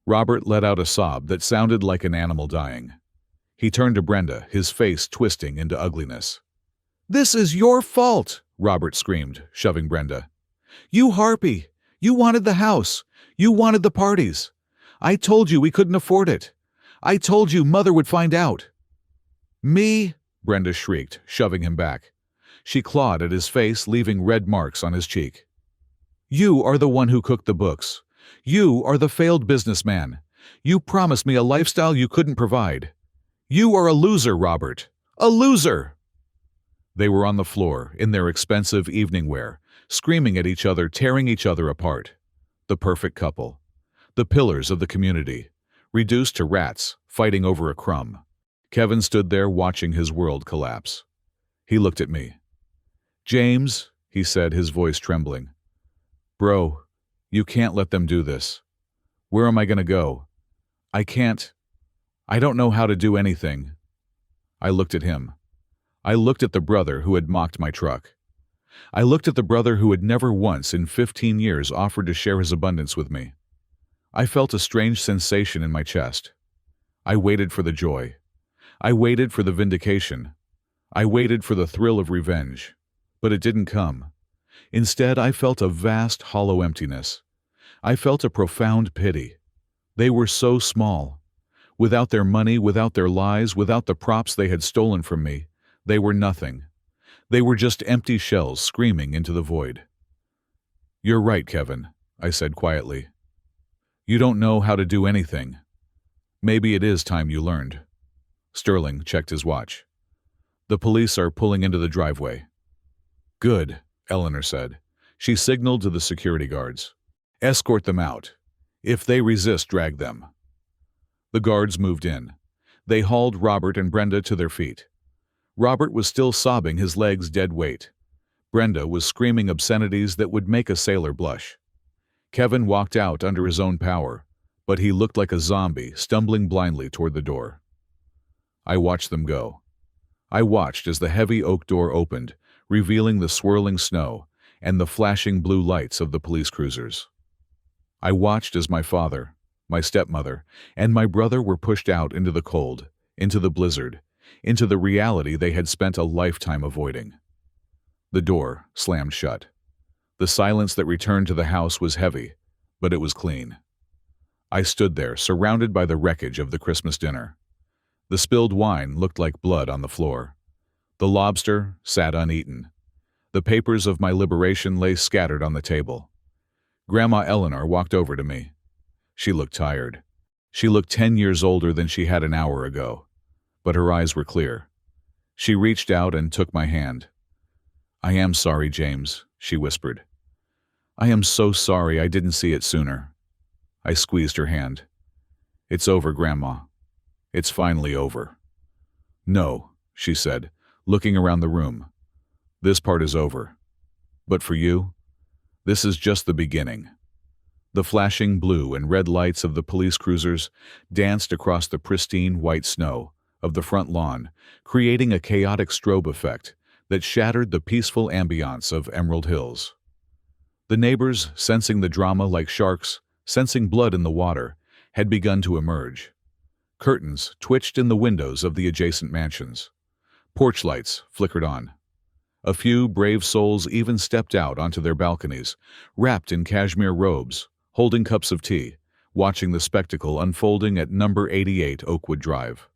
Speaker 1: Robert let out a sob that sounded like an animal dying. He turned to Brenda, his face twisting into ugliness. "This is your fault," Robert screamed, shoving Brenda. "You harpy! You wanted the house. You wanted the parties. I told you we couldn't afford it. I told you Mother would find out." "Me?" Brenda shrieked, shoving him back. She clawed at his face, leaving red marks on his cheek. "You are the one who cooked the books. You are the failed businessman. You promised me a lifestyle you couldn't provide. You are a loser, Robert. A loser!" They were on the floor, in their expensive evening wear, screaming at each other, tearing each other apart. The perfect couple. The pillars of the community. Reduced to rats, fighting over a crumb. Kevin stood there watching his world collapse. He looked at me. "James," he said, his voice trembling. "Bro, you can't let them do this. Where am I going to go? I can't. I don't know how to do anything." I looked at him. I looked at the brother who had mocked my truck. I looked at the brother who had never once in 15 years offered to share his abundance with me. I felt a strange sensation in my chest. I waited for the joy. I waited for the vindication. I waited for the thrill of revenge. But it didn't come. Instead, I felt a vast, hollow emptiness. I felt a profound pity. They were so small. Without their money, without their lies, without the props they had stolen from me, they were nothing. They were just empty shells screaming into the void. "You're right, Kevin," I said quietly. "You don't know how to do anything. Maybe it is time you learned." Sterling checked his watch. "The police are pulling into the driveway." "Good," Eleanor said. She signaled to the security guards. "Escort them out. If they resist, drag them." The guards moved in. They hauled Robert and Brenda to their feet. Robert was still sobbing, his legs dead weight. Brenda was screaming obscenities that would make a sailor blush. Kevin walked out under his own power, but he looked like a zombie, stumbling blindly toward the door. I watched them go. I watched as the heavy oak door opened, revealing the swirling snow and the flashing blue lights of the police cruisers. I watched as my father, my stepmother, and my brother were pushed out into the cold, into the blizzard, into the reality they had spent a lifetime avoiding. The door slammed shut. The silence that returned to the house was heavy, but it was clean. I stood there, surrounded by the wreckage of the Christmas dinner. The spilled wine looked like blood on the floor. The lobster sat uneaten. The papers of my liberation lay scattered on the table. Grandma Eleanor walked over to me. She looked tired. She looked 10 years older than she had an hour ago, but her eyes were clear. She reached out and took my hand. "I am sorry, James," she whispered. "I am so sorry I didn't see it sooner." I squeezed her hand. "It's over, Grandma. It's finally over." "No," she said, looking around the room. "This part is over. But for you, this is just the beginning." The flashing blue and red lights of the police cruisers danced across the pristine white snow of the front lawn, creating a chaotic strobe effect that shattered the peaceful ambiance of Emerald Hills. The neighbors, sensing the drama like sharks, sensing blood in the water, had begun to emerge. Curtains twitched in the windows of the adjacent mansions. Porch lights flickered on. A few brave souls even stepped out onto their balconies, wrapped in cashmere robes, holding cups of tea, watching the spectacle unfolding at number 88 Oakwood Drive.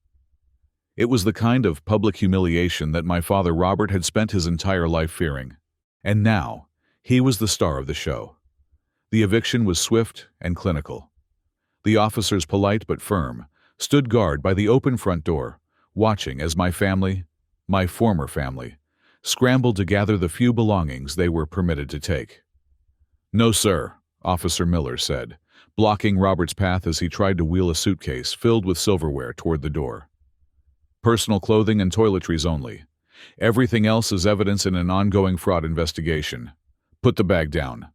Speaker 1: It was the kind of public humiliation that my father Robert had spent his entire life fearing. And now, he was the star of the show. The eviction was swift and clinical. The officers, polite but firm, stood guard by the open front door, watching as my family, my former family, scrambled to gather the few belongings they were permitted to take. "No, sir," Officer Miller said, blocking Robert's path as he tried to wheel a suitcase filled with silverware toward the door. "Personal clothing and toiletries only. Everything else is evidence in an ongoing fraud investigation. Put the bag down."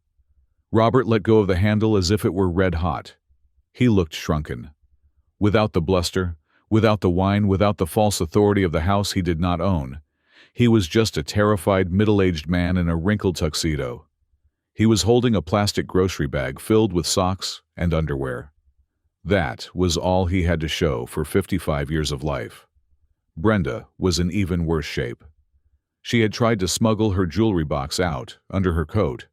Speaker 1: Robert let go of the handle as if it were red hot. He looked shrunken. Without the bluster, without the wine, without the false authority of the house he did not own, he was just a terrified middle-aged man in a wrinkled tuxedo. He was holding a plastic grocery bag filled with socks and underwear. That was all he had to show for 55 years of life. Brenda was in even worse shape. She had tried to smuggle her jewelry box out under her coat,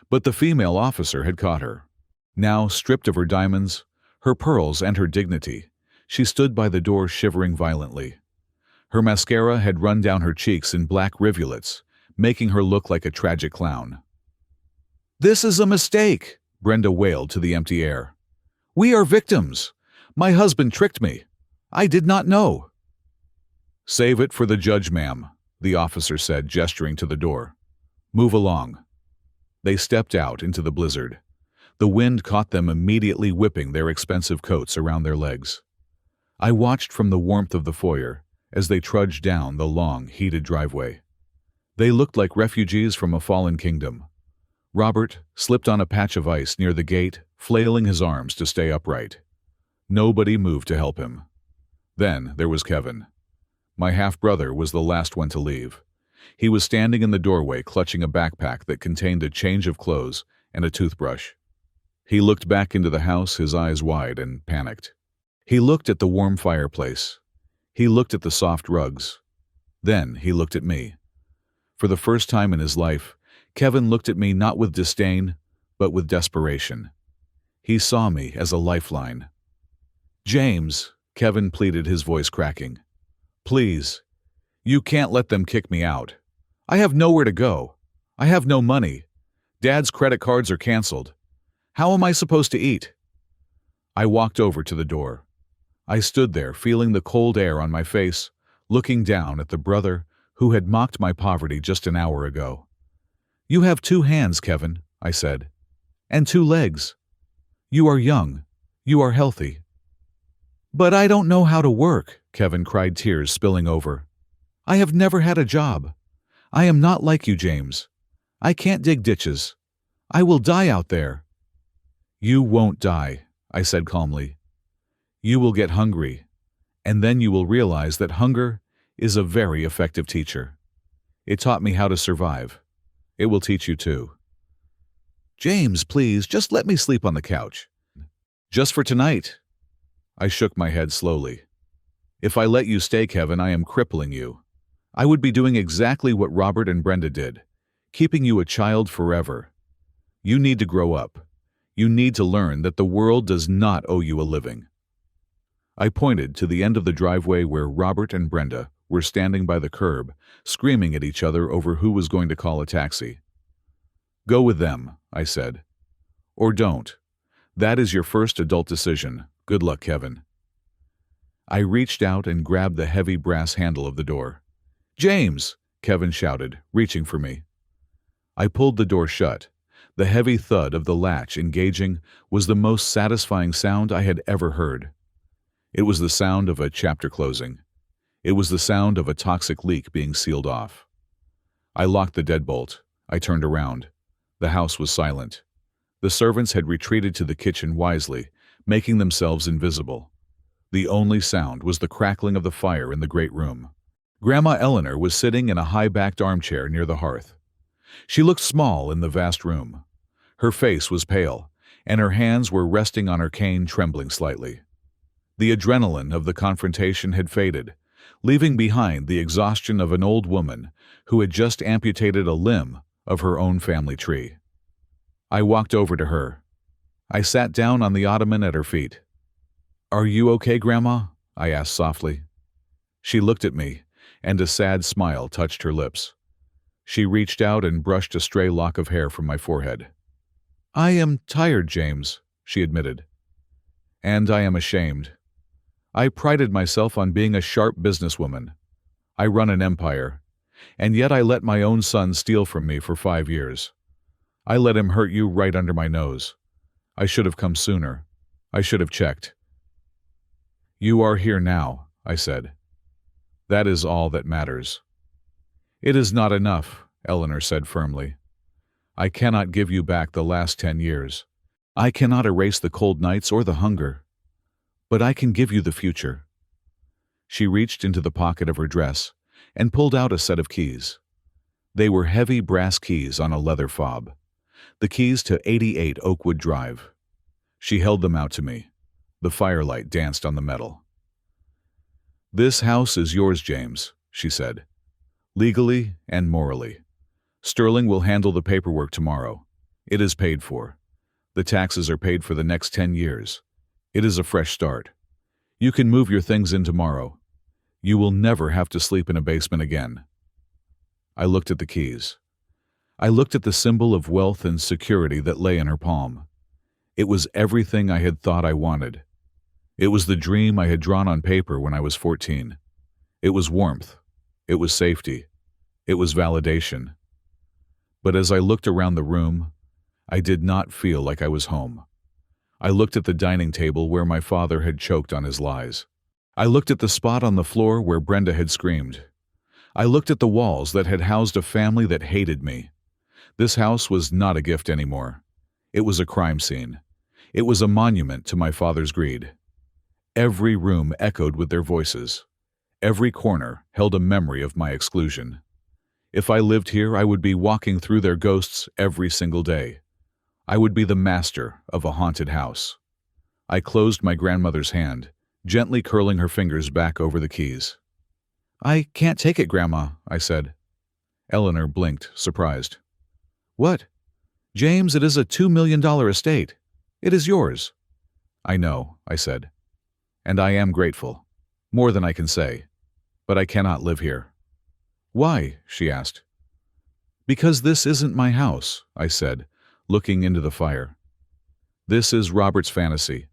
Speaker 1: but the female officer had caught her. Now, stripped of her diamonds, her pearls, and her dignity, she stood by the door shivering violently. Her mascara had run down her cheeks in black rivulets, making her look like a tragic clown. "This is a mistake," Brenda wailed to the empty air. "We are victims. My husband tricked me. I did not know." "Save it for the judge, ma'am," the officer said, gesturing to the door. "Move along." They stepped out into the blizzard. The wind caught them, immediately whipping their expensive coats around their legs. I watched from the warmth of the foyer as they trudged down the long, heated driveway. They looked like refugees from a fallen kingdom. Robert slipped on a patch of ice near the gate, flailing his arms to stay upright. Nobody moved to help him. Then there was Kevin. My half-brother was the last one to leave. He was standing in the doorway, clutching a backpack that contained a change of clothes and a toothbrush. He looked back into the house, his eyes wide and panicked. He looked at the warm fireplace. He looked at the soft rugs. Then he looked at me. For the first time in his life, Kevin looked at me not with disdain, but with desperation. He saw me as a lifeline. "James," Kevin pleaded, his voice cracking. "Please. You can't let them kick me out. I have nowhere to go. I have no money. Dad's credit cards are canceled. How am I supposed to eat?" I walked over to the door. I stood there, feeling the cold air on my face, looking down at the brother who had mocked my poverty just an hour ago. "You have 2 hands, Kevin," I said, "and 2 legs. You are young. You are healthy." "But I don't know how to work," Kevin cried, tears spilling over. "I have never had a job. I am not like you, James. I can't dig ditches. I will die out there." "You won't die," I said calmly. "You will get hungry, and then you will realize that hunger is a very effective teacher. It taught me how to survive. It will teach you too." "James, please, just let me sleep on the couch. Just for tonight." I shook my head slowly. "If I let you stay, Kevin, I am crippling you. I would be doing exactly what Robert and Brenda did, keeping you a child forever. You need to grow up. You need to learn that the world does not owe you a living." I pointed to the end of the driveway where Robert and Brenda were standing by the curb, screaming at each other over who was going to call a taxi. "Go with them," I said. "Or don't. That is your first adult decision. Good luck, Kevin." I reached out and grabbed the heavy brass handle of the door. "James!" Kevin shouted, reaching for me. I pulled the door shut. The heavy thud of the latch engaging was the most satisfying sound I had ever heard. It was the sound of a chapter closing. It was the sound of a toxic leak being sealed off. I locked the deadbolt. I turned around. The house was silent. The servants had retreated to the kitchen wisely, making themselves invisible. The only sound was the crackling of the fire in the great room. Grandma Eleanor was sitting in a high-backed armchair near the hearth. She looked small in the vast room. Her face was pale, and her hands were resting on her cane, trembling slightly. The adrenaline of the confrontation had faded, leaving behind the exhaustion of an old woman who had just amputated a limb of her own family tree. I walked over to her. I sat down on the ottoman at her feet. "Are you okay, Grandma?" I asked softly. She looked at me, and a sad smile touched her lips. She reached out and brushed a stray lock of hair from my forehead. "I am tired, James," she admitted. "And I am ashamed. I prided myself on being a sharp businesswoman. I run an empire, and yet I let my own son steal from me for 5 years. I let him hurt you right under my nose. I should have come sooner. I should have checked." "You are here now," I said. "That is all that matters." "It is not enough," Eleanor said firmly. "I cannot give you back the last 10 years. I cannot erase the cold nights or the hunger. But I can give you the future." She reached into the pocket of her dress and pulled out a set of keys. They were heavy brass keys on a leather fob. The keys to 88 Oakwood Drive. She held them out to me. The firelight danced on the metal. "This house is yours, James," she said. "Legally and morally. Sterling will handle the paperwork tomorrow. It is paid for. The taxes are paid for the next 10 years. It is a fresh start. You can move your things in tomorrow. You will never have to sleep in a basement again." I looked at the keys. I looked at the symbol of wealth and security that lay in her palm. It was everything I had thought I wanted. It was the dream I had drawn on paper when I was 14. It was warmth. It was safety. It was validation. But as I looked around the room, I did not feel like I was home. I looked at the dining table where my father had choked on his lies. I looked at the spot on the floor where Brenda had screamed. I looked at the walls that had housed a family that hated me. This house was not a gift anymore. It was a crime scene. It was a monument to my father's greed. Every room echoed with their voices. Every corner held a memory of my exclusion. If I lived here, I would be walking through their ghosts every single day. I would be the master of a haunted house. I closed my grandmother's hand, gently curling her fingers back over the keys. "I can't take it, Grandma," I said. Eleanor blinked, surprised. "What?" "James, it is a $2 million estate. It is yours." "I know," I said. "And I am grateful. More than I can say. But I cannot live here." "Why?" she asked. "Because this isn't my house," I said, looking into the fire. "This is Robert's fantasy.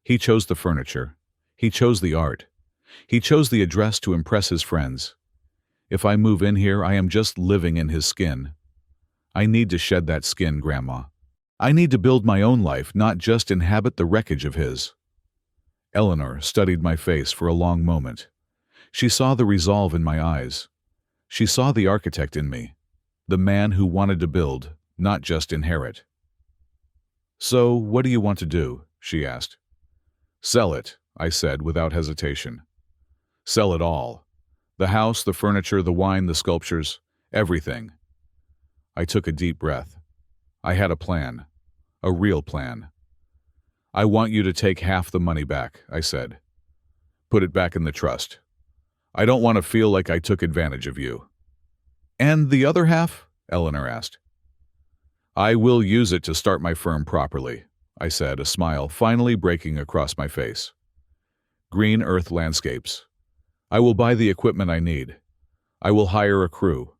Speaker 1: He chose the furniture. He chose the art. He chose the address to impress his friends. If I move in here, I am just living in his skin. I need to shed that skin, Grandma. I need to build my own life, not just inhabit the wreckage of his." Eleanor studied my face for a long moment. She saw the resolve in my eyes. She saw the architect in me, the man who wanted to build, not just inherit. "So, what do you want to do?" she asked. "Sell it," I said without hesitation. "Sell it all. The house, the furniture, the wine, the sculptures, everything." I took a deep breath. I had a plan. A real plan. "I want you to take half the money back," I said. "Put it back in the trust. I don't want to feel like I took advantage of you." "And the other half?" Eleanor asked. "I will use it to start my firm properly," I said, a smile finally breaking across my face. Green Earth Landscapes. I will buy the equipment I need. I will hire a crew,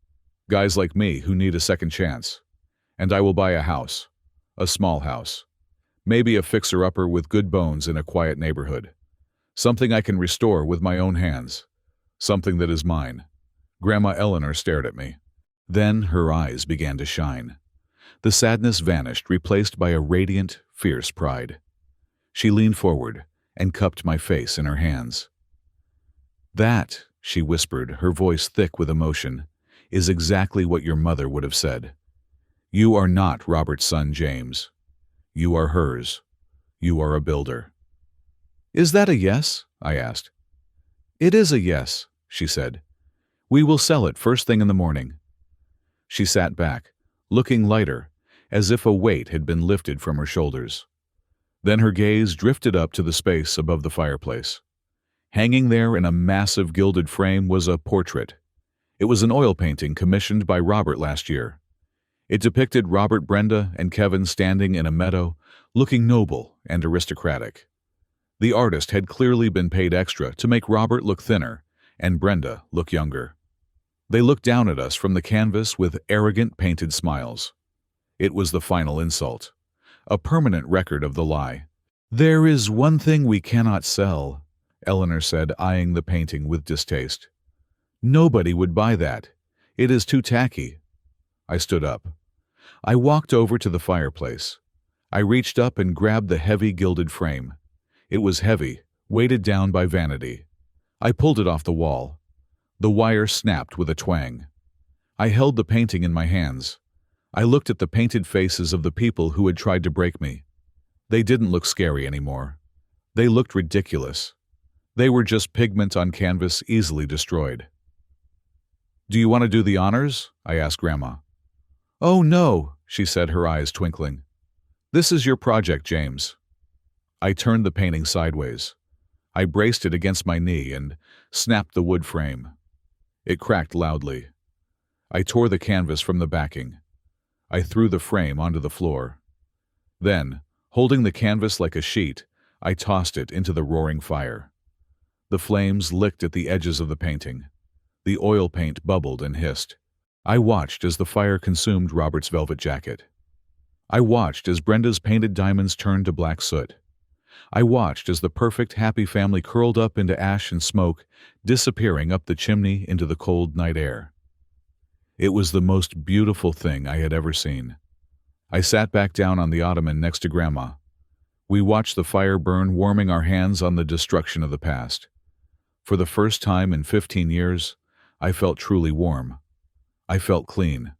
Speaker 1: guys like me who need a second chance. And I will buy a house, a small house. Maybe a fixer-upper with good bones in a quiet neighborhood. Something I can restore with my own hands. Something that is mine. Grandma Eleanor stared at me. Then her eyes began to shine. The sadness vanished, replaced by a radiant, fierce pride. She leaned forward and cupped my face in her hands. "That," she whispered, her voice thick with emotion, "is exactly what your mother would have said. You are not Robert's son, James. You are hers. You are a builder." "Is that a yes?" I asked. "It is a yes," she said. "We will sell it first thing in the morning." She sat back, looking lighter, as if a weight had been lifted from her shoulders. Then her gaze drifted up to the space above the fireplace. Hanging there in a massive gilded frame was a portrait. It was an oil painting commissioned by Robert last year. It depicted Robert, Brenda, and Kevin standing in a meadow, looking noble and aristocratic. The artist had clearly been paid extra to make Robert look thinner and Brenda look younger. They looked down at us from the canvas with arrogant painted smiles. It was the final insult, a permanent record of the lie. "There is one thing we cannot sell," Eleanor said, eyeing the painting with distaste. "Nobody would buy that. It is too tacky." I stood up. I walked over to the fireplace. I reached up and grabbed the heavy gilded frame. It was heavy, weighted down by vanity. I pulled it off the wall. The wire snapped with a twang. I held the painting in my hands. I looked at the painted faces of the people who had tried to break me. They didn't look scary anymore. They looked ridiculous. They were just pigment on canvas easily destroyed. "Do you want to do the honors?" I asked Grandma. "Oh no," she said, her eyes twinkling. "This is your project, James." I turned the painting sideways. I braced it against my knee and snapped the wood frame. It cracked loudly. I tore the canvas from the backing. I threw the frame onto the floor. Then, holding the canvas like a sheet, I tossed it into the roaring fire. The flames licked at the edges of the painting. The oil paint bubbled and hissed. I watched as the fire consumed Robert's velvet jacket. I watched as Brenda's painted diamonds turned to black soot. I watched as the perfect, happy family curled up into ash and smoke, disappearing up the chimney into the cold night air. It was the most beautiful thing I had ever seen. I sat back down on the ottoman next to Grandma. We watched the fire burn, warming our hands on the destruction of the past. For the first time in 15 years, I felt truly warm. I felt clean.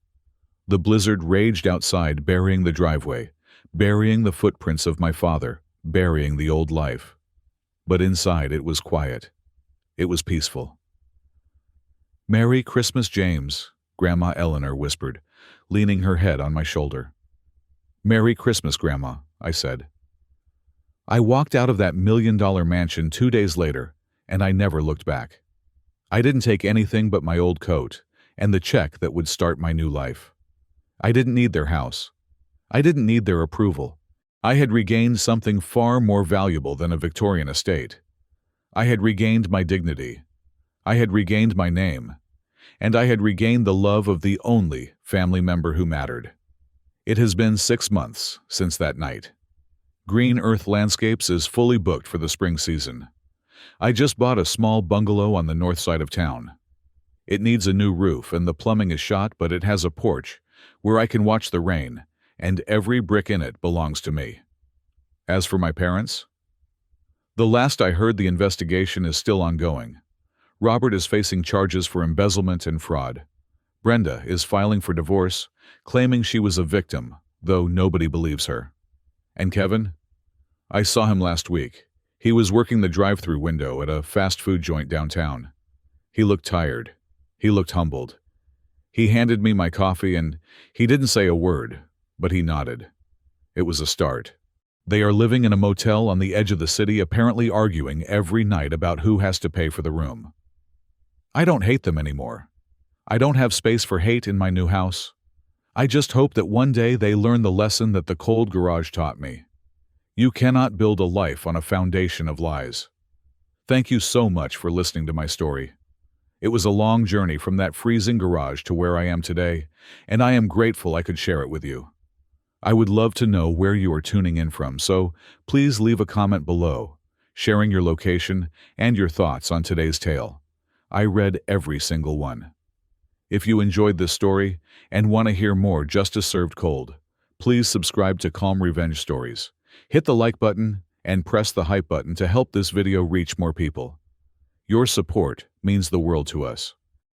Speaker 1: The blizzard raged outside, burying the driveway, burying the footprints of my father, burying the old life. But inside it was quiet. It was peaceful. "Merry Christmas, James," Grandma Eleanor whispered, leaning her head on my shoulder. "Merry Christmas, Grandma," I said. I walked out of that $1 million mansion 2 days later, and I never looked back. I didn't take anything but my old coat and the check that would start my new life. I didn't need their house. I didn't need their approval. I had regained something far more valuable than a Victorian estate. I had regained my dignity. I had regained my name. And I had regained the love of the only family member who mattered. It has been 6 months since that night. Green Earth Landscapes is fully booked for the spring season. I just bought a small bungalow on the north side of town. It needs a new roof and the plumbing is shot, but it has a porch where I can watch the rain, and every brick in it belongs to me. As for my parents, the last I heard, the investigation is still ongoing. Robert is facing charges for embezzlement and fraud. Brenda is filing for divorce, claiming she was a victim, though nobody believes her. And Kevin? I saw him last week. He was working the drive-through window at a fast food joint downtown. He looked tired. He looked humbled. He handed me my coffee and he didn't say a word, but he nodded. It was a start. They are living in a motel on the edge of the city, apparently arguing every night about who has to pay for the room. I don't hate them anymore. I don't have space for hate in my new house. I just hope that one day they learn the lesson that the cold garage taught me. You cannot build a life on a foundation of lies. Thank you so much for listening to my story. It was a long journey from that freezing garage to where I am today, and I am grateful I could share it with you. I would love to know where you are tuning in from, so please leave a comment below, sharing your location and your thoughts on today's tale. I read every single one. If you enjoyed this story and want to hear more Justice Served Cold, please subscribe to Calm Revenge Stories. Hit the like button and press the hype button to help this video reach more people. Your support means the world to us.